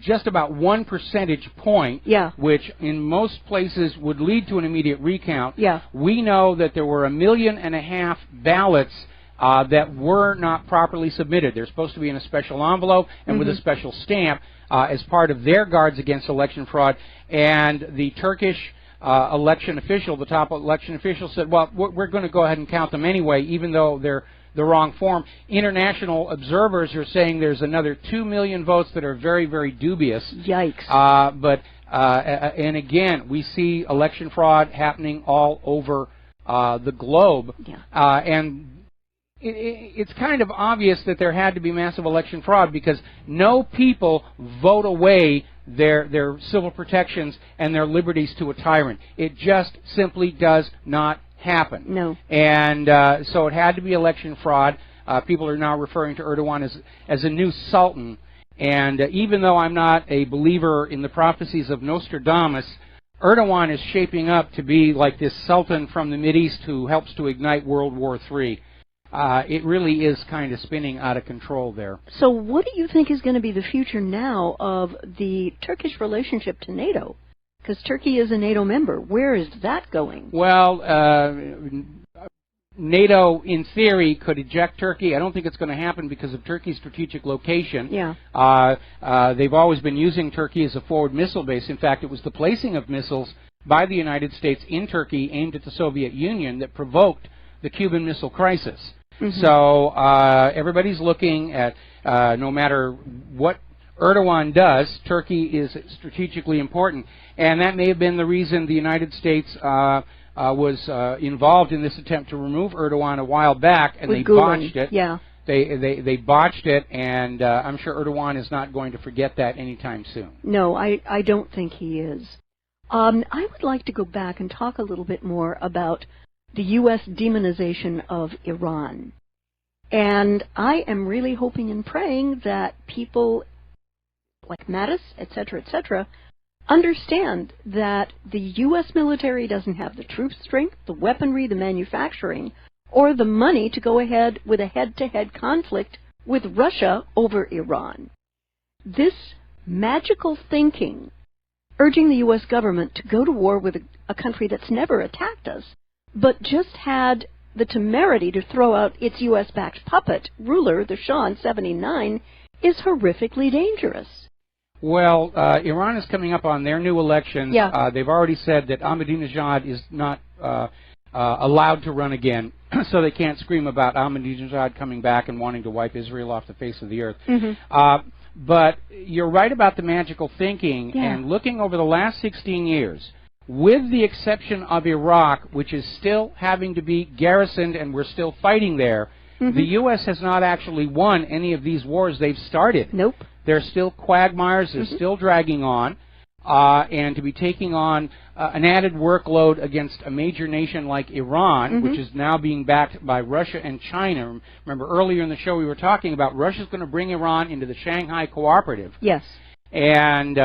just about 1 percentage point, which in most places would lead to an immediate recount. We know that there were 1.5 million ballots that were not properly submitted. They're supposed to be in a special envelope and with a special stamp as part of their guards against election fraud. And the Turkish election official, the top election official, said, well, we're going to go ahead and count them anyway, even though they're the wrong form. International observers are saying there's another 2 million votes that are very, very dubious. Yikes. And again, we see election fraud happening all over the globe. And it's kind of obvious that there had to be massive election fraud because no people vote away their civil protections and their liberties to a tyrant. It just simply does not happen. No. And so it had to be election fraud. People are now referring to Erdogan as a new sultan. And even though I'm not a believer in the prophecies of Nostradamus, Erdogan is shaping up to be like this sultan from the Mideast who helps to ignite World War III. It really is kind of spinning out of control there. So what do you think is going to be the future now of the Turkish relationship to NATO? Because Turkey is a NATO member. Where is that going? Well, NATO, in theory, could eject Turkey. I don't think it's going to happen because of Turkey's strategic location. They've always been using Turkey as a forward missile base. In fact, it was the placing of missiles by the United States in Turkey aimed at the Soviet Union that provoked the Cuban Missile Crisis. So everybody's looking at, no matter what Erdogan does, Turkey is strategically important. And that may have been the reason the United States was involved in this attempt to remove Erdogan a while back, and they botched it. They botched it, and I'm sure Erdogan is not going to forget that anytime soon. No, I don't think he is. I would like to go back and talk a little bit more about the U.S. demonization of Iran. And I am really hoping and praying that people like Mattis, etc., understand that the U.S. military doesn't have the troop strength, the weaponry, the manufacturing, or the money to go ahead with a head-to-head conflict with Russia over Iran. This magical thinking, urging the U.S. government to go to war with a country that's never attacked us, but just had the temerity to throw out its U.S.-backed puppet ruler, the Shah in '79, is horrifically dangerous. Well, Iran is coming up on their new elections. They've already said that Ahmadinejad is not allowed to run again, so they can't scream about Ahmadinejad coming back and wanting to wipe Israel off the face of the earth. But you're right about the magical thinking, and looking over the last 16 years, with the exception of Iraq, which is still having to be garrisoned and we're still fighting there, the U.S. has not actually won any of these wars they've started. Nope. They're still quagmires, they're still dragging on, and to be taking on an added workload against a major nation like Iran, which is now being backed by Russia and China. Remember, earlier in the show we were talking about Russia's going to bring Iran into the Shanghai Cooperative. Yes. And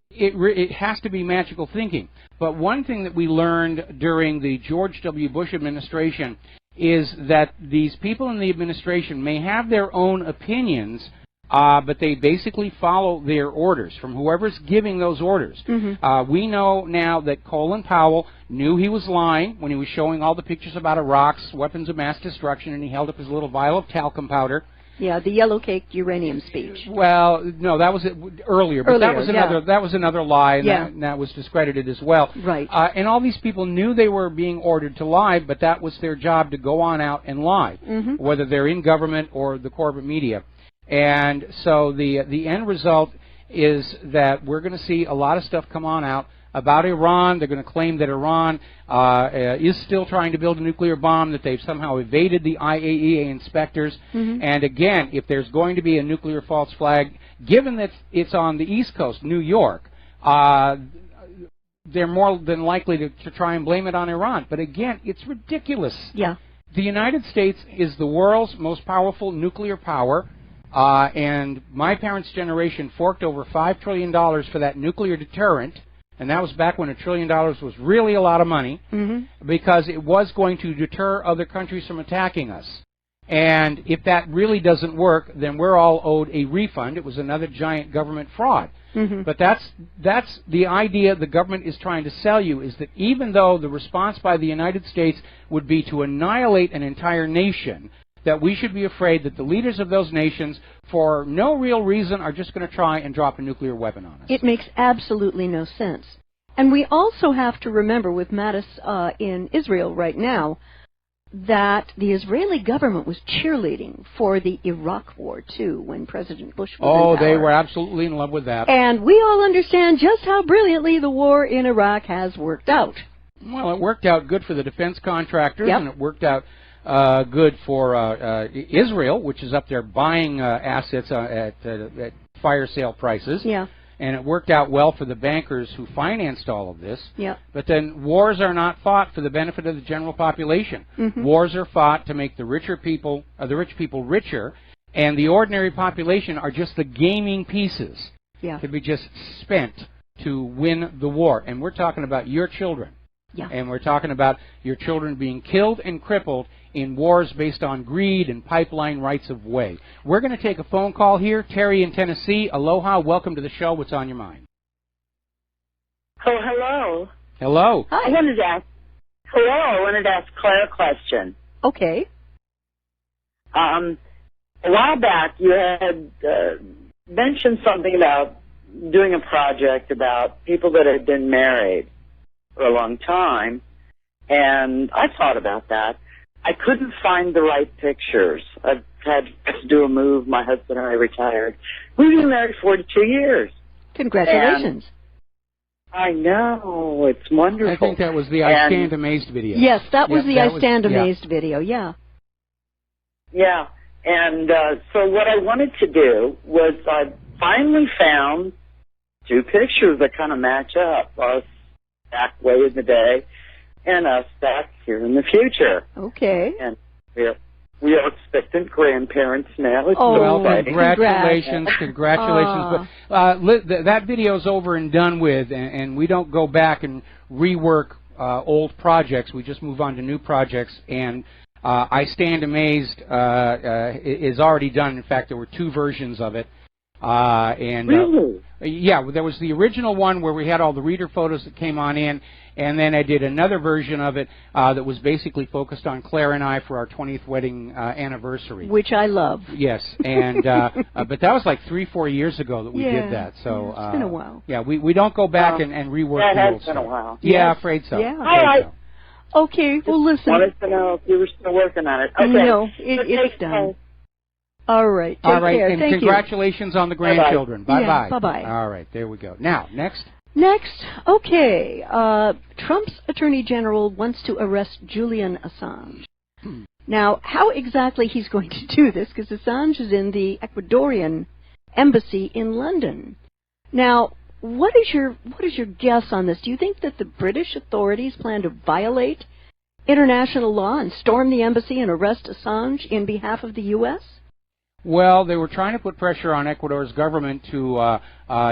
it has to be magical thinking. But one thing that we learned during the George W. Bush administration is that these people in the administration may have their own opinions, but they basically follow their orders from whoever's giving those orders. We know now that Colin Powell knew he was lying when he was showing all the pictures about Iraq's weapons of mass destruction, and he held up his little vial of talcum powder. Yeah, the yellow-caked uranium speech. Well, no, that was earlier, but that was another lie, and that was discredited as well. Right. And all these people knew they were being ordered to lie, but that was their job to go on out and lie, whether they're in government or the corporate media. And so the end result is that we're going to see a lot of stuff come on out about Iran. They're going to claim that Iran is still trying to build a nuclear bomb, that they've somehow evaded the IAEA inspectors. And again, if there's going to be a nuclear false flag, given that it's on the East Coast, New York, they're more than likely to try and blame it on Iran. But again, it's ridiculous. Yeah. The United States is the world's most powerful nuclear power, and my parents' generation forked over $5 trillion for that nuclear deterrent, and that was back when $1 trillion was really a lot of money, because it was going to deter other countries from attacking us. And if that really doesn't work, then we're all owed a refund. It was another giant government fraud. But that's the idea the government is trying to sell you, is that even though the response by the United States would be to annihilate an entire nation, that we should be afraid that the leaders of those nations, for no real reason, are just going to try and drop a nuclear weapon on us. It makes absolutely no sense. And we also have to remember, with Mattis in Israel right now, that the Israeli government was cheerleading for the Iraq War, too, when President Bush was in power. They were absolutely in love with that. And we all understand just how brilliantly the war in Iraq has worked out. Well, it worked out good for the defense contractors, and it worked out good for Israel, which is up there buying assets at fire sale prices. Yeah. And it worked out well for the bankers who financed all of this. Yeah. But then wars are not fought for the benefit of the general population. Wars are fought to make the rich people richer, and the ordinary population are just the gaming pieces to be just spent to win the war. And we're talking about your children. Yeah. And we're talking about your children being killed and crippled in wars based on greed and pipeline rights of way. We're going to take a phone call here. Terry in Tennessee. Aloha. Welcome to the show. What's on your mind? Oh, hello. Hello. Hi. I wanted to ask Claire a question. Okay. A while back, you had mentioned something about doing a project about people that had been married for a long time, and I thought about that. I couldn't find the right pictures. I've had to do a move. My husband and I retired. We've been married 42 years. Congratulations. And I know. It's wonderful. I think that was the I Stand Amazed video. Yes, that was the I Stand Amazed video, yeah. Yeah. And so what I wanted to do was I finally found two pictures that kind of match up, us back way in the day and us back here in the future. Okay. And we are expectant grandparents now. It's well, exciting. Congratulations. But that video's over and done with, and we don't go back and rework old projects. We just move on to new projects, and I Stand Amazed is already done. In fact, there were two versions of it. Really? Yeah, there was the original one where we had all the reader photos that came on in, and then I did another version of it that was basically focused on Claire and I for our 20th wedding anniversary. Which I love. Yes, and but that was like 3-4 years ago that we did that. So it's been a while. Yeah, we don't go back and rework the old stuff. That has been a while. Yeah, afraid so. Yeah. All right. Okay, well, listen. Wanted to know if you were still working on it. Okay. No, it's done. All right. Take care. And Thank congratulations on the grandchildren. Bye-bye. Yeah, bye-bye. All right, there we go. Now, next. Okay. Trump's Attorney General wants to arrest Julian Assange. Now, how exactly he's going to do this, because Assange is in the Ecuadorian embassy in London. Now, what is your guess on this? Do you think that the British authorities plan to violate international law and storm the embassy and arrest Assange in behalf of the U.S.? Well, they were trying to put pressure on Ecuador's government to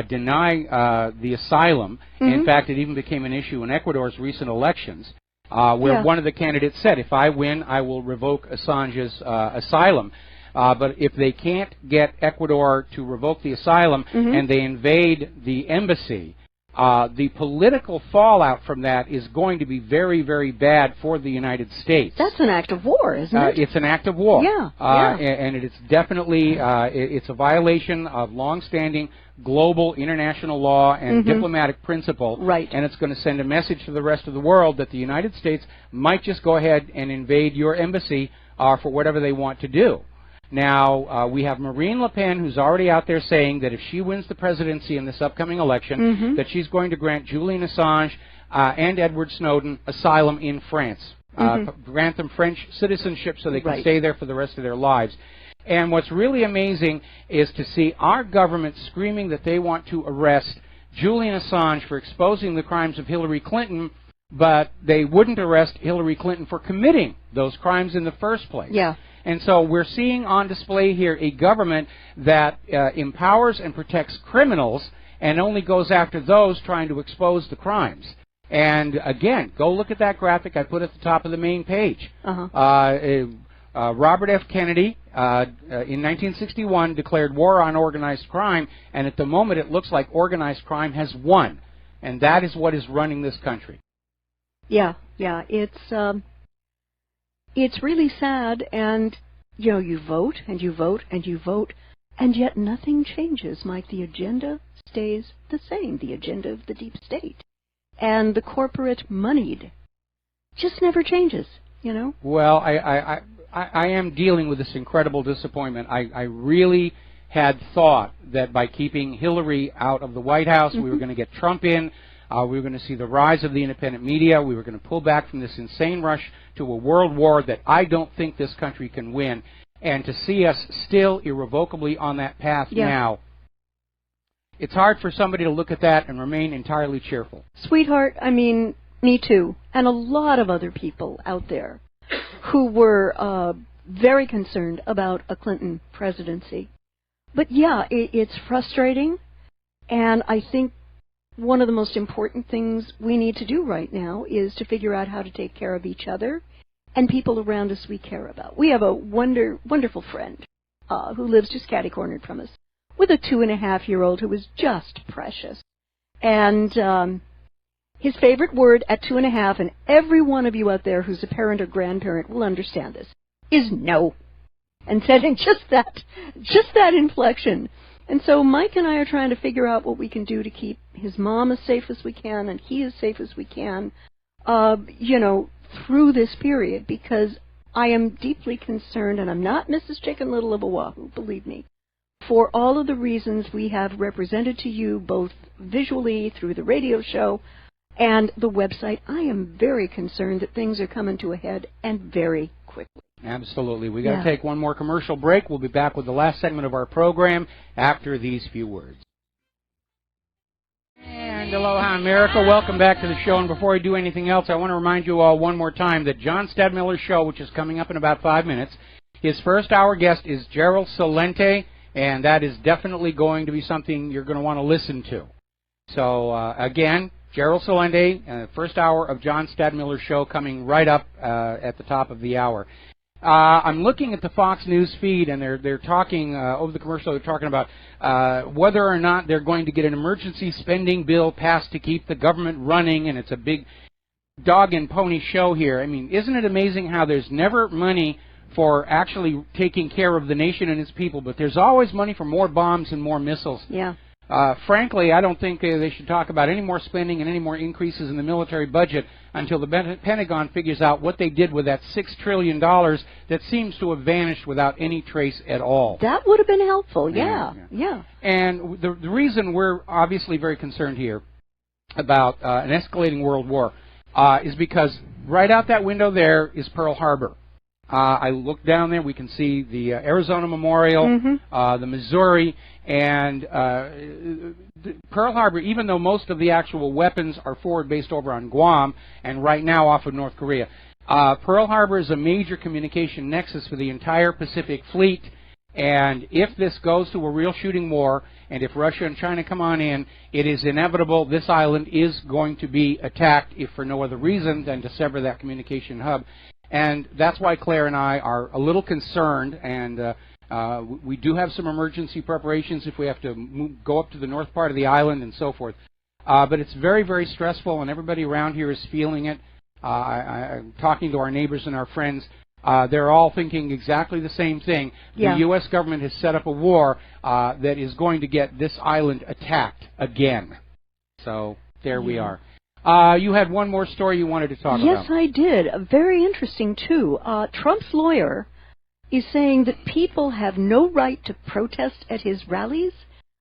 deny the asylum. In fact, it even became an issue in Ecuador's recent elections, where one of the candidates said, if I win, I will revoke Assange's asylum. But if they can't get Ecuador to revoke the asylum and they invade the embassy, the political fallout from that is going to be very, very bad for the United States. That's an act of war, isn't it? It's an act of war. Yeah. And it's definitely it's a violation of longstanding global international law and diplomatic principle. Right. And it's going to send a message to the rest of the world that the United States might just go ahead and invade your embassy for whatever they want to do. Now, we have Marine Le Pen, who's already out there saying that if she wins the presidency in this upcoming election, that she's going to grant Julian Assange and Edward Snowden asylum in France, grant them French citizenship so they can stay there for the rest of their lives. And what's really amazing is to see our government screaming that they want to arrest Julian Assange for exposing the crimes of Hillary Clinton, but they wouldn't arrest Hillary Clinton for committing those crimes in the first place. Yeah. And so we're seeing on display here a government that empowers and protects criminals and only goes after those trying to expose the crimes. And again, go look at that graphic I put at the top of the main page. Robert F. Kennedy, in 1961, declared war on organized crime, and at the moment it looks like organized crime has won. And that is what is running this country. Yeah, it's really sad, and, you know, you vote, and you vote, and you vote, and yet nothing changes, Mike. The agenda stays the same, the agenda of the deep state. And the corporate moneyed just never changes, you know? Well, I am dealing with this incredible disappointment. I really had thought that by keeping Hillary out of the White House, we were going to get Trump in. We were going to see the rise of the independent media. We were going to pull back from this insane rush to a world war that I don't think this country can win. And to see us still irrevocably on that path now, it's hard for somebody to look at that and remain entirely cheerful. Sweetheart, I mean, me too. And a lot of other people out there who were very concerned about a Clinton presidency. But yeah, it's frustrating. And I think one of the most important things we need to do right now is to figure out how to take care of each other and people around us we care about. We have a wonderful friend who lives just catty-cornered from us with a 2.5-year-old who is just precious. And his favorite word at 2.5, and every one of you out there who's a parent or grandparent will understand this, is no. And said in just that inflection. And so Mike and I are trying to figure out what we can do to keep his mom as safe as we can and he as safe as we can, you know, through this period, because I am deeply concerned, and I'm not Mrs. Chicken Little of Oahu, believe me, for all of the reasons we have represented to you, both visually through the radio show and the website. I am very concerned that things are coming to a head, and very quickly. Absolutely. We've got to take one more commercial break. We'll be back with the last segment of our program after these few words. And aloha, America. Welcome back to the show. And before I do anything else, I want to remind you all one more time that John Stadmiller's show, which is coming up in about 5 minutes, his first hour guest is Gerald Celente, and that is definitely going to be something you're going to want to listen to. So, again, Gerald Celente, first hour of John Stadmiller's show coming right up at the top of the hour. I'm looking at the Fox News feed, and they're talking, over the commercial, they're talking about whether or not they're going to get an emergency spending bill passed to keep the government running, and it's a big dog and pony show here. I mean, isn't it amazing how there's never money for actually taking care of the nation and its people, but there's always money for more bombs and more missiles. Yeah. Frankly, I don't think they should talk about any more spending and any more increases in the military budget until the Pentagon figures out what they did with that $6 trillion that seems to have vanished without any trace at all. That would have been helpful, yeah. And the reason we're obviously very concerned here about an escalating world war is because right out that window there is Pearl Harbor. I look down there, we can see the Arizona Memorial, the Missouri, and Pearl Harbor, even though most of the actual weapons are forward-based over on Guam and right now off of North Korea, Pearl Harbor is a major communication nexus for the entire Pacific Fleet, and if this goes to a real shooting war, and if Russia and China come on in, it is inevitable this island is going to be attacked, if for no other reason than to sever that communication hub. And that's why Claire and I are a little concerned, and we do have some emergency preparations if we have to go up to the north part of the island and so forth. But it's very, very stressful, and everybody around here is feeling it. I'm talking to our neighbors and our friends. They're all thinking exactly the same thing. The U.S. government has set up a war that is going to get this island attacked again. So there we are. You had one more story you wanted to talk about. Yes, I did. Very interesting, too. Trump's lawyer is saying that people have no right to protest at his rallies?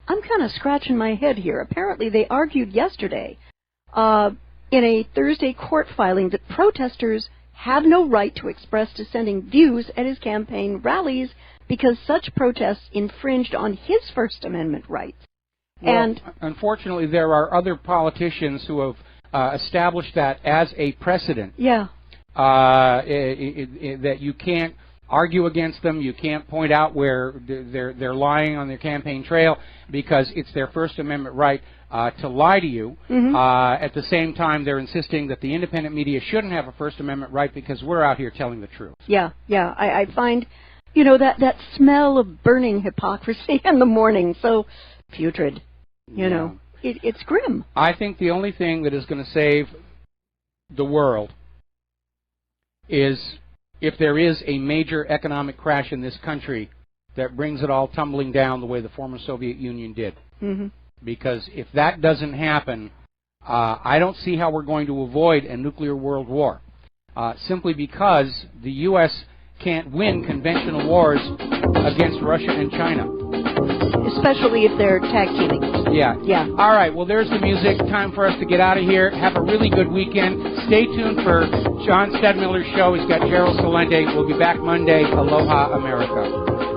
I'm kind of scratching my head here. Apparently they argued yesterday in a Thursday court filing that protesters have no right to express dissenting views at his campaign rallies because such protests infringed on his First Amendment rights. Well, and unfortunately, there are other politicians who have established that as a precedent. Yeah. That you can't argue against them, you can't point out where they're lying on their campaign trail because it's their First Amendment right to lie to you. Mm-hmm. At the same time, they're insisting that the independent media shouldn't have a First Amendment right because we're out here telling the truth. Yeah. I find, that smell of burning hypocrisy in the morning so putrid. It's grim. I think the only thing that is going to save the world is if there is a major economic crash in this country that brings it all tumbling down the way the former Soviet Union did. Mm-hmm. Because if that doesn't happen, I don't see how we're going to avoid a nuclear world war. Simply because the U.S. can't win conventional wars against Russia and China. Especially if they're tag teaming. Yeah. All right, well, there's the music. Time for us to get out of here. Have a really good weekend. Stay tuned for John Stedmiller's show. He's got Gerald Salente. We'll be back Monday. Aloha, America.